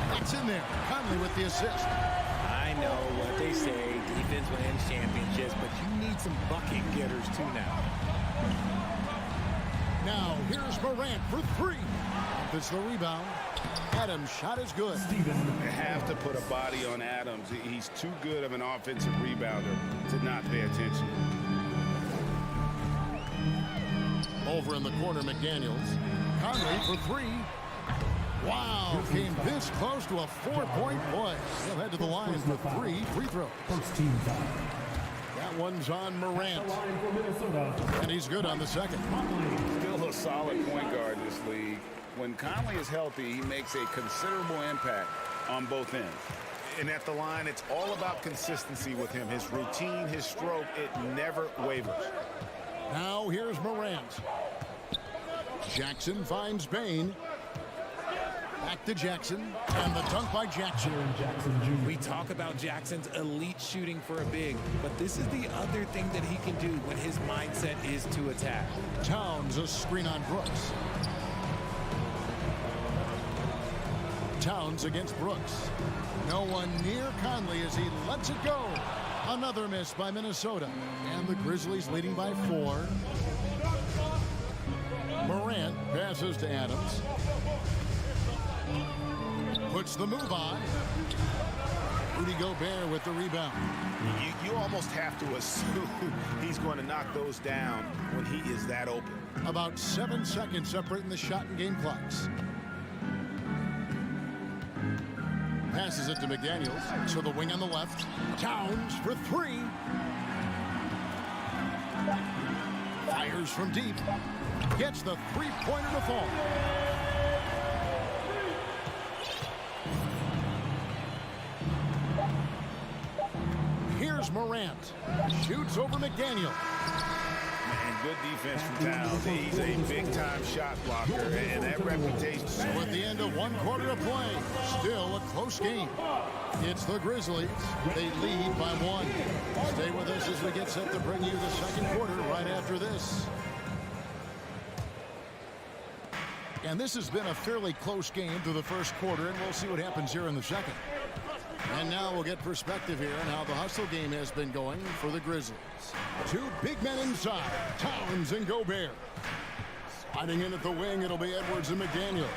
That's in there. Conley with the assist. I know what they say, defense wins championships, but you need some bucket getters too now. Now here's Morant for 3. It's the rebound. Adams' shot is good. They have to put a body on Adams. He's too good of an offensive rebounder to not pay attention. Over in the corner, McDaniels. Conley for 3. Wow, came this close to a 4-point play. He'll head to the line for 3 free throws. First team foul. That one's on Morant. And he's good on the second. Still a solid point guard in this league. When Conley is healthy, he makes a considerable impact on both ends. And at the line, it's all about consistency with him. His routine, his stroke, it never wavers. Now here's Morant. Jackson finds Bane. Back to Jackson, and the dunk by Jackson. We talk about Jackson's elite shooting for a big, but this is the other thing that he can do when his mindset is to attack. Towns a screen on Brooks. Towns against Brooks. No one near Conley as he lets it go. Another miss by Minnesota. And the Grizzlies leading by 4. Morant passes to Adams. Puts the move on. Rudy Gobert with the rebound. You almost have to assume he's going to knock those down when he is that open. About 7 seconds separating the shot and game clocks. Passes it to McDaniels. To the wing on the left. Towns for 3. Fires from deep. Gets the three-pointer to fall. Here's Morant. Shoots over McDaniel. And good defense from Towns. He's a big-time shot blocker, and that reputation. So at the end of 1 quarter of play, still a close game. It's the Grizzlies. They lead by 1. Stay with us as we get set to bring you the second quarter right after this. And this has been a fairly close game through the first quarter, and we'll see what happens here in the second. And now we'll get perspective here on how the hustle game has been going for the Grizzlies. 2 big men inside, Towns and Gobert. Sliding in at the wing, it'll be Edwards and McDaniel.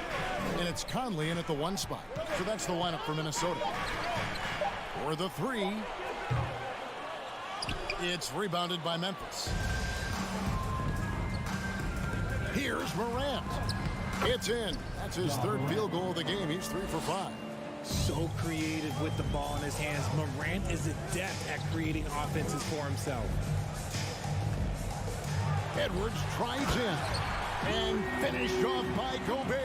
And it's Conley in at the 1 spot. So that's the lineup for Minnesota. For the 3, it's rebounded by Memphis. Here's Morant. It's in. That's his 3rd field goal of the game. He's 3 for 5. So creative with the ball in his hands. Morant is adept at creating offenses for himself. Edwards drives in and finished off by Gobert.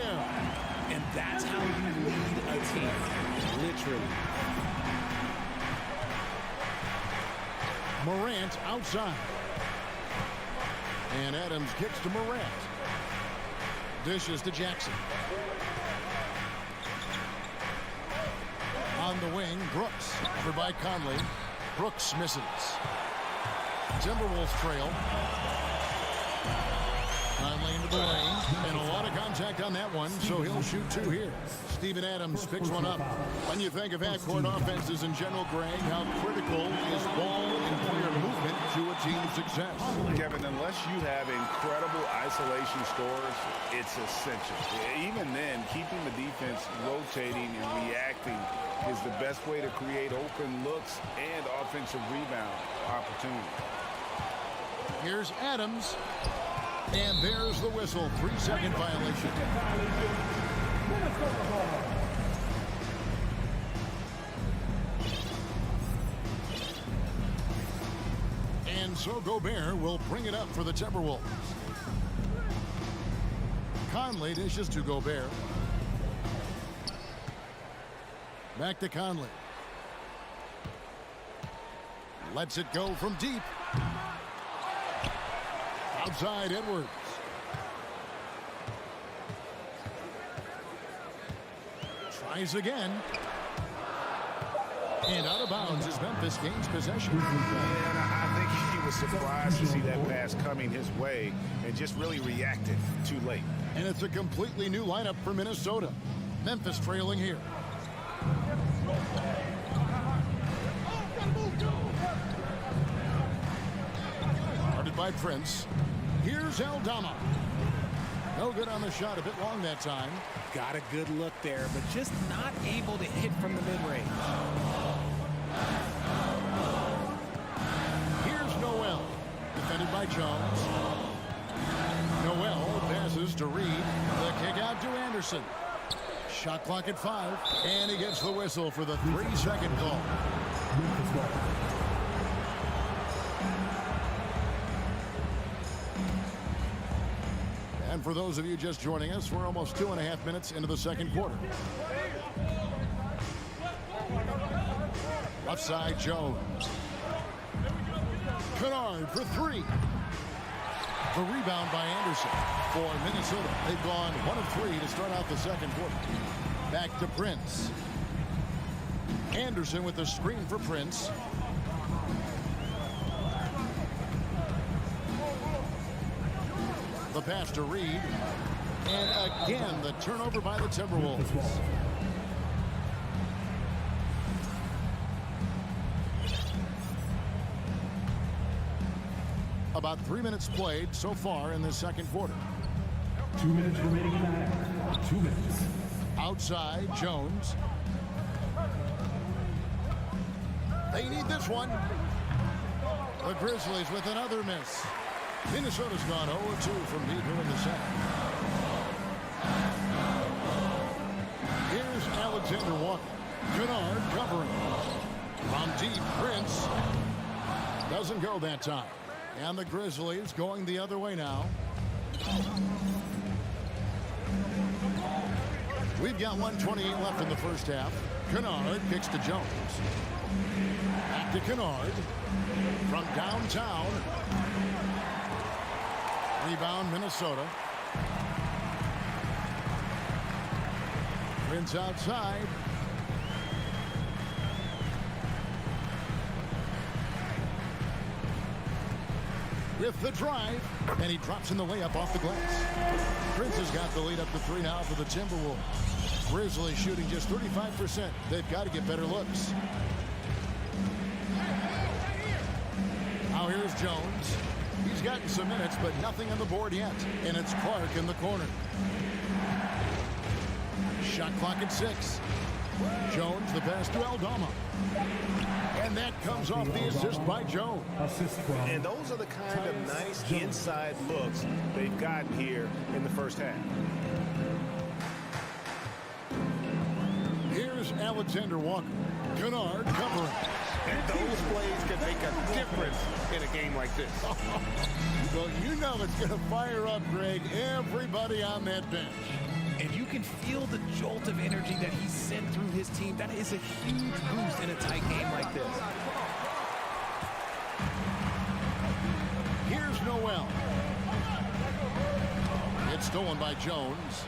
And that's how you lead a team, literally. Morant outside. And Adams kicks to Morant. Dishes to Jackson. On the wing, Brooks. Covered by Conley. Brooks misses. Timberwolves trail. Conley into the lane. And a lot of contact on that one, so he'll shoot 2 here. Steven Adams picks one up. When you think of half-court offenses in general, Greg, how critical is ball and player movement to a team's success? Kevin, unless you have incredible isolation scores, it's essential. Even then, keeping the defense rotating and reacting is the best way to create open looks and offensive rebound opportunity. Here's Adams. And there's the whistle. 3-second violation. And so Gobert will bring it up for the Timberwolves. Conley dishes to Gobert. Back to Conley. Lets it go from deep. Outside Edwards. Tries again. And out of bounds as Memphis gains possession. And I think he was surprised to see that pass coming his way and just really reacted too late. And it's a completely new lineup for Minnesota. Memphis trailing here. Guarded by Prince. Here's Aldama. No good on the shot. A bit long that time. Got a good look there, but just not able to hit from the mid-range. Here's Noel. Defended by Jones. Noel passes to Reed. The kick out to Anderson. Shot clock at 5. And he gets the whistle for the 3-second call. And for those of you just joining us, we're almost 2.5 minutes into the second quarter. Left side, Jones. Kennard for 3. The rebound by Anderson for Minnesota. They've gone 1 of 3 to start out the second quarter. Back to Prince. Anderson with the screen for Prince. The pass to Reed. And again, the turnover by the Timberwolves. About 3 minutes played so far in the second quarter. 2 minutes remaining in the half. 2 minutes. Outside, Jones. They need this one. The Grizzlies with another miss. Minnesota's gone 0-2 from deep here in the second. Here's Alexander Walker. Kennard covering. From deep, Prince. Doesn't go that time. And the Grizzlies going the other way now. We've got 1:28 left in the first half. Kennard kicks to Jones. Back to Kennard. From downtown. Rebound, Minnesota. Prince outside. With the drive, and he drops in the layup off the glass. Prince has got the lead up to 3 now for the Timberwolves. Grizzlies shooting just 35%. They've got to get better looks. Now here's Jones. He's gotten some minutes, but nothing on the board yet. And it's Clark in the corner. Shot clock at 6. Jones, the pass to Aldama. And that comes off the assist by Jones. And those are the kind of nice inside looks they've gotten here in the first half. Here's Alexander Walker. Kennard covering. And those plays can make a difference in a game like this. Well, you know it's going to fire up, Greg, everybody on that bench. And you can feel the jolt of energy that he sent through his team. That is a huge boost in a tight game like this. Here's Noel. It's stolen by Jones.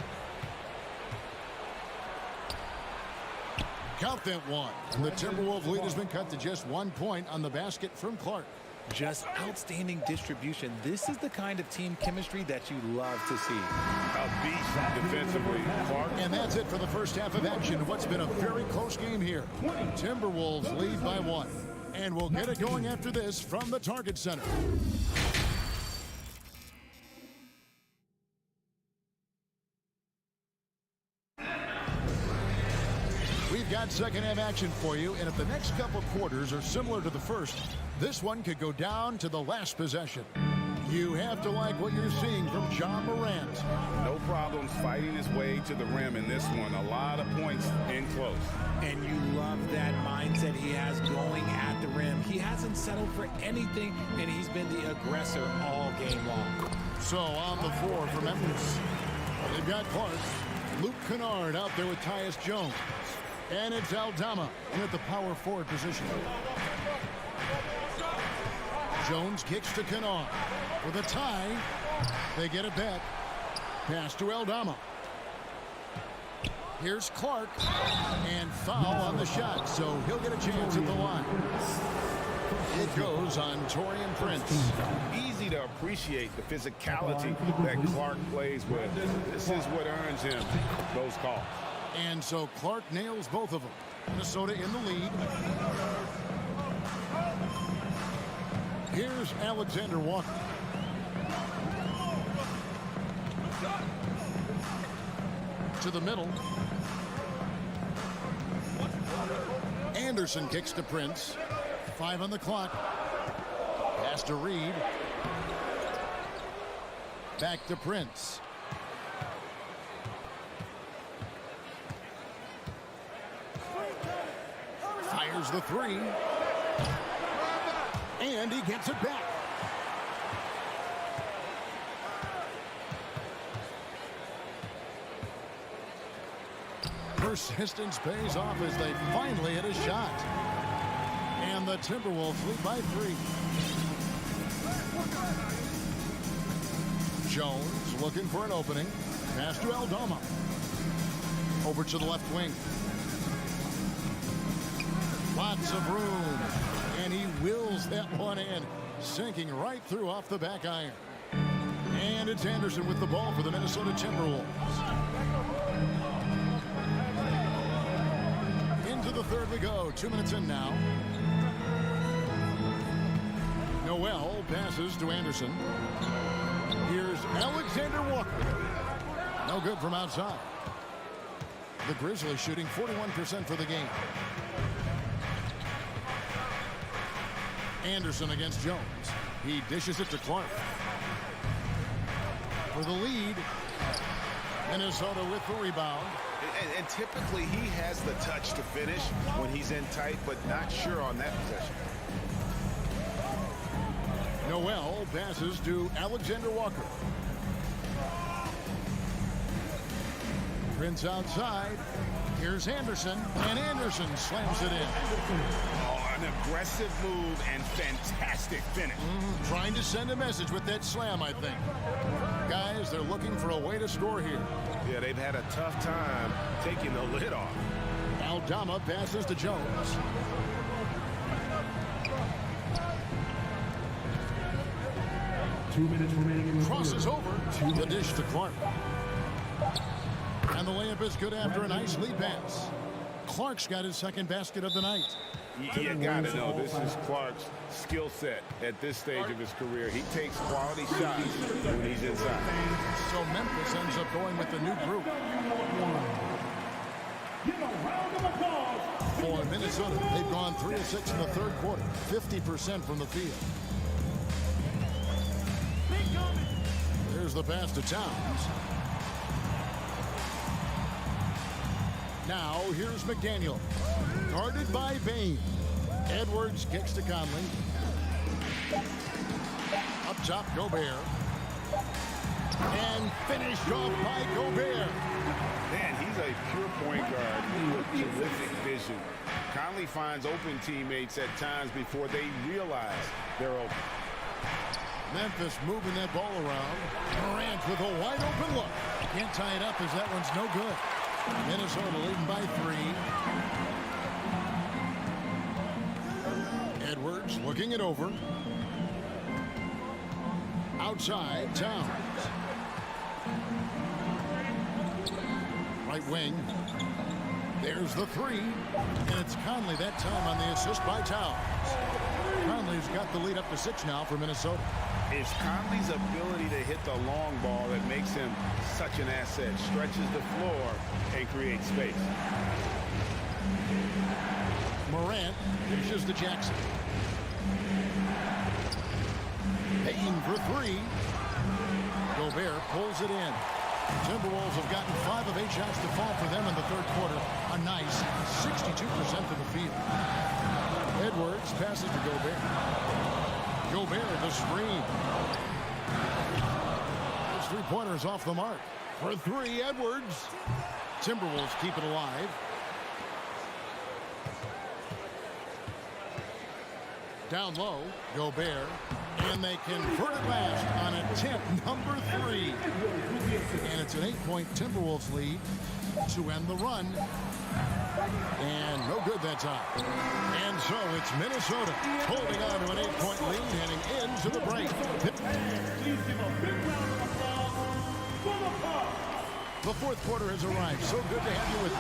Count that one. And the Timberwolves lead has been cut to just 1 point on the basket from Clark. Just outstanding distribution. This is the kind of team chemistry that you love to see. A beast defensively, Clark. And that's it for the first half of action. What's been a very close game here. Timberwolves lead by 1. And we'll get it going after this from the Target Center. We've got second half action for you, and if the next couple quarters are similar to the first, this one could go down to the last possession. You have to like what you're seeing from John Morant. No problems fighting his way to the rim in this one. A lot of points in close. And you love that mindset he has going at the rim. He hasn't settled for anything, and he's been the aggressor all game long. So on the floor for Memphis, they've got Clark, Luke Kennard out there with Tyus Jones. And it's Aldama in at the power forward position. Jones kicks to Kennard. With a tie, they get it back. Pass to Aldama. Here's Clark. And foul on the shot, so he'll get a chance at the line. It goes on Taurean Prince. Easy to appreciate the physicality that Clark plays with. This is what earns him those calls. And so Clark nails both of them. Minnesota in the lead. Here's Alexander Walker. To the middle. Anderson kicks to Prince. 5 on the clock. Pass to Reed. Back to Prince. Fires the 3. And he gets it back. Persistence pays off as they finally hit a shot. And the Timberwolves lead by 3. Jones looking for an opening. Pass to Aldama. Over to the left wing. Lots of room. And he wills that one in. Sinking right through off the back iron. And it's Anderson with the ball for the Minnesota Timberwolves. Into the third we go. 2 minutes in now. Noel passes to Anderson. Here's Alexander Walker. No good from outside. The Grizzlies shooting 41% for the game. Anderson against Jones. He dishes it to Clark. For the lead, Minnesota with the rebound. And typically he has the touch to finish when he's in tight, but not sure on that possession. Noel passes to Alexander Walker. Prince outside. Here's Anderson, and Anderson slams it in. Oh, an aggressive move and fantastic finish. Trying to send a message with that slam, I think. Guys, they're looking for a way to score here. Yeah, they've had a tough time taking the lid off. Aldama passes to Jones. Crosses over. The dish to Clark. And the layup is good after a nice lead pass. Clark's got his second basket of the night. You got to know this is Clark's skill set at this stage of his career. He takes quality shots when he's inside. So Memphis ends up going with the new group. For Minnesota, they've gone 3 of 6 in the third quarter, 50% from the field. There's the pass to Towns. Now here's McDaniel, guarded by Bain. Edwards kicks to Conley. Up top, Gobert. And finished off by Gobert. Man, he's a pure point guard with terrific vision. Conley finds open teammates at times before they realize they're open. Memphis moving that ball around. Morant with a wide open look. Can't tie it up as that one's no good. Minnesota leading by 3. Edwards looking it over. Outside, Towns. Right wing. There's the 3. And it's Conley that time on the assist by Towns. Conley's got the lead up to 6 now for Minnesota. It's Conley's ability to hit the long ball that makes him such an asset. Stretches the floor and creates space. Morant dishes to Jackson. Payne for 3. Gobert pulls it in. Timberwolves have gotten 5 of 8 shots to fall for them in the third quarter. A nice 62% of the field. Edwards passes to Gobert. Gobert the screen. Those three-pointers off the mark. For 3, Edwards. Timberwolves keep it alive. Down low, Gobert. And they convert it last on attempt number 3. And it's an 8-point Timberwolves lead to end the run. And no good that time. And so it's Minnesota holding on to an 8-point lead heading into the break. The fourth quarter has arrived. So good to have you with us.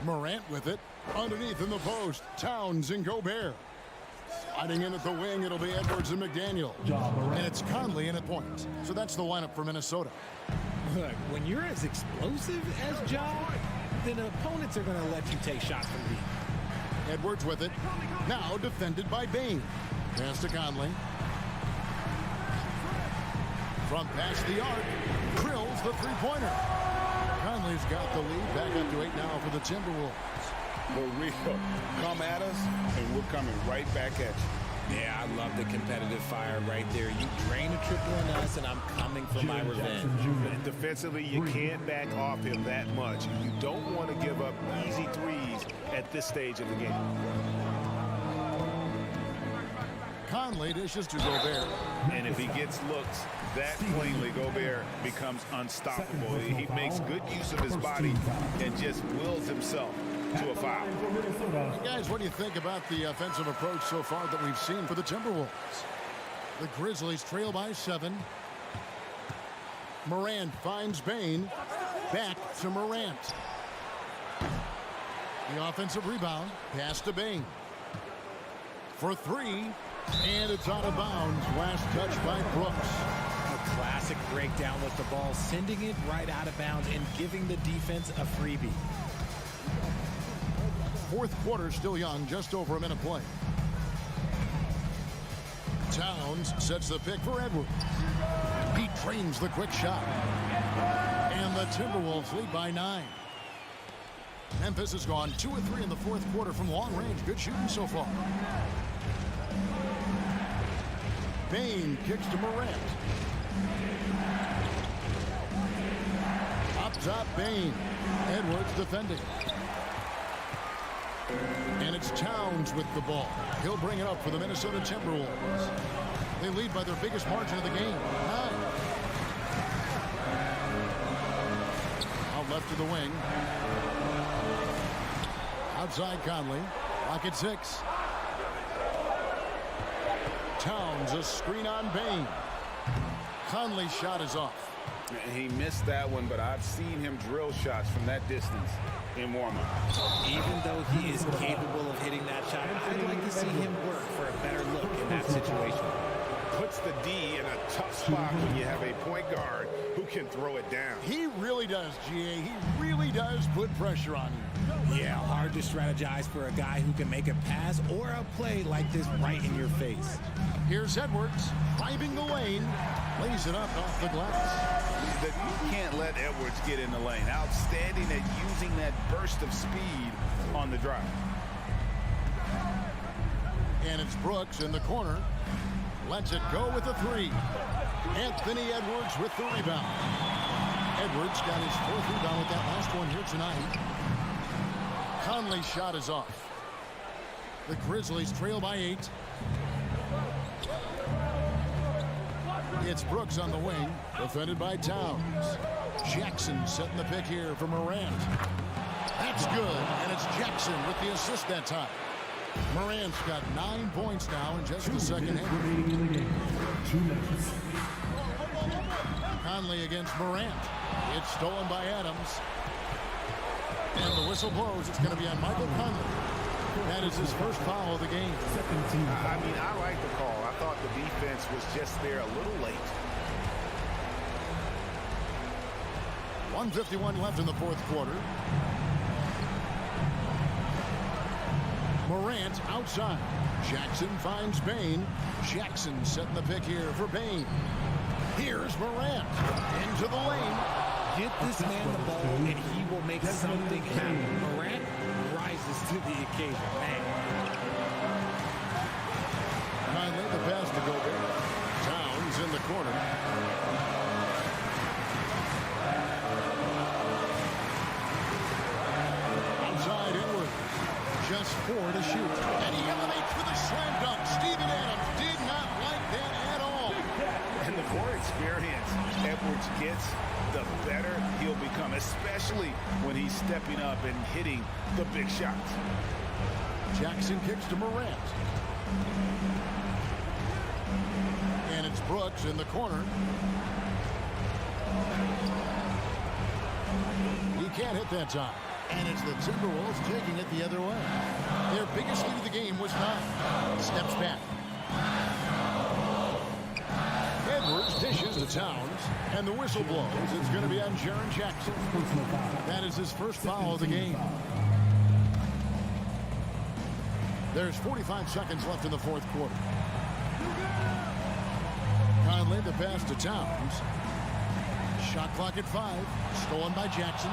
Morant with it. Underneath in the post, Towns and Gobert. Sliding in at the wing, it'll be Edwards and McDaniel. And it's Conley in at point. So that's the lineup for Minnesota. Look, when you're as explosive as Ja, then opponents are going to let you take shots from deep. Edwards with it. Now defended by Bain. Pass to Conley. From past the arc. Drills the three-pointer. Conley's got the lead. Back up to 8 now for the Timberwolves. For real. Come at us, and we're coming right back at you. Yeah, I love the competitive fire right there. You drain a triple on us, and I'm coming for my revenge. Defensively, you can't back off him that much. You don't want to give up easy threes at this stage of the game. Conley dishes to Gobert. And if he gets looks that cleanly, Gobert becomes unstoppable. He makes good use of his body and just wills himself to a foul. Guys, what do you think about the offensive approach so far that we've seen for the Timberwolves? The Grizzlies trail by 7. Morant finds Bain. Back to Morant. The offensive rebound. Pass to Bain. For three. And it's out of bounds. Last touch by Brooks. A classic breakdown with the ball, sending it right out of bounds and giving the defense a freebie. Fourth quarter still young, just over a minute play. Towns sets the pick for Edwards. He trains the quick shot. And the Timberwolves lead by 9. Memphis has gone 2 of 3 in the fourth quarter from long range. Good shooting so far. Bain kicks to Morant. Up top, Bain. Edwards defending. And it's Towns with the ball. He'll bring it up for the Minnesota Timberwolves. They lead by their biggest margin of the game, 9. Out left to the wing. Outside Conley. Rocket 6. Towns, a screen on Bain. Conley's shot is off. He missed that one, but I've seen him drill shots from that distance in warm-up. Even though he is capable of hitting that shot, I'd like to see him work for a better look in that situation. Puts the D in a tough spot when you have a point guard who can throw it down. He really does, GA. He really does put pressure on you. Yeah, hard to strategize for a guy who can make a pass or a play like this right in your face. Here's Edwards, driving the lane, lays it up off the glass. You can't let Edwards get in the lane. Outstanding at using that burst of speed on the drive. And it's Brooks in the corner. Lets it go with a 3. Anthony Edwards with the rebound. Edwards got his 4th rebound with that last one here tonight. Conley's shot is off. The Grizzlies trail by 8. It's Brooks on the wing, defended by Towns. Jackson setting the pick here for Morant. That's good, and it's Jackson with the assist that time. Morant's got 9 points now in just the second half. 2 minutes. Conley against Morant. It's stolen by Adams. And the whistle blows. It's going to be on Michael Conley. That is his first foul of the game. I mean, I like the call. I thought the defense was just there a little late. 1:51 left in the fourth quarter. Morant outside. Jackson finds Bain. Jackson setting the pick here for Bain. Here's Morant into the lane. Get this man the ball and he will make something happen. Morant rises to the occasion, man. Finally, the pass to Gobert. Towns in the corner. Outside Edwards. Just 4 to shoot. And he elevates for the slam dunk. Steven Adams did not like that at all. And the more experience Edwards gets, the better he'll become, especially when he's stepping up and hitting the big shots. Jackson kicks to Morant. And it's Brooks in the corner. He can't hit that time. And it's the Timberwolves taking it the other way. Their biggest lead of the game was 9. Steps back. Edwards dishes to Towns, and the whistle blows. It's going to be on Jaren Jackson. That is his first foul of the game. There's 45 seconds left in the fourth quarter. Conley, the pass to Towns. Shot clock at 5. Stolen by Jackson.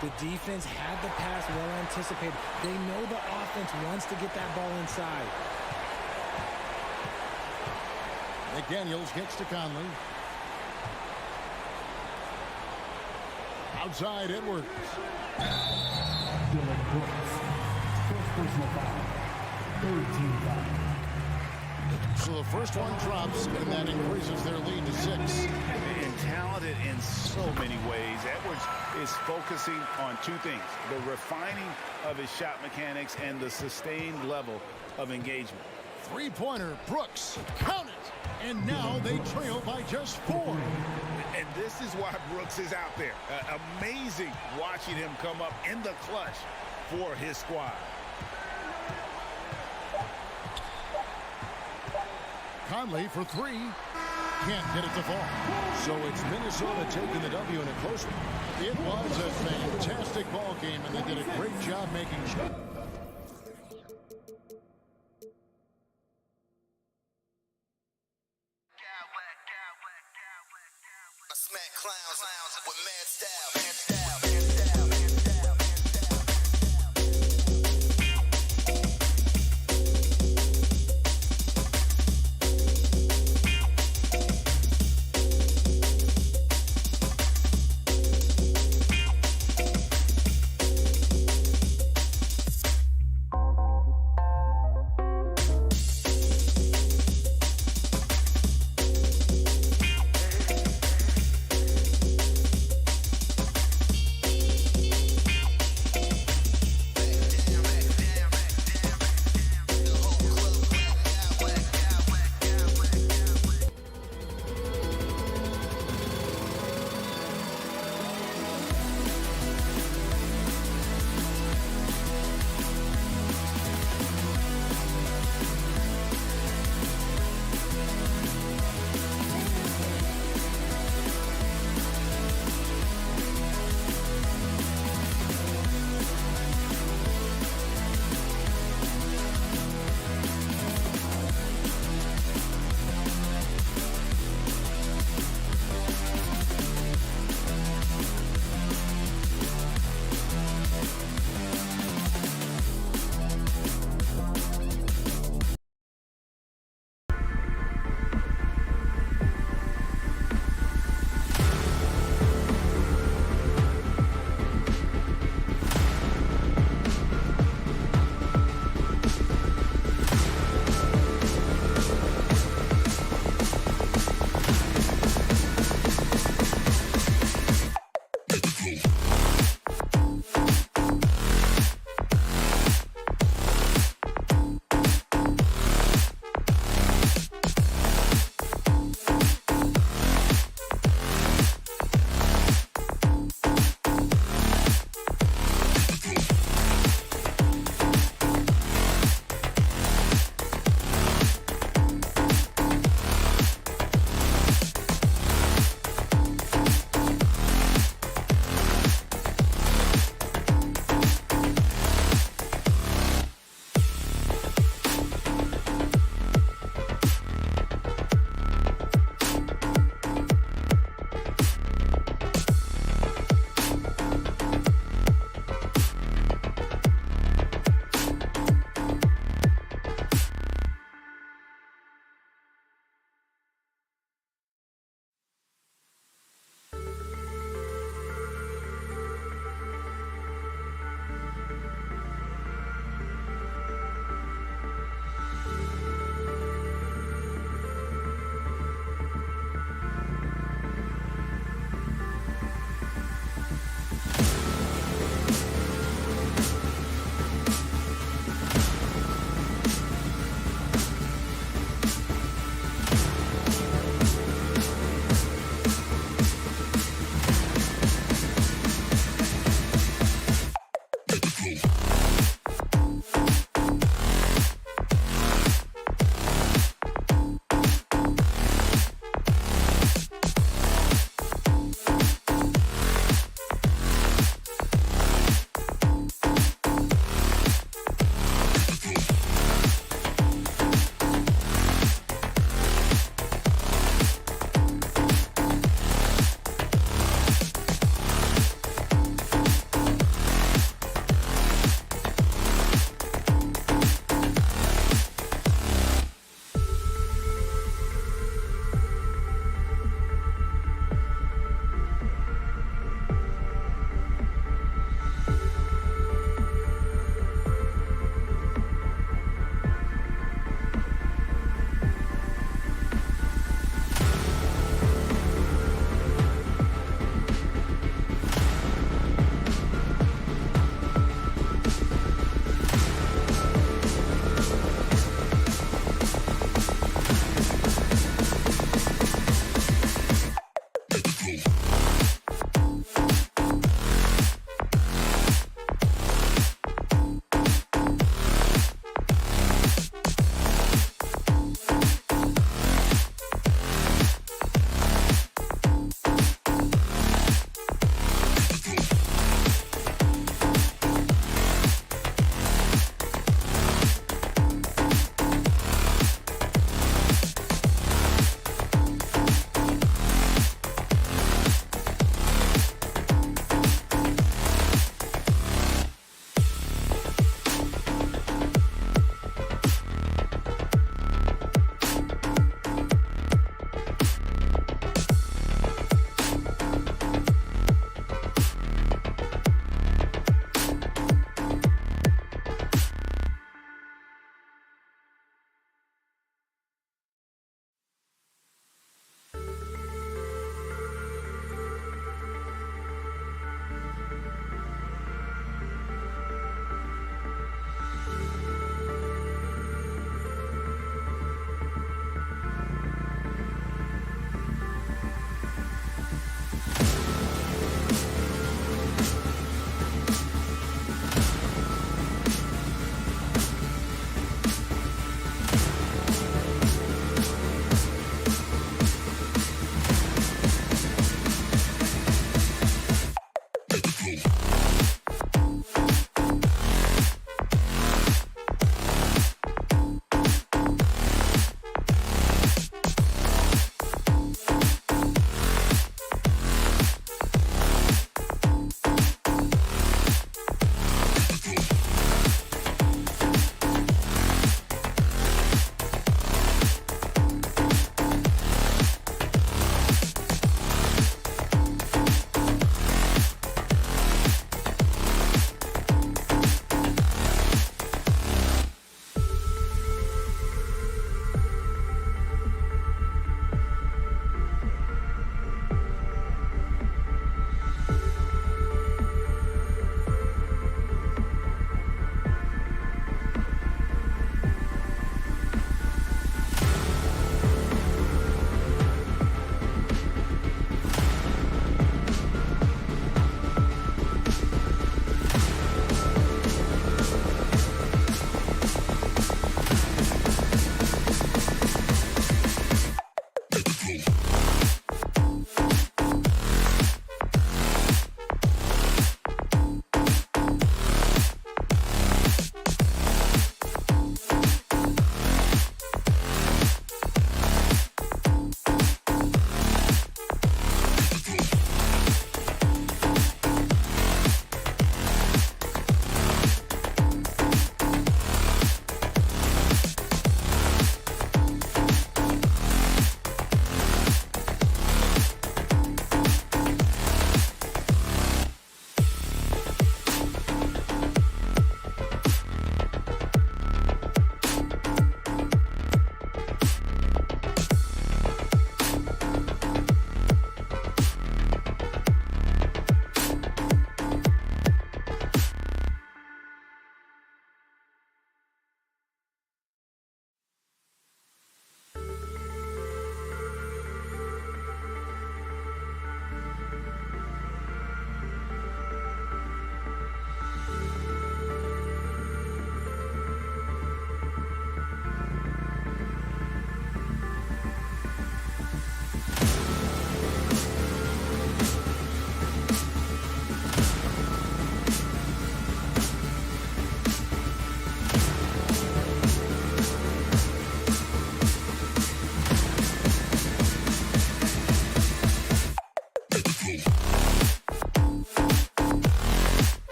The defense had the pass well anticipated. They know the offense wants to get that ball inside. McDaniels gets to Conley. Outside Edwards. Dylan Brooks. First personal foul. Third team foul. So the first one drops, and that increases their lead to 6. And talented in so many ways. Edwards is focusing on 2 things: the refining of his shot mechanics and the sustained level of engagement. 3-pointer, Brooks. Count it! And now they trail by just 4. And this is why Brooks is out there. Amazing watching him come up in the clutch for his squad. Conley for 3. Can't get it to fall. So it's Minnesota taking the W in a close one. It was a fantastic ball game, and they did a great job making sure. I smack clowns with mad style.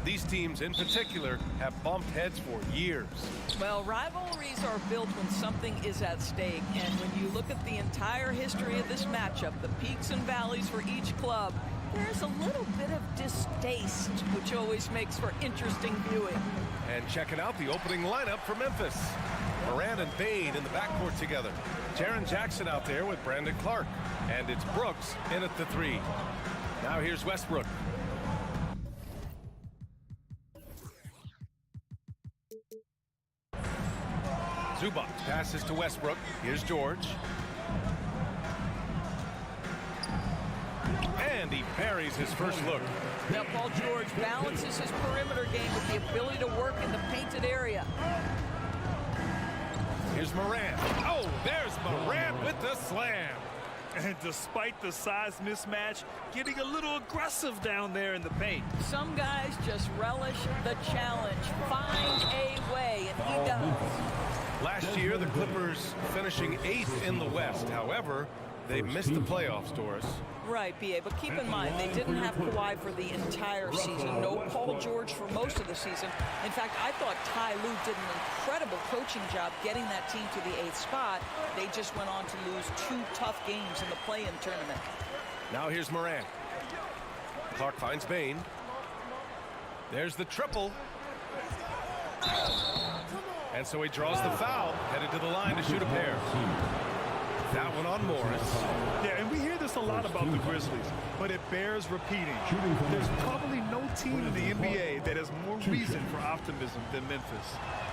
These teams in particular have bumped heads for years. Well, rivalries are built when something is at stake. And when you look at the entire history of this matchup, the peaks and valleys for each club, there's a little bit of distaste, which always makes for interesting viewing. And checking out the opening lineup for Memphis. Morant and Bane in the backcourt together. Jaren Jackson out there with Brandon Clark. And it's Brooks in at the 3. Now here's Westbrook. Zubac passes to Westbrook. Here's George. And he parries his first look. Now Paul George balances his perimeter game with the ability to work in the painted area. Here's Morant. Oh, there's Morant with the slam. And despite the size mismatch, getting a little aggressive down there in the paint. Some guys just relish the challenge. Find a way, and he does. Last year, the Clippers finishing 8th in the West. However, they missed the playoffs, Doris. Right, B.A., but keep in mind, they didn't have Kawhi for the entire season. No Paul George for most of the season. In fact, I thought Ty Lue did an incredible coaching job getting that team to the 8th spot. They just went on to lose 2 tough games in the play-in tournament. Now here's Morant. Clark finds Bane. There's the triple. And so he draws the foul, headed to the line to shoot a pair. That one on Morris. Yeah, and we hear this a lot about the Grizzlies, but it bears repeating. There's probably no team in the NBA that has more reason for optimism than Memphis.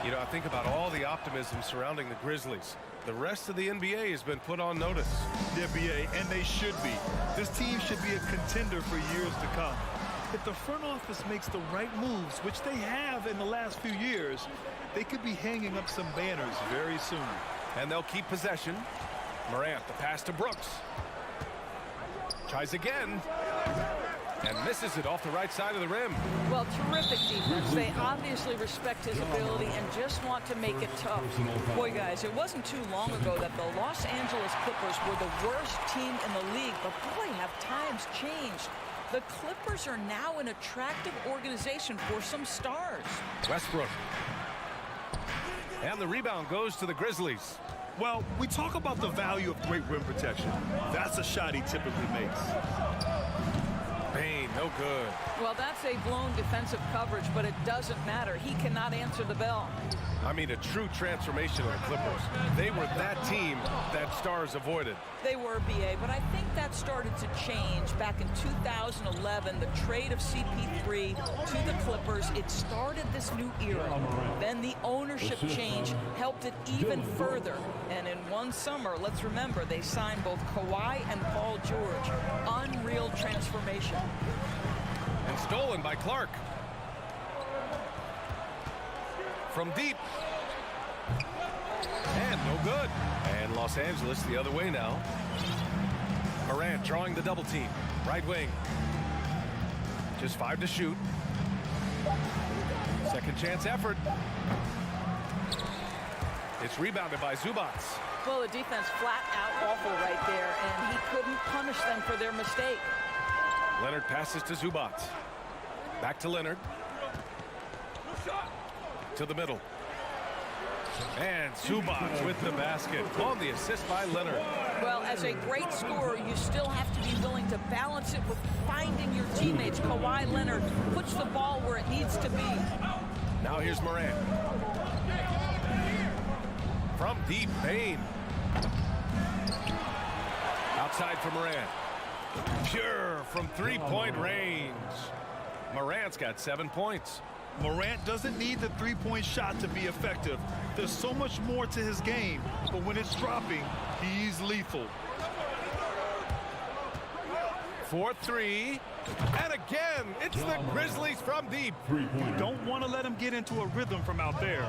You know, I think about all the optimism surrounding the Grizzlies. The rest of the NBA has been put on notice. The NBA, and they should be. This team should be a contender for years to come. If the front office makes the right moves, which they have in the last few years, they could be hanging up some banners very soon. And they'll keep possession. Morant, the pass to Brooks. Tries again. And misses it off the right side of the rim. Well, terrific defense. They obviously respect his ability and just want to make it tough. Boy, guys, it wasn't too long ago that the Los Angeles Clippers were the worst team in the league. But boy, have times changed. The Clippers are now an attractive organization for some stars. Westbrook. And the rebound goes to the Grizzlies. Well, we talk about the value of great rim protection. That's a shot he typically makes. Bane, no good. Well, that's a blown defensive coverage, but it doesn't matter. He cannot answer the bell. I mean, a true transformation of the Clippers. They were that team that stars avoided. They were, B.A., but I think that started to change back in 2011, the trade of CP3 to the Clippers. It started this new era. Then the ownership change helped it even further. And in one summer, let's remember, they signed both Kawhi and Paul George. Unreal transformation. And stolen by Clark. From deep. And no good. And Los Angeles the other way now. Morant drawing the double team. Right wing. Just 5 to shoot. Second chance effort. It's rebounded by Zubac. Well, the defense flat out awful right there, and he couldn't punish them for their mistake. Leonard passes to Zubac. Back to Leonard. To the middle. And Zubac with the basket on the assist by Leonard. Well, as a great scorer, you still have to be willing to balance it with finding your teammates. Kawhi Leonard puts the ball where it needs to be. Now here's Morant. From deep, Bane. Outside for Morant. Pure from three-point range. Morant's got 7 points. Morant doesn't need the three-point shot to be effective. There's so much more to his game, but when it's dropping, he's lethal. 4-3, and again, it's the Grizzlies from deep. You don't want to let him get into a rhythm from out there.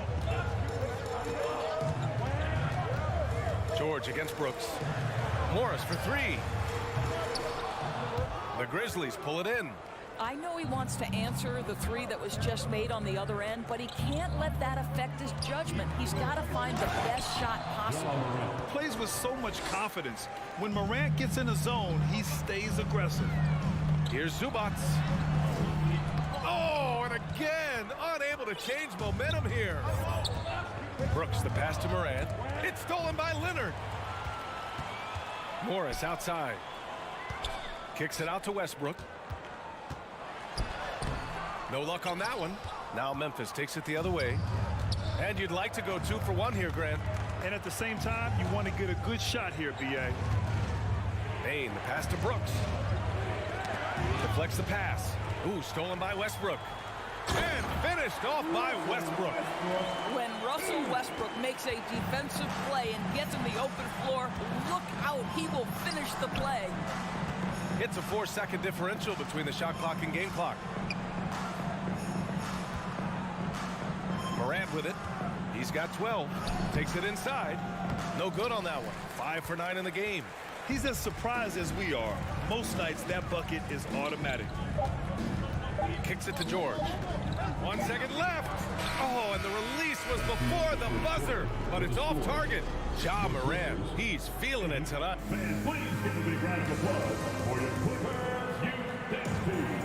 George against Brooks. Morris for 3. The Grizzlies pull it in. I know he wants to answer the 3 that was just made on the other end, but he can't let that affect his judgment. He's got to find the best shot possible. Plays with so much confidence. When Morant gets in the zone, he stays aggressive. Here's Zubac. Oh, and able to change momentum here. Brooks, the pass to Morant. It's stolen by Leonard. Morris outside. Kicks it out to Westbrook. No luck on that one. Now Memphis takes it the other way. And you'd like to go 2 for 1 here, Grant. And at the same time, you want to get a good shot here, B.A. Bain, the pass to Brooks. Deflects the pass. Ooh, stolen by Westbrook. And finished off by Westbrook. When Russell Westbrook makes a defensive play and gets in the open floor, look out, he will finish the play. It's a 4-second differential between the shot clock and game clock. Morant with it. He's got 12. Takes it inside. No good on that one. 5 for 9 in the game. He's as surprised as we are. Most nights, that bucket is automatic. Kicks it to George. 1 second left. Oh, and the release was before the buzzer, but it's off target. Ja Morant, he's feeling it tonight. Please give a big round of applause for your Clippers youth team.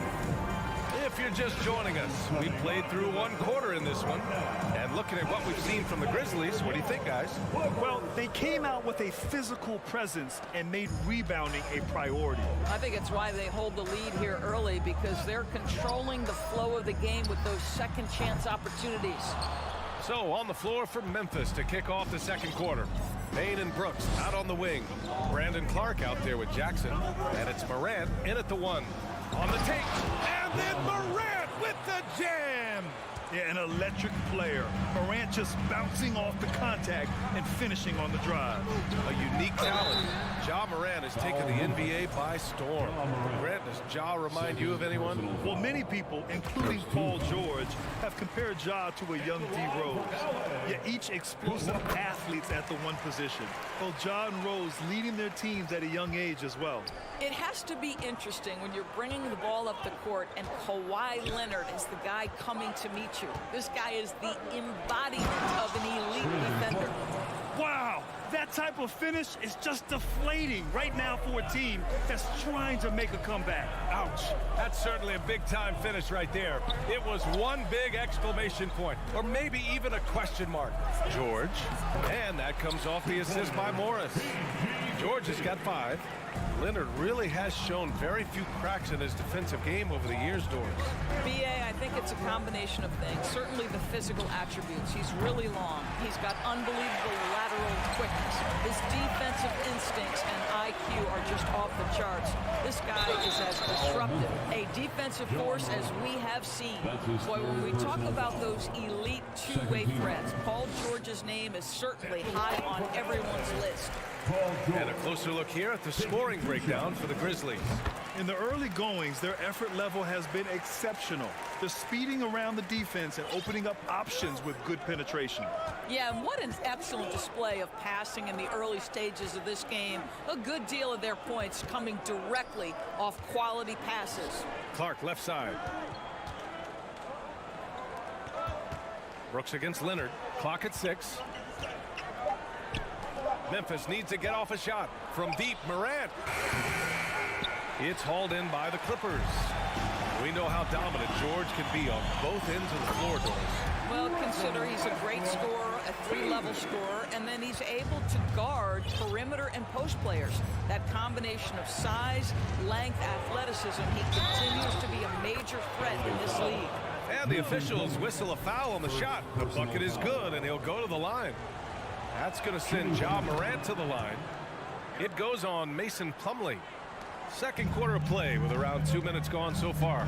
If you're just joining us, we played through 1 quarter in this one. And looking at what we've seen from the Grizzlies, what do you think, guys? Well, they came out with a physical presence and made rebounding a priority. I think it's why they hold the lead here early, because they're controlling the flow of the game with those second chance opportunities. So on the floor for Memphis to kick off the second quarter. Bain and Brooks out on the wing. Brandon Clark out there with Jackson. And it's Morant in at the 1. On the take. And then Morant with the jam. Yeah, an electric player. Morant just bouncing off the contact and finishing on the drive. A unique talent. Ja Morant has taken the NBA by storm. Grant, does Ja remind you of anyone? Well, many people, including Paul George, have compared Ja to a young D. Rose. Yet each explosive athletes at the 1 position. Well, Ja and Rose leading their teams at a young age as well. It has to be interesting when you're bringing the ball up the court and Kawhi Leonard is the guy coming to meet you. This guy is the embodiment of an elite defender. Wow, that type of finish is just deflating right now for a team that's trying to make a comeback. Ouch. That's certainly a big-time finish right there. It was 1 big exclamation point, or maybe even a question mark. George, and that comes off the assist by Morris. George has got 5. Leonard really has shown very few cracks in his defensive game over the years, Doris. B.A., I think it's a combination of things. Certainly the physical attributes. He's really long. He's got unbelievable lateral quickness. His defensive instincts and IQ are just off the charts. This guy is as disruptive, a defensive force as we have seen. Boy, when we talk about those elite two-way threats, Paul George's name is certainly high on everyone's list. And a closer look here at the scoring breakdown for the Grizzlies. In the early goings, their effort level has been exceptional. They're speeding around the defense and opening up options with good penetration. Yeah, and what an excellent display of passing in the early stages of this game. A good deal of their points coming directly off quality passes. Clark left side. Brooks against Leonard. Clock at 6. Memphis needs to get off a shot from deep. Morant. It's hauled in by the Clippers. We know how dominant George can be on both ends of the floor, Doris. Well, consider he's a great scorer, a 3-level scorer, and then he's able to guard perimeter and post players. That combination of size, length, athleticism, he continues to be a major threat in this league. And the officials whistle a foul on the shot. The bucket is good, and he'll go to the line. That's going to send Ja Morant to the line. It goes on Mason Plumlee. Second quarter of play with around 2 minutes gone so far.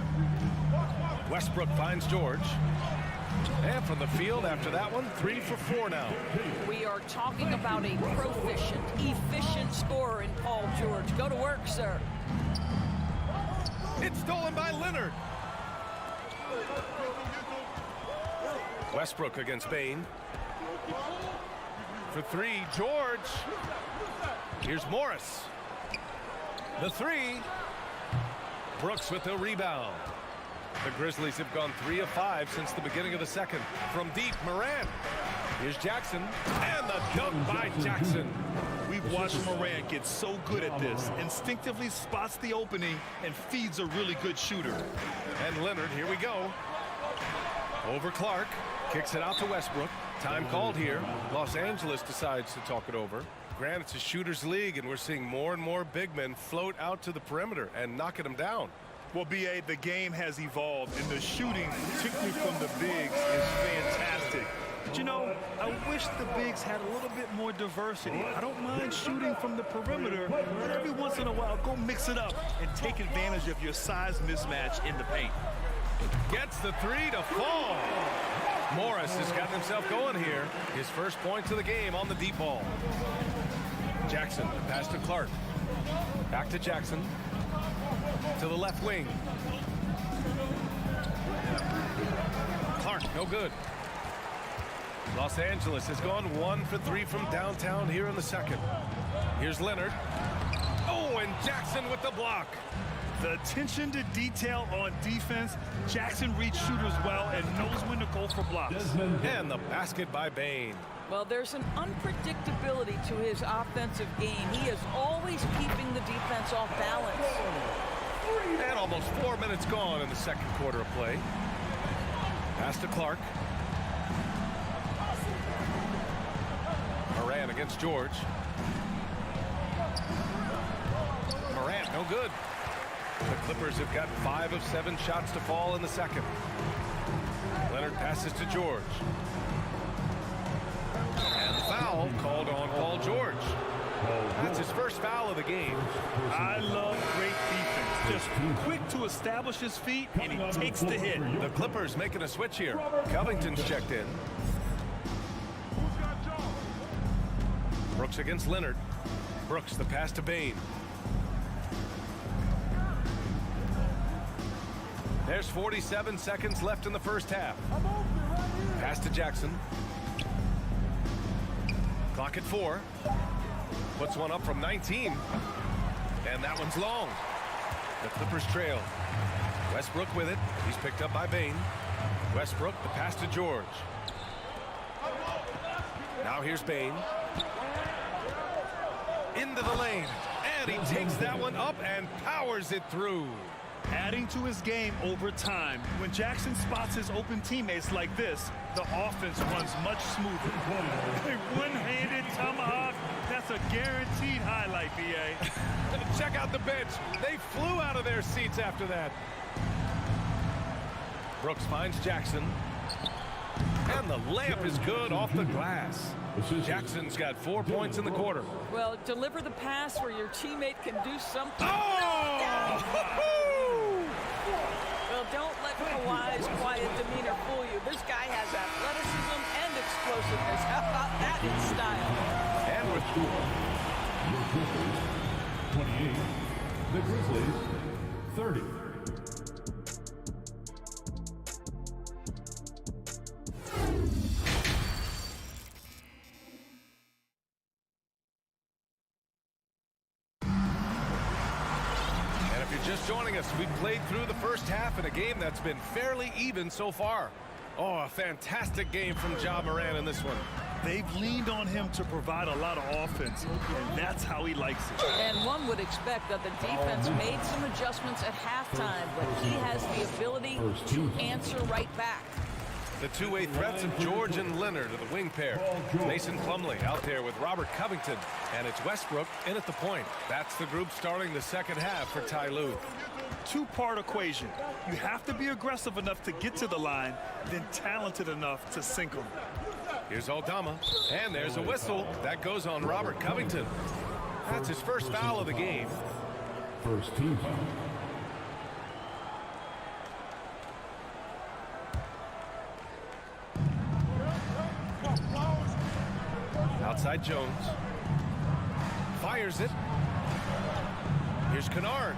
Westbrook finds George. And from the field after that one, 3 for 4 now. We are talking about a proficient, efficient scorer in Paul George. Go to work, sir. It's stolen by Leonard. Westbrook against Bain. For 3, George. Here's Morris. The 3. Brooks with the rebound. The Grizzlies have gone 3 of 5 since the beginning of the second. From deep, Morant. Here's Jackson. And the dunk by Jackson. We've watched Morant get so good at this. Instinctively spots the opening and feeds a really good shooter. And Leonard, here we go. Over Clark. Kicks it out to Westbrook. Time called here. Los Angeles decides to talk it over. Granted, it's a shooter's league, and we're seeing more and more big men float out to the perimeter and knocking them down. Well, B.A., the game has evolved, and the shooting, particularly from the bigs, is fantastic. But, you know, I wish the bigs had a little bit more diversity. I don't mind shooting from the perimeter, but every once in a while, go mix it up and take advantage of your size mismatch in the paint. Gets the three to fall. Morris has gotten himself going here. His first points of the game on the deep ball. Jackson, pass to Clark. Back to Jackson. To the left wing. Clark, no good. Los Angeles has gone 1 for 3 from downtown here in the second. Here's Leonard. Oh, and Jackson with the block. The attention to detail on defense. Jackson reads shooters well and knows when to go for blocks. And the basket by Bane. Well, there's an unpredictability to his offensive game. He is always keeping the defense off balance. And almost 4 minutes gone in the second quarter of play. Pass to Clark. Moran against George. Morant, no good. The Clippers have got 5 of 7 shots to fall in the second. Leonard passes to George. And the foul called on Paul George. That's his first foul of the game. I love great defense. Just quick to establish his feet, and he takes the hit. The Clippers making a switch here. Covington's checked in. Brooks against Leonard. Brooks, the pass to Bane. There's 47 seconds left in the first half. Pass to Jackson. Clock at 4. Puts one up from 19. And that one's long. The Clippers trail. Westbrook with it. He's picked up by Bane. Westbrook, the pass to George. Now here's Bane. Into the lane. And he takes that one up and powers it through. Adding to his game over time. When Jackson spots his open teammates like this, the offense runs much smoother. A one-handed tomahawk, that's a guaranteed highlight, B.A. Check out the bench. They flew out of their seats after that. Brooks finds Jackson. And the layup is good off the glass. Jackson's got 4 points in the quarter. Well, deliver the pass where your teammate can do something. Oh! Well, don't let Kawhi's quiet demeanor fool you. This guy has athleticism and explosiveness. How about that in style? And with your Clippers, 28. The Grizzlies, 30. Just joining us, we've played through the first half in a game that's been fairly even so far. Oh, a fantastic game from Ja Morant in this one. They've leaned on him to provide a lot of offense, and that's how he likes it. And one would expect that the defense made some adjustments at halftime, but he has the ability to answer right back. The two-way threats of George and Leonard are the wing pair. Mason Plumlee out there with Robert Covington. And it's Westbrook in at the point. That's the group starting the second half for Ty Lue. Two-part equation. You have to be aggressive enough to get to the line, then talented enough to sink them. Here's Aldama. And there's a whistle. That goes on Robert Covington. That's his first foul of the game. First team foul. Outside Jones. Fires it. Here's Kennard.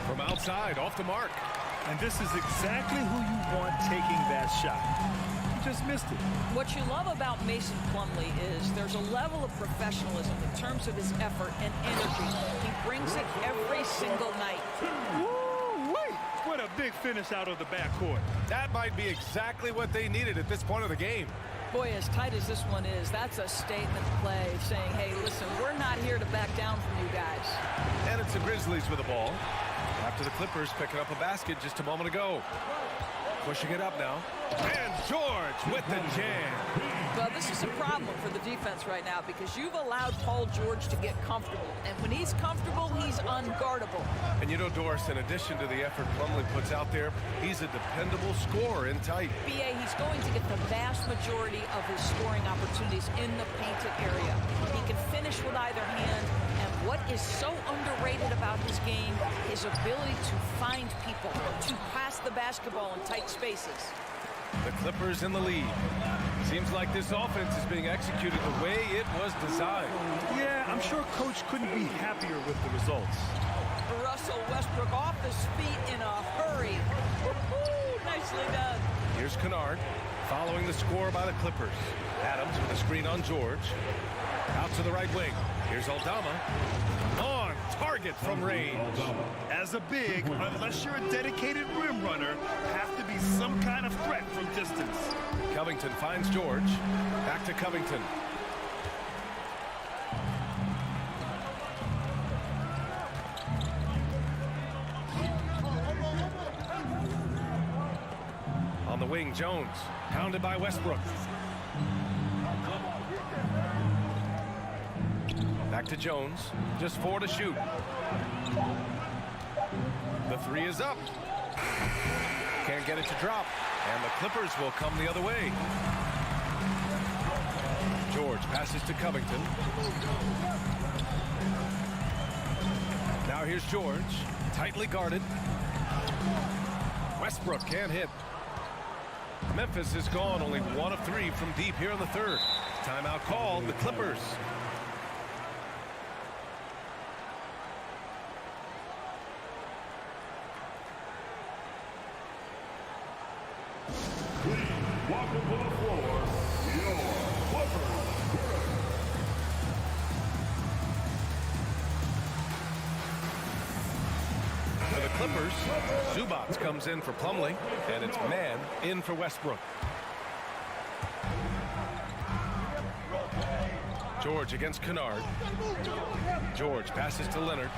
From outside, off the mark. And this is exactly who you want taking that shot. He just missed it. What you love about Mason Plumlee is there's a level of professionalism in terms of his effort and energy. He brings it every single night. Woo-wee! What a big finish out of the backcourt. That might be exactly what they needed at this point of the game. Boy, as tight as this one is, that's a statement play saying, hey, listen, we're not here to back down from you guys. And it's the Grizzlies with the ball. After the Clippers picking up a basket just a moment ago. Pushing it up now. And George with the jam. Well, this is a problem for the defense right now because you've allowed Paul George to get comfortable. And when he's comfortable, he's unguardable. And you know, Doris, in addition to the effort Plumlee puts out there, he's a dependable scorer in tight. BA, he's going to get the vast majority of his scoring opportunities in the painted area. He can finish with either hand. And what is so underrated about his game, his ability to find people, to pass the basketball in tight spaces. The Clippers in the lead. Seems like this offense is being executed the way it was designed. Yeah, I'm sure Coach couldn't be happier with the results. Russell Westbrook off his feet in a hurry. Nicely done. Here's Kennard, following the score by the Clippers. Adams with a screen on George. Out to the right wing. Here's Aldama. On target from range. As a big, unless you're a dedicated rim runner, have to be some kind of threat from distance. Covington finds George. Back to Covington. On the wing, Jones. Pounded by Westbrook. Back to Jones. Just 4 to shoot. The 3 is up. Can't get it to drop. And the Clippers will come the other way. George passes to Covington. Now here's George. Tightly guarded. Westbrook can't hit. Memphis is gone. Only 1 of 3 from deep here in the third. Timeout called. The Clippers. Welcome to the floor, your Clippers. For the Clippers, Zubac comes in for Plumlee, and it's man in for Westbrook. George against Kennard. George passes to Leonard.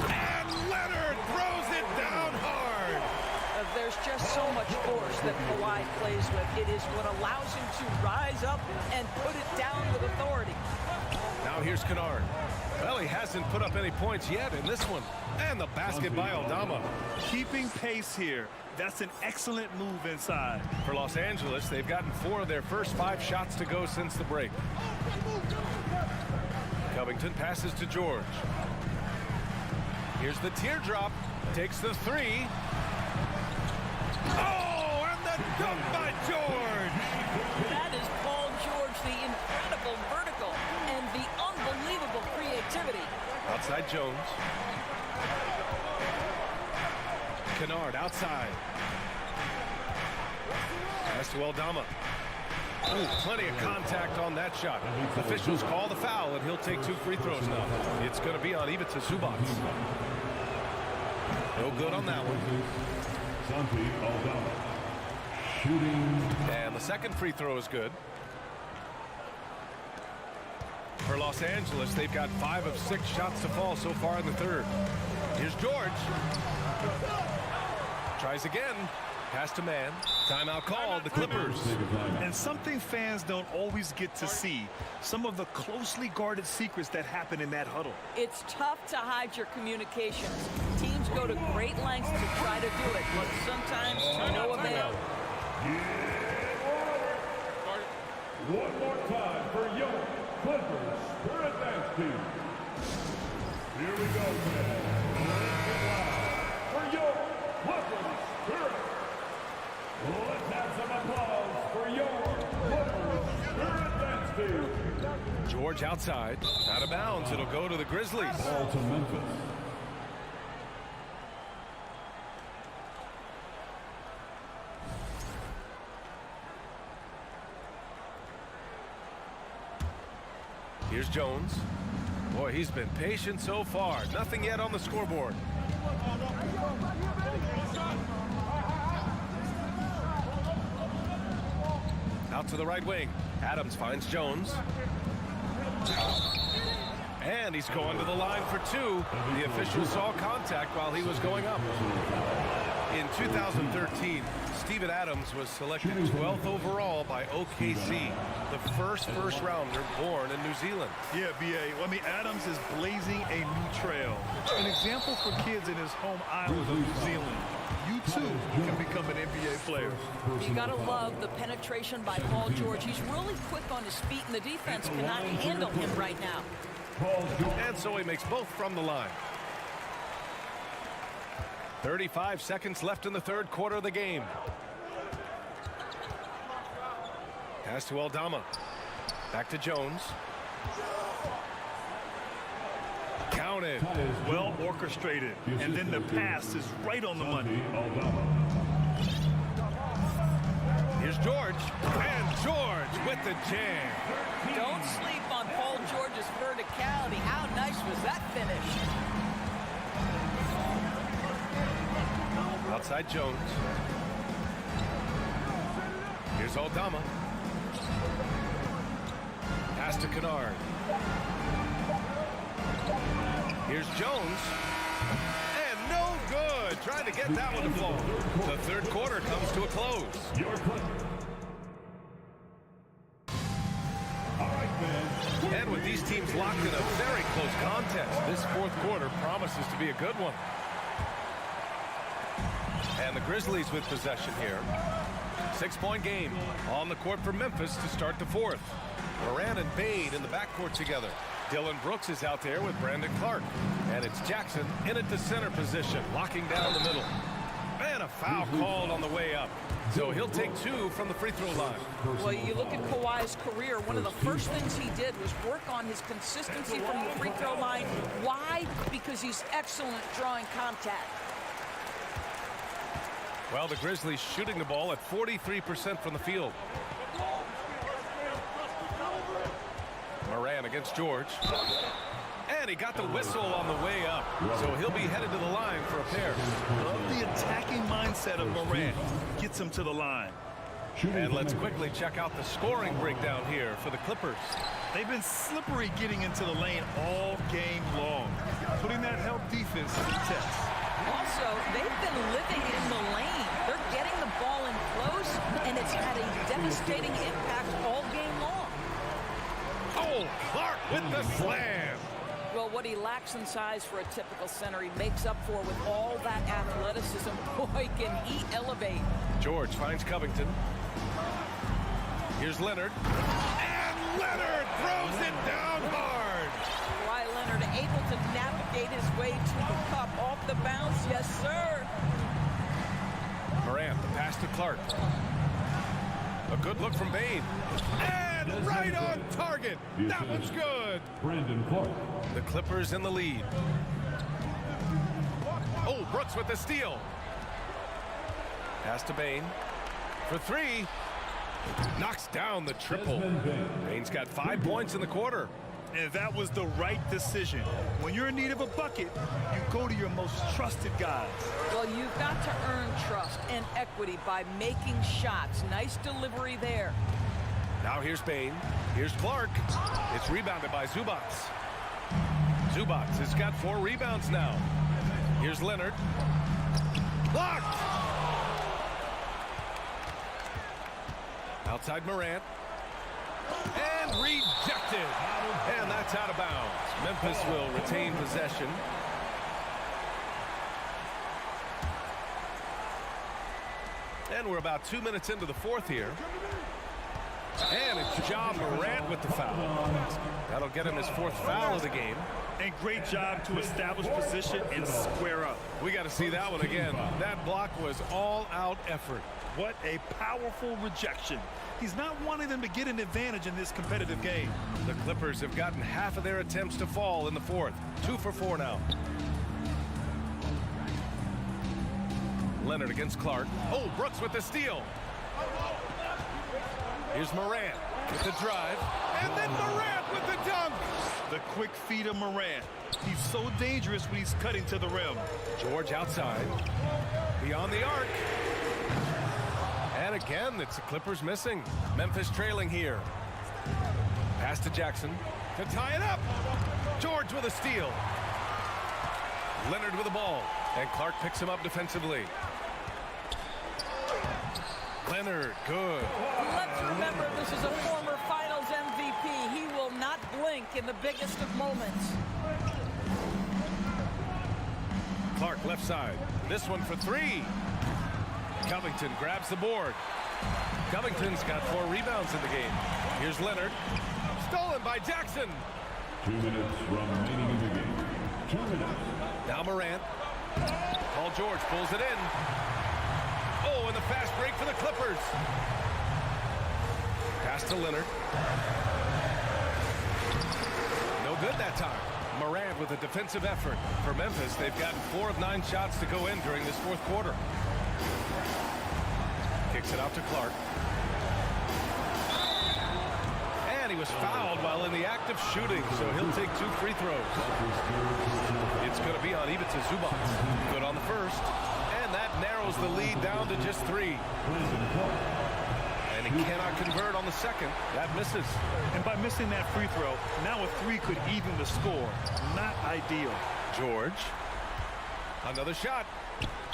And Leonard throws it down hard. There's just so much force that Kawhi plays with. It is what allows him to rise up and put it down with authority. Now here's Kennard. Well, he hasn't put up any points yet in this one. And the basket by Aldama. Keeping pace here. That's an excellent move inside. For Los Angeles, they've gotten 4 of their first 5 shots to go since the break. Covington passes to George. Here's the teardrop. Takes the 3. Oh, and the dunk by George! That is Paul George, the incredible vertical and the unbelievable creativity. Outside Jones. Kennard outside. Pass to Aldama. Ooh, plenty of contact on that shot. Officials call the foul, and he'll take 2 free throws now. It's going to be on Ivica Zubac. No good on that one. And the second free throw is good. For Los Angeles, they've got 5 of 6 shots to fall so far in the third. Here's George. Tries again. Pass to man. Timeout called. The Clippers. And something fans don't always get to see. Some of the closely guarded secrets that happen in that huddle. It's tough to hide your communications. Teams go to great lengths to try to do it, but sometimes to no avail. One more time for your Clippers Spirit Dance Team. Here we go, man. For your Clippers Spirit. Let's have some applause for your Clippers Spirit Dance Team. George outside. Out of bounds. It'll go to the Grizzlies. Ball to Memphis. Here's Jones. Boy, he's been patient so far. Nothing yet on the scoreboard. Out to the right wing. Adams finds Jones. And he's going to the line for 2. The official saw contact while he was going up. In 2013, Steven Adams was selected 12th overall by OKC, the first rounder born in New Zealand. Yeah, B.A. I mean, Adams is blazing a new trail. An example for kids in his home island of New Zealand. You, too, can become an NBA player. You got to love the penetration by Paul George. He's really quick on his feet, and the defense cannot handle him right now. And so he makes both from the line. 35 seconds left in the third quarter of the game. Pass to Aldama. Back to Jones. Counted. Well orchestrated. And then the pass is right on the money. Here's George. And George with the jam. Don't sleep on Paul George's verticality. How nice was that finish? Outside Jones. Here's Aldama. Pass to Kennard. Here's Jones. And no good. Trying to get that one to fall. The third quarter comes to a close. And with these teams locked in a very close contest, this fourth quarter promises to be a good one. And the Grizzlies with possession here. 6-point game on the court for Memphis to start the fourth. Moran and Bade in the backcourt together. Dylan Brooks is out there with Brandon Clark. And it's Jackson in at the center position, locking down the middle. And a foul called on the way up. So he'll take 2 from the free throw line. Well, you look at Kawhi's career, one of the first things he did was work on his consistency from the free throw line. Why? Because he's excellent at drawing contact. Well, the Grizzlies shooting the ball at 43% from the field. Moran against George. And he got the whistle on the way up. So he'll be headed to the line for a pair. Love the attacking mindset of Moran. Gets him to the line. And let's quickly check out the scoring breakdown here for the Clippers. They've been slippery getting into the lane all game long. Putting that help defense to the test. Also, they've been living in the lane. They're getting the ball in close, and it's had a devastating impact all game long. Oh, Clark with the slam. Well, what he lacks in size for a typical center, he makes up for with all that athleticism. Boy, can he elevate. George finds Covington. Here's Leonard. And Leonard throws it down hard. Kawhi Leonard able to navigate his way to the cup off the bounce. Yes, sir. Morant, the pass to Clark. A good look from Bane. And right on target. That one's good. Brandon Clark. The Clippers in the lead. Oh, Brooks with the steal. Pass to Bane. For 3. Knocks down the triple. Bane's got 5 points in the quarter. And that was the right decision. When you're in need of a bucket, you go to your most trusted guys. Well, you've got to earn trust and equity by making shots. Nice delivery there. Now here's Bane. Here's Clark. It's rebounded by Zubats. Zubats has got 4 rebounds now. Here's Leonard. Blocked! Outside Morant. And rejected. And that's out of bounds. Memphis will retain possession. And we're about 2 minutes into the fourth here. And it's Ja Morant with the foul. That'll get him his 4th foul of the game. And great job to establish position and square up. We got to see that one again. That block was all-out effort. What a powerful rejection. He's not wanting them to get an advantage in this competitive game. The Clippers have gotten half of their attempts to fall in the fourth. 2 for 4 now. Leonard against Clark. Oh, Brooks with the steal. Here's Morant with the drive. And then Morant with the dunk. The quick feed of Morant. He's so dangerous when he's cutting to the rim. George outside. Beyond the arc. And again, it's the Clippers missing. Memphis trailing here. Pass to Jackson to tie it up. George with a steal. Leonard with the ball. And Clark picks him up defensively. Leonard, good. Let's remember this is a former Finals MVP. He will not blink in the biggest of moments. Clark left side. This one for three. Covington grabs the board. Covington's got 4 rebounds in the game. Here's Leonard. Stolen by Jackson. 2 minutes remaining in the game. 2 minutes. Now Morant. Paul George pulls it in. Oh, and the fast break for the Clippers. Pass to Leonard. No good that time. Morant with a defensive effort. For Memphis, they've gotten 4 of 9 shots to go in during this 4th quarter. Kicks it out to Clark. And he was fouled while in the act of shooting, so he'll take 2 free throws. It's going to be on Ivica Zubac. Good on the first. And that narrows the lead down to just 3. And he cannot convert on the second. That misses. And by missing that free throw, now a 3 could even the score. Not ideal. George. Another shot.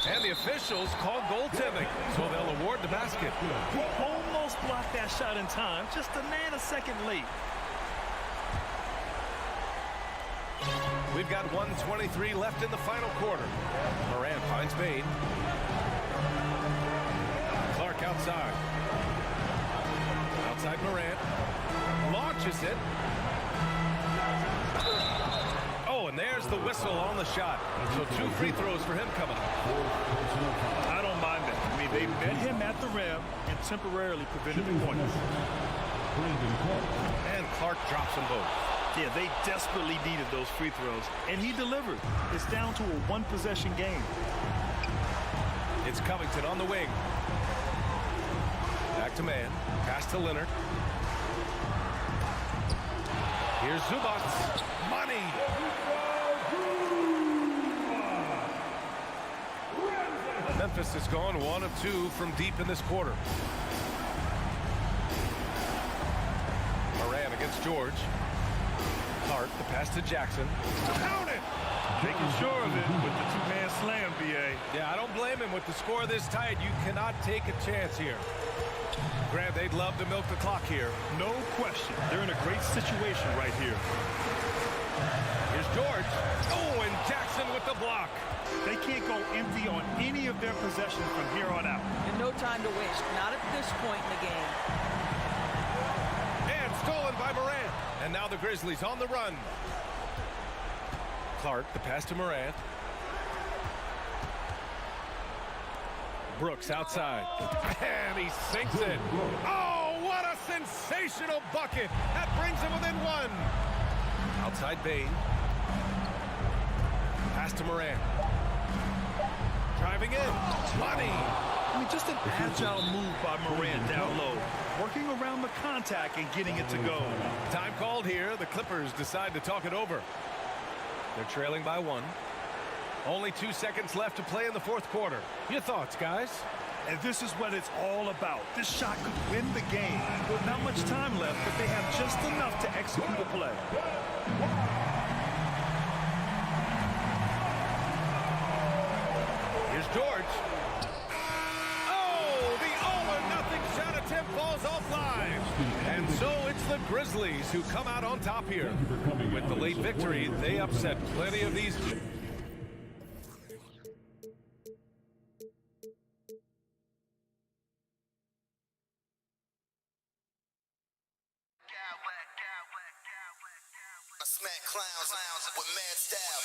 And the officials call goaltending, so they'll award the basket. He almost blocked that shot in time, just a nanosecond late. We've got 1:23 left in the final quarter. Morant finds Bane. Clark outside. Outside Morant. Launches it. Oh, and there's the whistle on the shot. So 2 free throws for him coming up. I don't mind that. I mean, they met him at the rim and temporarily prevented the point. And Clark drops them both. Yeah, they desperately needed those free throws, and he delivered. It's down to a 1-possession game. It's Covington on the wing. Back to man. Pass to Leonard. Here's Zubac. Money. Memphis has gone 1 of 2 from deep in this quarter. Morant against George. Clark, the pass to Jackson. Count it! Making sure of it with the 2-man slam, BA. Yeah, I don't blame him. With the score this tight, you cannot take a chance here. Grant, they'd love to milk the clock here. No question. They're in a great situation right here. Here's George. Oh, and Jackson with the block. They can't go empty on any of their possessions from here on out. And no time to waste. Not at this point in the game. And stolen by Morant. And now the Grizzlies on the run. Clark, the pass to Morant. Brooks outside. And he sinks it. Oh, what a sensational bucket. That brings him within 1. Outside Bane. Pass to Morant. Driving in. Money. I mean, just an agile move by Morant down low. Working around the contact and getting it to go. Time called here. The Clippers decide to talk it over. They're trailing by 1. Only 2 seconds left to play in the 4th quarter. Your thoughts, guys? And this is what it's all about. This shot could win the game. Not much time left, but they have just enough to execute a play. Here's George. Oh, the all-or-nothing shot attempt falls offline. And so it's the Grizzlies who come out on top here. With the late victory, they upset plenty of these. Smack clowns with mad style.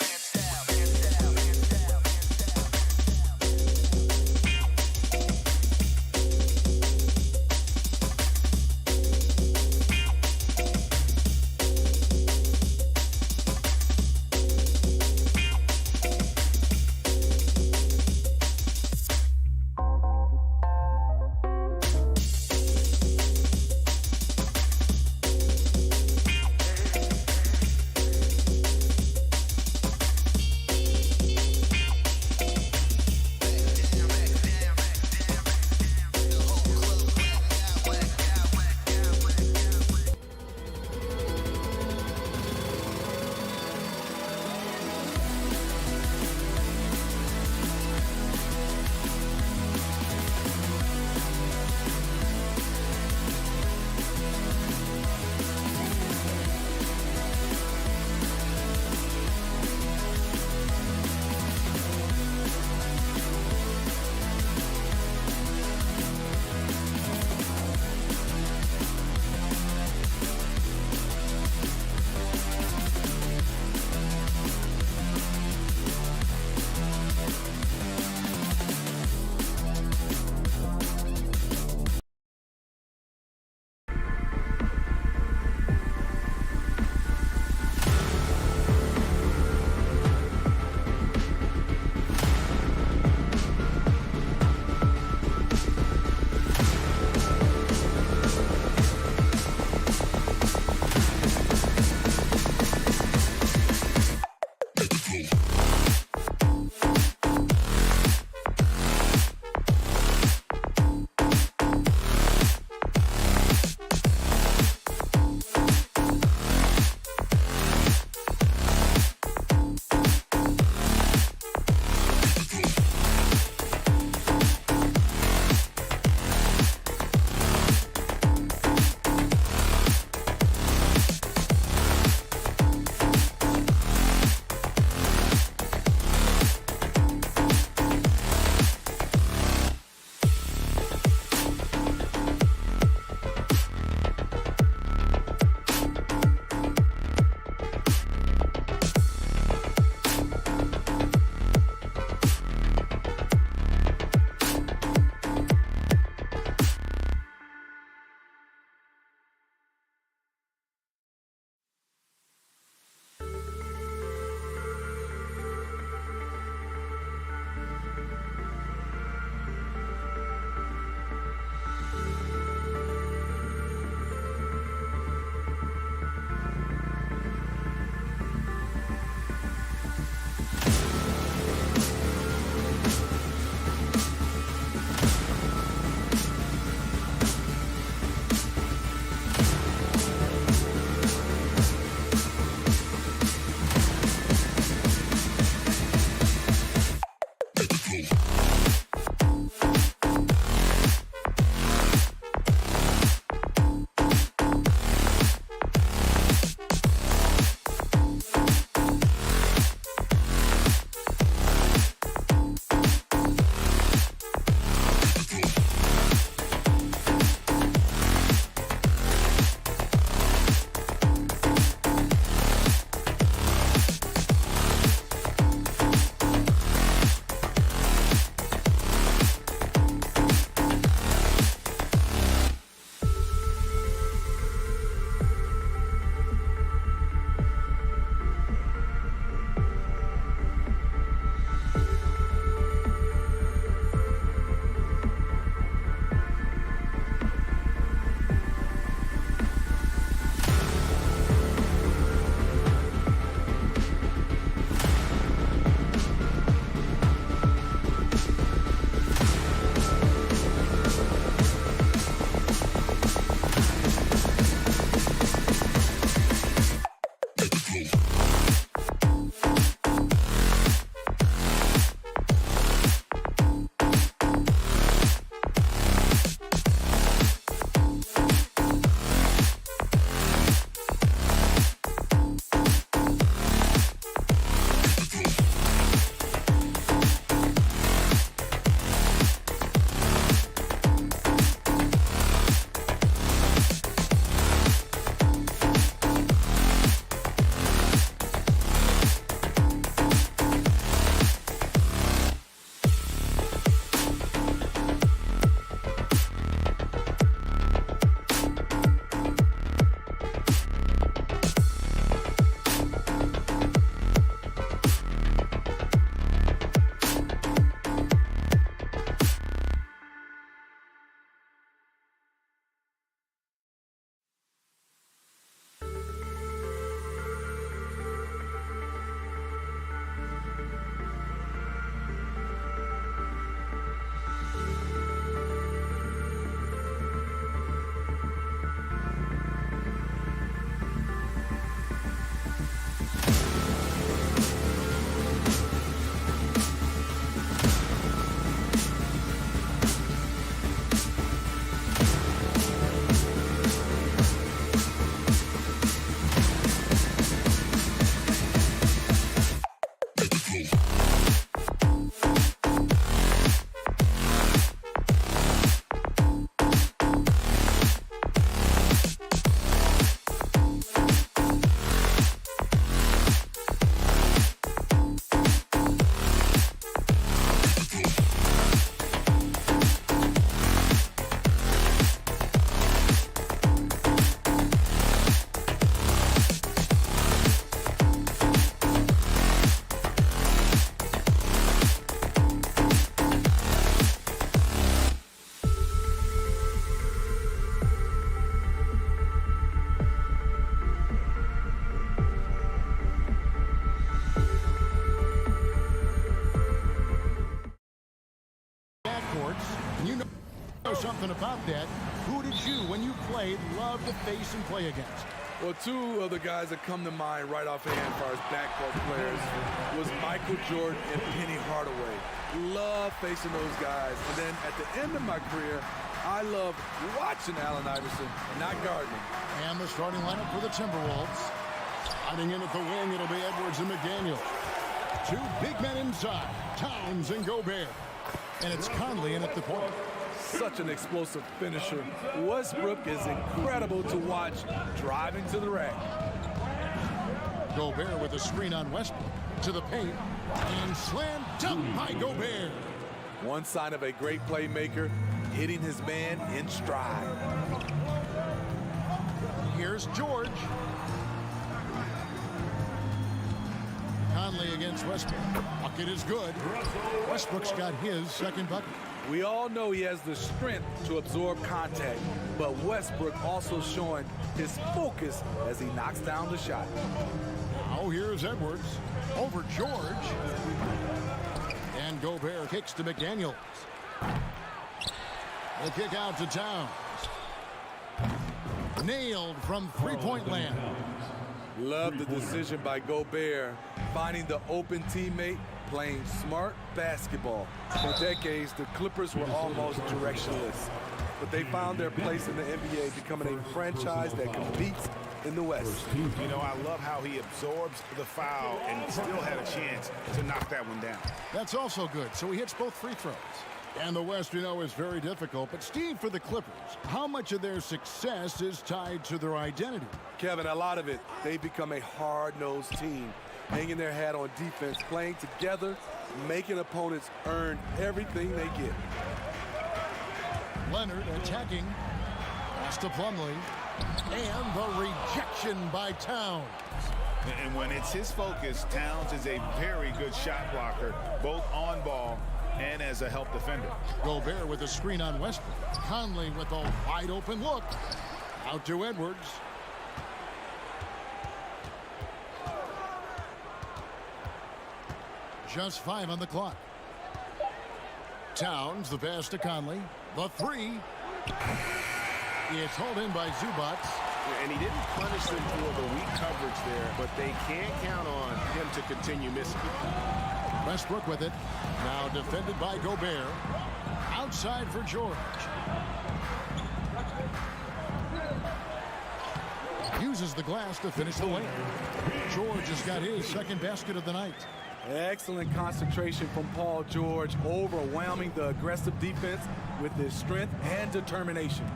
something about that. Who did you, when you played, love to face and play against? Well, two of the guys that come to mind right offhand as far as backcourt players was Michael Jordan and Penny Hardaway. Love facing those guys. And then at the end of my career, I loved watching Allen Iverson and not guarding him. And the starting lineup for the Timberwolves. Hiding in at the wing, it'll be Edwards and McDaniel. Two big men inside, Towns and Gobert. And it's Conley in at the point. Such an explosive finisher. Westbrook is incredible to watch driving to the rack. Gobert with a screen on Westbrook to the paint and slam dunk by Gobert. One sign of a great playmaker, hitting his man in stride. Here's George. Conley against Westbrook. Bucket is good. Westbrook's got his second bucket. We all know he has the strength to absorb contact, but Westbrook also showing his focus as he knocks down the shot. Now here's Edwards over George. And Gobert kicks to McDaniels. The kick out to Towns. Nailed from three-point land. Love the decision by Gobert, finding the open teammate, playing smart basketball. For decades, the Clippers were almost directionless, but they found their place in the NBA, becoming a franchise that competes in the West. You know, I love how he absorbs the foul and still had a chance to knock that one down. That's also good. So he hits both free throws. And the West, you know, is very difficult. But, Steve, for the Clippers, how much of their success is tied to their identity? Kevin, a lot of it. They've become a hard-nosed team, hanging their hat on defense, playing together, making opponents earn everything they get. Leonard attacking. Pass to Plumlee. And the rejection by Towns. And when it's his focus, Towns is a very good shot blocker, both on ball and as a help defender. Gobert with a screen on Westbrook. Conley with a wide open look. Out to Edwards. Just 5 on the clock. Towns, the pass to Conley. The three. It's hauled in by Zubac. And he didn't punish them for the weak coverage there, but they can't count on him to continue missing. Westbrook with it. Now defended by Gobert. Outside for George. Uses the glass to finish the lane. George has got his second basket of the night. Excellent concentration from Paul George, overwhelming the aggressive defense with his strength and determination.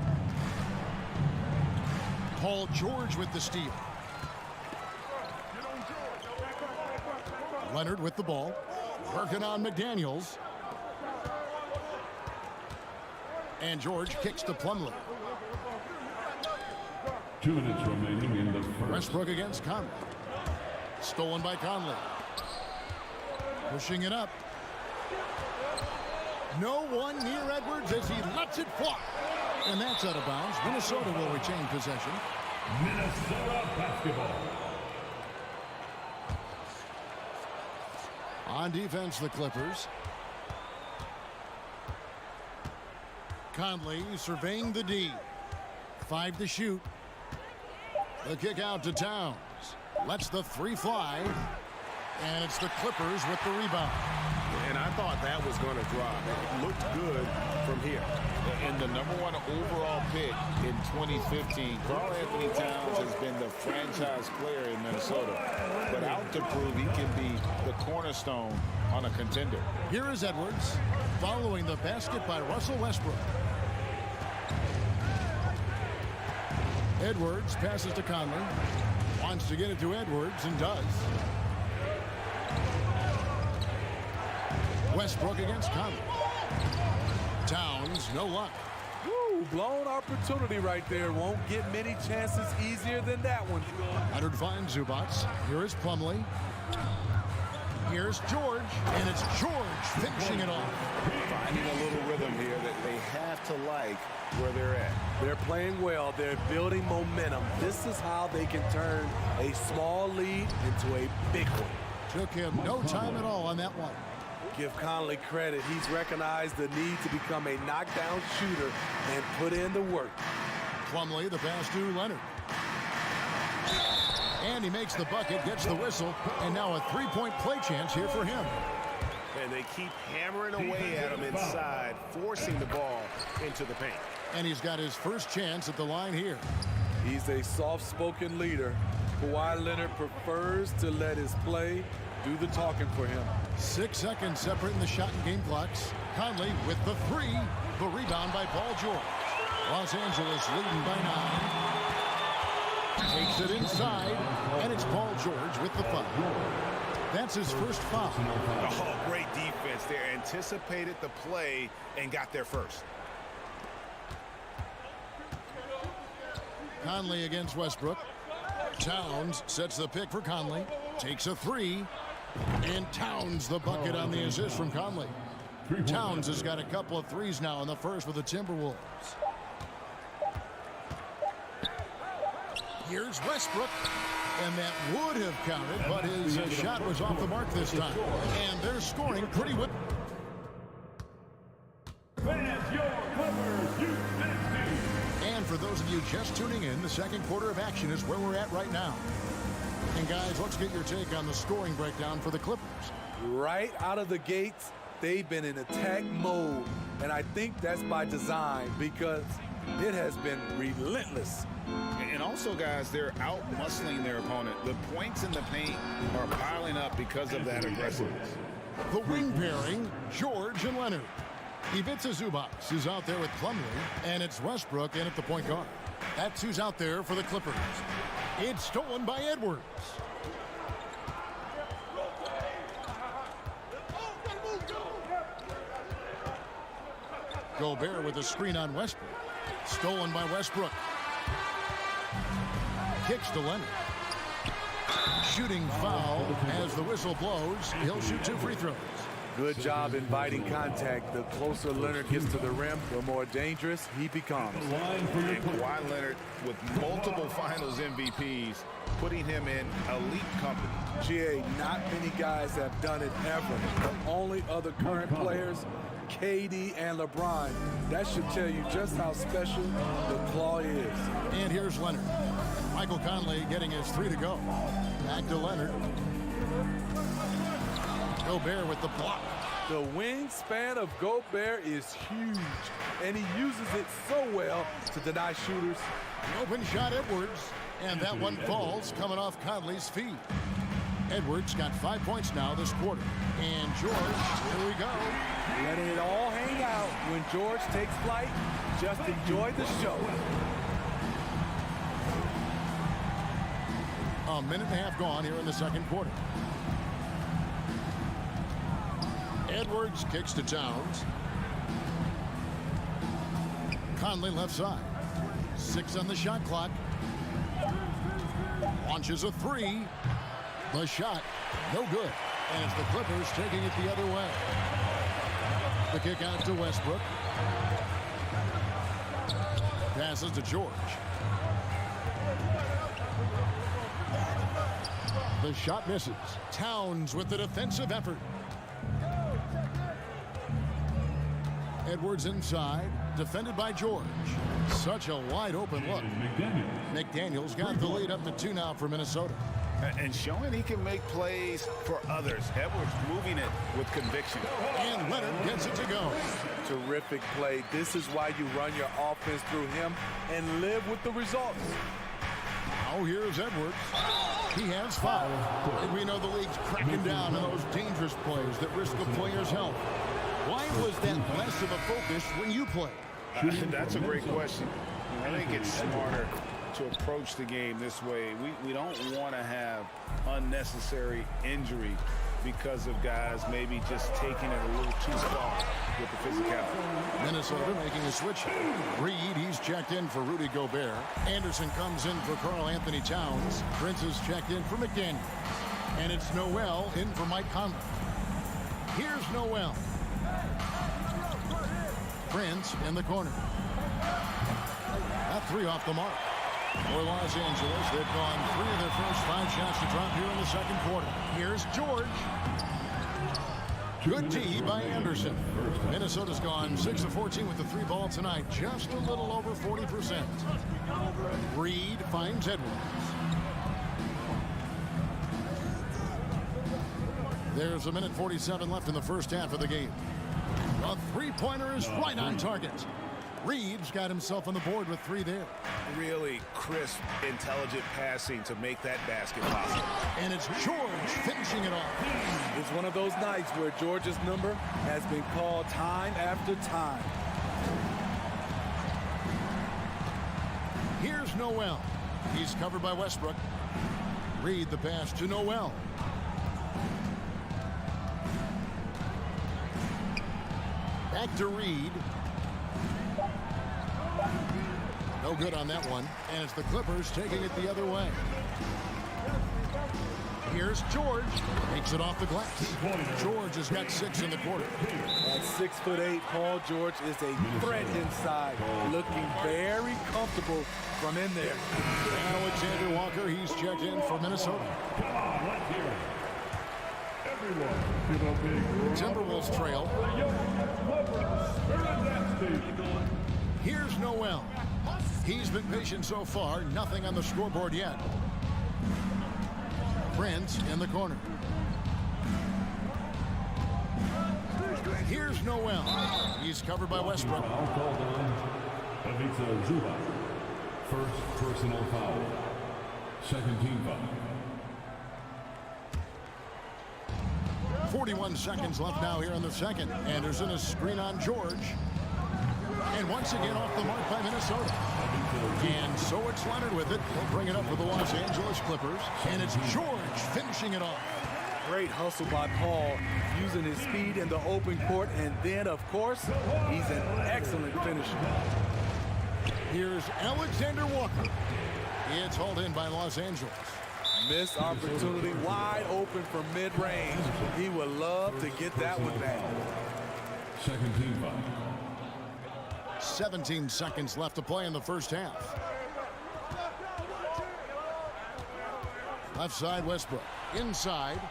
Paul George with the steal. Leonard with the ball. Working on McDaniels. And George kicks to Plumlee. 2 minutes remaining in the first. Westbrook against Conley. Stolen by Conley. Pushing it up. No one near Edwards as he lets it fly. And that's out of bounds. Minnesota will retain possession. Minnesota basketball. On defense, the Clippers. Conley surveying the D. 5 to shoot. The kick out to Towns. Lets the three fly. And it's the Clippers with the rebound. And I thought that was going to drop. It looked good from here. And the #1 overall pick in 2015, Karl Anthony Towns has been the franchise player in Minnesota, but out to prove he can be the cornerstone on a contender. Here is Edwards, following the basket by Russell Westbrook. Edwards passes to Conley. Wants to get it to Edwards and does. Westbrook against Conley. Towns, no luck. Woo, blown opportunity right there. Won't get many chances easier than that one. Leonard finds Zubac. Here is Plumlee. Here's George, and it's George finishing it off. Finding a little rhythm here that they have to like where they're at. They're playing well. They're building momentum. This is how they can turn a small lead into a big one. Took him no time at all on that one. Give Conley credit. He's recognized the need to become a knockdown shooter and put in the work. Plumlee, the pass to Leonard. And he makes the bucket, gets the whistle, and now a three-point play chance here for him. And they keep hammering away at him inside, forcing the ball into the paint. And he's got his first chance at the line here. He's a soft-spoken leader. Kawhi Leonard prefers to let his play do the talking for him. 6 seconds separating the shot and game clocks. Conley with the three. The rebound by Paul George. Los Angeles leading by 9. Takes it inside, and it's Paul George with the foul. That's his first foul. Oh, great defense there. Anticipated the play and got there first. Conley against Westbrook. Towns sets the pick for Conley. Takes a three. And Towns the bucket on the assist from Conley. Towns has got a couple of threes now in the first with the Timberwolves. Here's Westbrook. And that would have counted, but his shot was off the mark this time. And they're scoring pretty well. And for those of you just tuning in, the second quarter of action is where we're at right now. And guys, let's get your take on the scoring breakdown for the Clippers. Right out of the gates, they've been in attack mode. And I think that's by design because it has been relentless. And also, guys, they're out-muscling their opponent. The points in the paint are piling up because of that aggressiveness. The wing pairing, George and Leonard. Ivica Zubac is out there with Plumlee, and it's Westbrook in at the point guard. That's who's out there for the Clippers. It's stolen by Edwards. Gobert with a screen on Westbrook. Stolen by Westbrook. Kicks to Leonard. Shooting foul as the whistle blows. He'll shoot 2 free throws. Good job inviting contact. The closer Leonard gets to the rim, the more dangerous he becomes. And Kawhi Leonard with multiple finals MVPs, putting him in elite company. GA, not many guys have done it ever. The only other current players, KD and LeBron. That should tell you just how special the claw is. And here's Leonard. Michael Conley getting his 3 to go. Back to Leonard. Gobert with the block. The wingspan of Gobert is huge, and he uses it so well to deny shooters. The open shot, Edwards, and that one falls coming off Conley's feet. Edwards got 5 points now this quarter. And George, here we go. Letting it all hang out when George takes flight. Just enjoy the show. A minute and a half gone here in the second quarter. Edwards kicks to Towns. Conley left side. 6 on the shot clock. Launches a 3. The shot, no good. And it's the Clippers taking it the other way. The kick out to Westbrook. Passes to George. The shot misses. Towns with the defensive effort. Edwards inside, defended by George. Such a wide open look. McDaniels got the lead up to 2 now for Minnesota. And showing he can make plays for others. Edwards moving it with conviction. And Leonard gets it to go. Terrific play. This is why you run your offense through him and live with the results. Now here's Edwards. He has 5. And we know the league's cracking down on those dangerous plays that risk a player's health. Why was that less of a focus when you play? That's a great question. I think it's smarter to approach the game this way. We don't want to have unnecessary injury because of guys maybe just taking it a little too far with the physicality. Minnesota making a switch. Reed, he's checked in for Rudy Gobert. Anderson comes in for Karl Anthony Towns. Prince is checked in for McDaniels. And it's Noel in for Mike Conley. Here's Noel. Prince in the corner. That 3 off the mark. For Los Angeles, they've gone 3 of their first 5 shots to drop here in the second quarter. Here's George. Good D by Anderson. Minnesota's gone 6 of 14 with the 3 ball tonight, just a little over 40%. Reed finds Edwards. There's a minute 47 left in the first half of the game. A three-pointer is right on target. Reed's got himself on the board with 3 there. Really crisp, intelligent passing to make that basket possible. And it's George finishing it off. It's one of those nights where George's number has been called time after time. Here's Noel. He's covered by Westbrook. Reed the pass to Noel. Back to Reed. No good on that one. And it's the Clippers taking it the other way. Here's George. Takes it off the glass. George has got 6 in the quarter. At 6'8", Paul George is a threat inside. Looking very comfortable from in there. Alexander Walker, he's checked in for Minnesota. Timberwolves trail. Here's Noel. He's been patient so far. Nothing on the scoreboard yet. Prince in the corner. Here's Noel. He's covered by Westbrook. First personal foul. Second team foul. 41 seconds left now here in the second. Anderson, a screen on George. And once again off the mark by Minnesota. And so it's Leonard with it. He'll bring it up for the Los Angeles Clippers. And it's George finishing it off. Great hustle by Paul, using his speed in the open court. And then, of course, he's an excellent finisher. Here's Alexander Walker. It's hauled in by Los Angeles. Missed opportunity, wide open from mid-range. He would love to get that one back. Second team foul. 17 seconds left to play in the first half. Left side, Westbrook. Inside.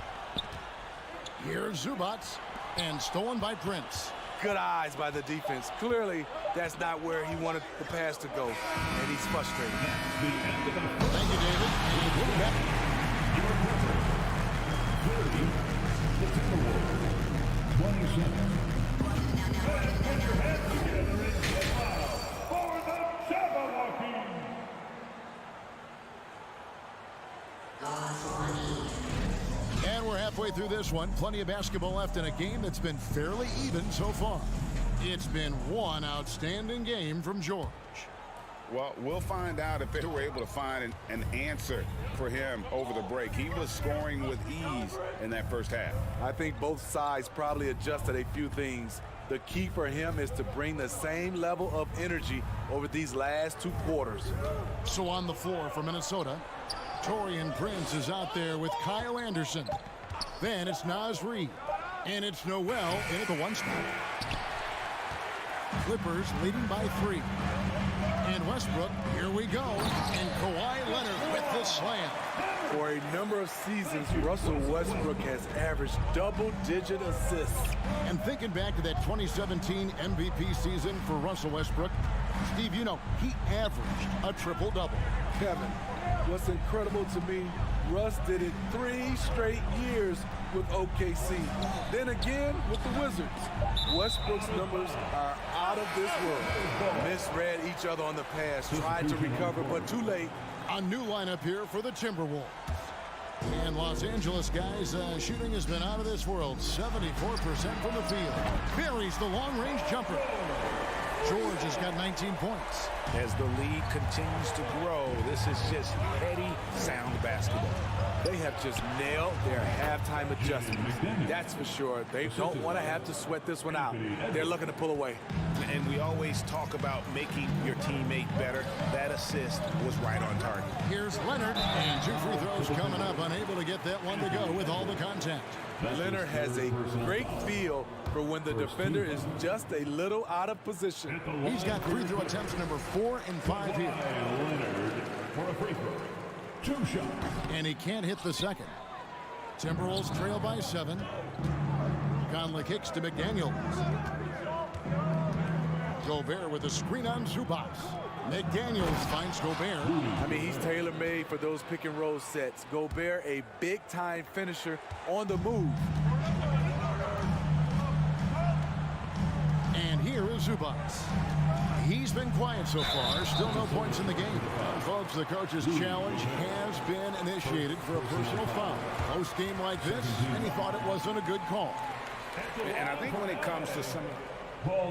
Here's Zubats. And stolen by Prince. Good eyes by the defense. Clearly, that's not where he wanted the pass to go. And he's frustrated. Thank you, David. And we'll be back. The Timberwolves, 27. Put your hands together in the foul for the Jabberwockies. And we're halfway through this one. Plenty of basketball left in a game that's been fairly even so far. It's been one outstanding game from George. Well, we'll find out if they were able to find an answer for him over the break. He was scoring with ease in that first half. I think both sides probably adjusted a few things. The key for him is to bring the same level of energy over these last 2 quarters. So on the floor for Minnesota, Taurean Prince is out there with Kyle Anderson. Then it's Naz Reid. And it's Noel in at the 1 spot. Clippers leading by 3. And Westbrook, here we go. And Kawhi Leonard with the slam. For a number of seasons, Russell Westbrook has averaged double-digit assists. And thinking back to that 2017 MVP season for Russell Westbrook, Steve, you know, he averaged a triple-double. Kevin, what's incredible to me, Russ did it 3 straight years with OKC. Then again with the Wizards. Westbrook's numbers are out of this world. Misread each other on the pass, tried to recover, but too late. A new lineup here for the Timberwolves. And Los Angeles guys, shooting has been out of this world. 74% from the field. Buries the long-range jumper. George has got 19 points. As the lead continues to grow, this is just heady, sound basketball. They have just nailed their halftime adjustments. That's for sure. They don't want to have to sweat this one out. They're looking to pull away. And we always talk about making your teammate better. That assist was right on target. Here's Leonard, and 2 free throws coming up, unable to get that one to go with all the contact. Leonard has a great feel for when the defender is just a little out of position. He's got free throw attempts number 4 and 5 here. Leonard for a free throw. 2 shots. And he can't hit the second. Timberwolves trail by 7. Conley kicks to McDaniels. Gobert with a screen on Zubac. McDaniels finds Gobert. I mean, he's tailor-made for those pick-and-roll sets. Gobert, a big-time finisher on the move. And here is Zubac. He's been quiet so far. Still no points in the game. Folks, the coach's challenge has been initiated for a personal foul. Close game like this, and he thought it wasn't a good call. And I think when it comes to some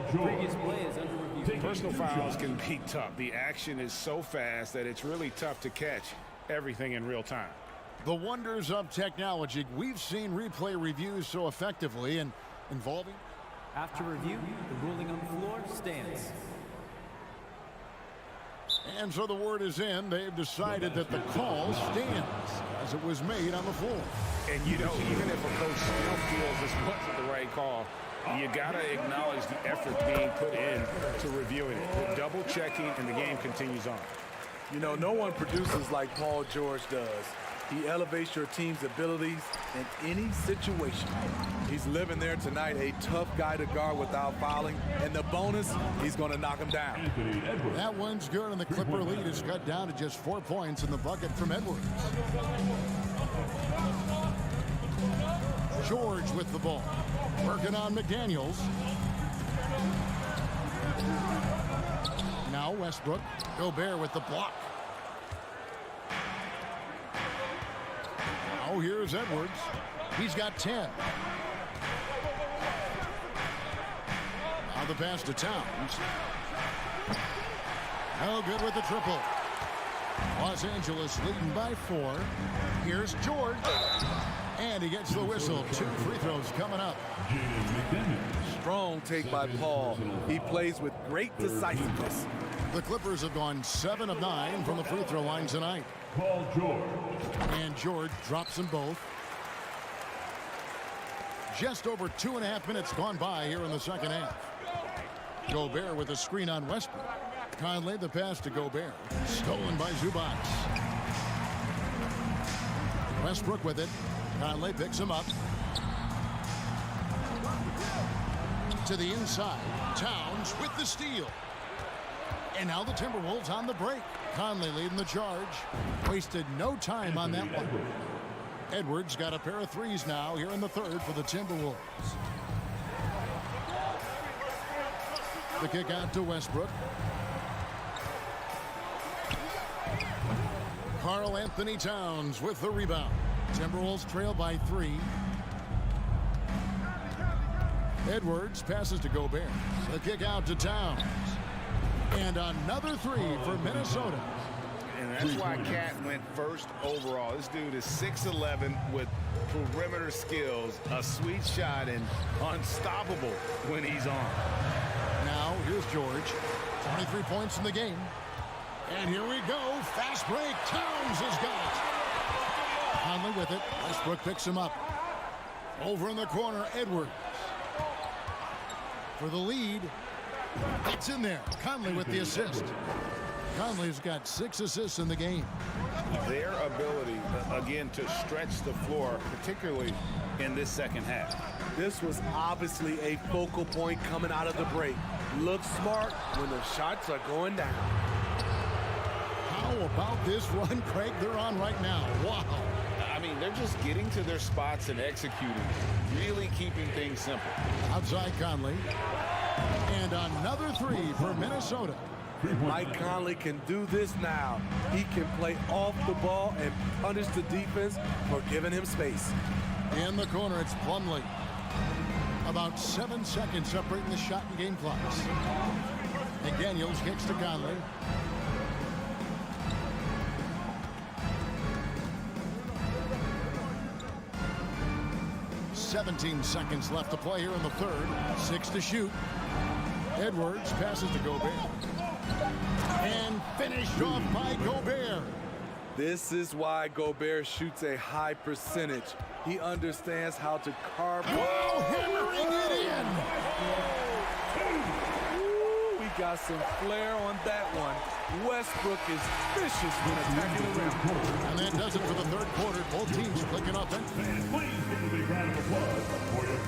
previous play is under review. personal fouls can be tough. The action is so fast that it's really tough to catch everything in real time. The wonders of technology. We've seen replay reviews so effectively and involving. After review, the ruling on the floor stands. And so the word is in. They've decided that the call stands as it was made on the floor. And you know, even if a coach still feels this wasn't the right call, you got to acknowledge the effort being put in to reviewing it. The double checking, and the game continues on. You know, no one produces like Paul George does. He elevates your team's abilities in any situation. He's living there tonight, a tough guy to guard without fouling. And the bonus, he's going to knock him down. That one's good, and the Clipper lead is cut down to just 4 points in the bucket from Edwards. George with the ball. Working on McDaniels. Now Westbrook. Gobert with the block. Now here's Edwards. He's got 10. Now the pass to Towns. No good with the triple. Los Angeles leading by 4. Here's George. And he gets the whistle. 2 free throws coming up. Strong take by Paul. He plays with great decisiveness. The Clippers have gone 7 of 9 from the free throw line tonight. Paul George. And George drops them both. Just over 2.5 minutes gone by here in the second half. Gobert with a screen on Westbrook. Conley the pass to Gobert. Stolen by Zubac. Westbrook with it. Conley picks him up. To the inside. Towns with the steal. And now the Timberwolves on the break. Conley leading the charge. Wasted no time on that one. Edwards got a pair of threes now here in the third for the Timberwolves. The kick out to Westbrook. Karl Anthony Towns with the rebound. Timberwolves trail by 3. Edwards passes to Gobert. The kick out to Towns. And another 3 for Minnesota. And that's why Cat went first overall. This dude is 6'11" with perimeter skills, a sweet shot, and unstoppable when he's on. Now here's George. 23 points in the game. And here we go. Fast break. Towns has got it. Conley with it. Westbrook picks him up. Over in the corner, Edwards. For the lead. It's in there. Conley with the assist. Conley's got 6 assists in the game. Their ability, again, to stretch the floor, particularly in this second half. This was obviously a focal point coming out of the break. Look smart when the shots are going down. How about this run, Craig, they're on right now? Wow. I mean, they're just getting to their spots and executing, really keeping things simple. Outside Conley. And another 3 for Minnesota. Mike Conley can do this now. He can play off the ball and punish the defense for giving him space. In the corner, it's Plumlee. About 7 seconds separating the shot and game clocks. McDaniels kicks to Conley. "17 seconds left to play here in the third. 6 to shoot. Edwards passes to Gobert. And finished off by Gobert. This is why Gobert shoots a high percentage. He understands how to carve. Whoa, hammering it in. Ooh, he got some flair on that one. Westbrook is vicious when attacking the rim. And that does it for the third quarter. Both teams clicking offense.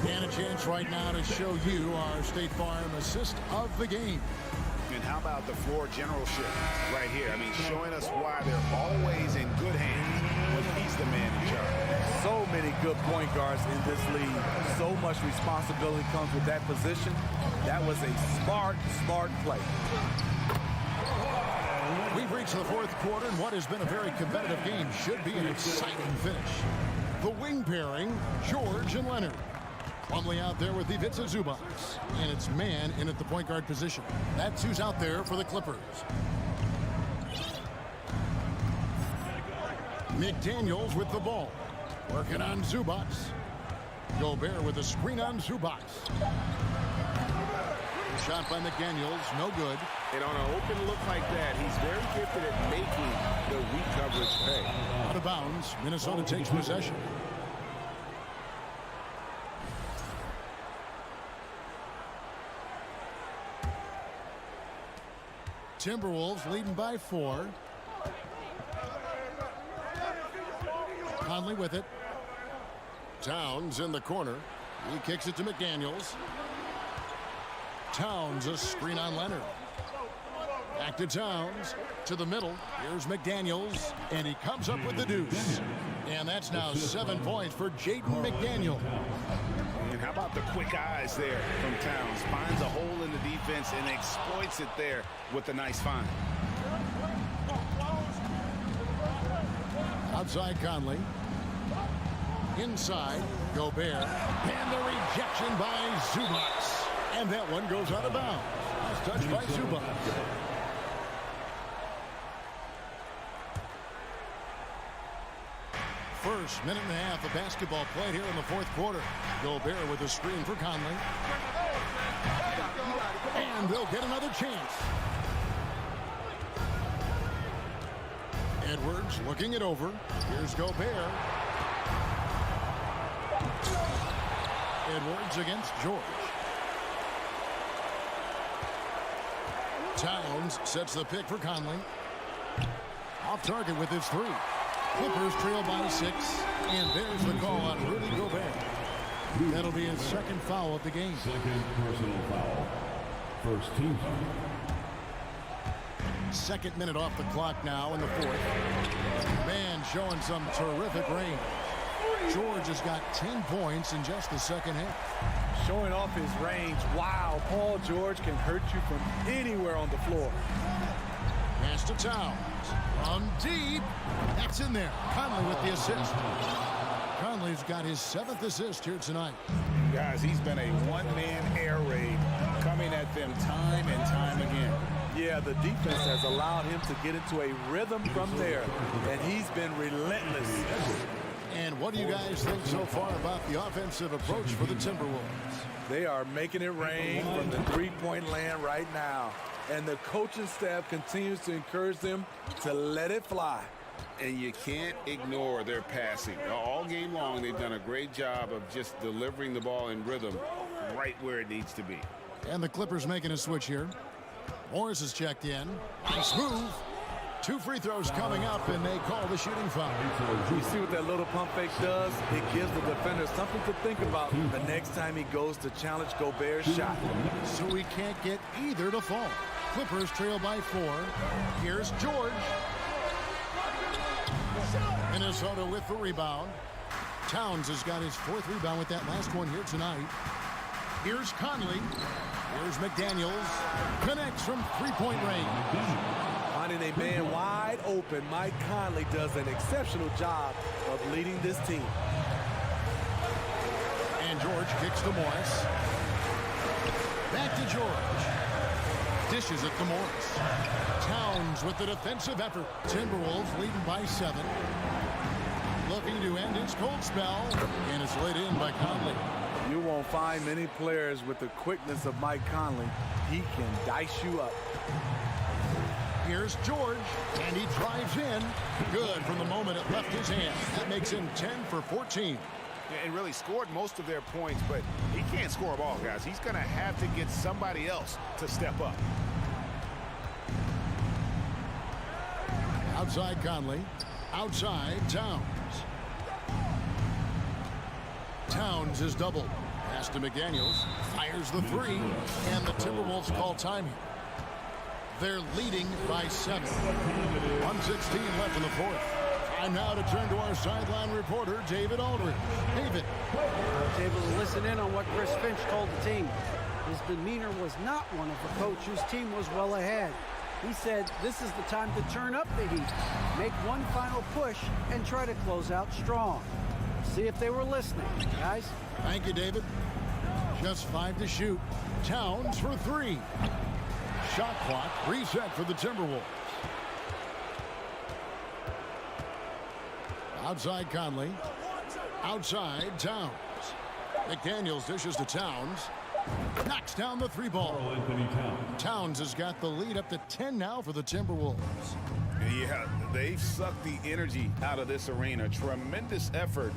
And a chance right now to show you our State Farm assist of the game. And how about the floor generalship right here? I mean, showing us why they're always in good hands when he's the man in charge. So many good point guards in this league. So much responsibility comes with that position. That was a smart play. We've reached the fourth quarter, and what has been a very competitive game should be an exciting finish. The wing pairing, George and Leonard. Plumlee out there with Ivica Zubac. And it's man in at the point guard position. That's who's out there for the Clippers. McDaniels with the ball. Working on Zubac. Gobert with a screen on Zubac. Shot by McDaniels, no good. And on an open look like that, he's very gifted at making the weak coverage pay. Out of bounds, Minnesota takes possession. Timberwolves leading by 4. Conley with it. Towns in the corner. He kicks it to McDaniels. Towns, a screen on Leonard. Back to Towns. To the middle. Here's McDaniels. And he comes up with the deuce. And that's now 7 points for Jaden McDaniel. And how about the quick eyes there from Towns? Finds a hole in the defense and exploits it there with a nice find. Outside Conley. Inside Gobert. And the rejection by Zubac. And that one goes out of bounds. It's touched by Zubac. First minute and a half of basketball played here in the fourth quarter. Gobert with a screen for Conley. And they'll get another chance. Edwards looking it over. Here's Gobert. Edwards against George. Towns sets the pick for Conley. Off target with his 3. Clippers trail by 6. And there's the call on Rudy Gobert. That'll be his second foul of the game. Second personal foul. First team foul. Second minute off the clock now in the fourth. Man showing some terrific range. George has got 10 points in just the second half. Showing off his range. Wow, Paul George can hurt you from anywhere on the floor. Pass to Towns. From deep. That's in there. Conley with the assist. Conley's got his 7th assist here tonight. Guys, he's been a one-man air raid coming at them time and time again. Yeah, the defense has allowed him to get into a rhythm from there, and he's been relentless. And what do you guys think so far about the offensive approach for the Timberwolves? They are making it rain from the three-point land right now. And the coaching staff continues to encourage them to let it fly. And you can't ignore their passing. All game long, they've done a great job of just delivering the ball in rhythm right where it needs to be. And the Clippers making a switch here. Morris has checked in. Nice move. 2 free throws coming up, and they call the shooting foul. You see what that little pump fake does? It gives the defender something to think about the next time he goes to challenge Gobert's shot. So we can't get either to fall. Clippers trail by 4. Here's George. Minnesota with the rebound. Towns has got his 4th rebound with that last one here tonight. Here's Conley. Here's McDaniels. Connects from 3-point range. Finding a man wide open, Mike Conley does an exceptional job of leading this team. And George kicks to Morris. Back to George. Dishes it to Morris. Towns with the defensive effort. Timberwolves leading by 7. Looking to end his cold spell. And it's laid in by Conley. You won't find many players with the quickness of Mike Conley. He can dice you up. Here's George, and he drives in. Good from the moment it left his hand. That makes him 10 for 14. And really scored most of their points, but he can't score a ball, guys. He's going to have to get somebody else to step up. Outside Conley. Outside Towns. Towns is doubled. Pass to McDaniels. Fires the three. And the Timberwolves call time here. They're leading by 7. 1:16 left in the fourth. Time now to turn to our sideline reporter, David Aldridge. David. I was able to listen in on what Chris Finch told the team. His demeanor was not one of a coach whose team was well ahead. He said this is the time to turn up the heat, make one final push, and try to close out strong. See if they were listening, guys. Thank you, David. Just 5 to shoot. Towns for 3. Shot clock reset for the Timberwolves. Outside Conley. Outside Towns. McDaniels dishes to Towns. Knocks down the 3-ball. Towns has got the lead up to 10 now for the Timberwolves. Yeah, they've sucked the energy out of this arena. Tremendous effort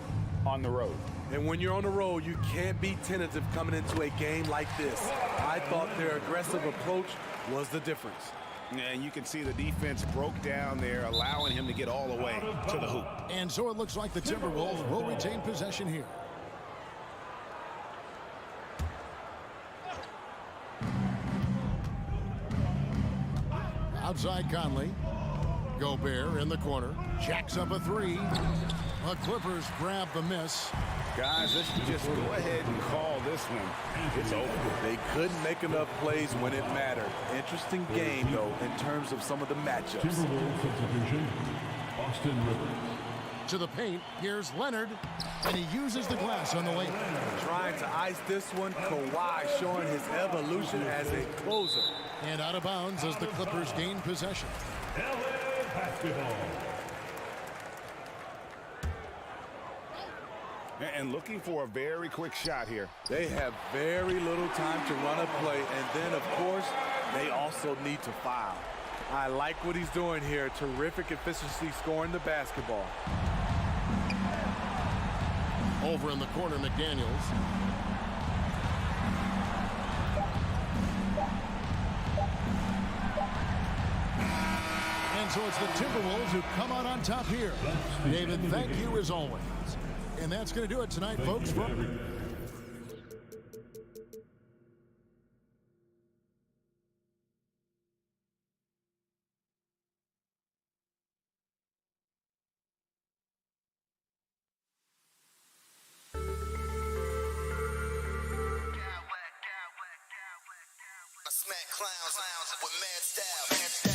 on the road. And when you're on the road, you can't be tentative coming into a game like this. I thought their aggressive approach was the difference. And you can see the defense broke down there, allowing him to get all the way to the hoop. And so it looks like the Timberwolves will retain possession here. Outside Conley. Gobert in the corner. Jacks up a 3. The Clippers grab the miss. Guys, let's just go ahead and call this one. It's over. They couldn't make enough plays when it mattered. Interesting game, though, in terms of some of the matchups. To the paint, here's Leonard, and he uses the glass on the lane. Trying to ice this one, Kawhi showing his evolution as a closer. And out of bounds as the Clippers gain possession. LA basketball. And looking for a very quick shot here. They have very little time to run a play, and then, of course, they also need to foul. I like what he's doing here. Terrific efficiency scoring the basketball. Over in the corner, McDaniels. And so it's the Timberwolves who come out on top here. David, thank you as always. And that's going to do it tonight, folks. Smack clowns with mad style.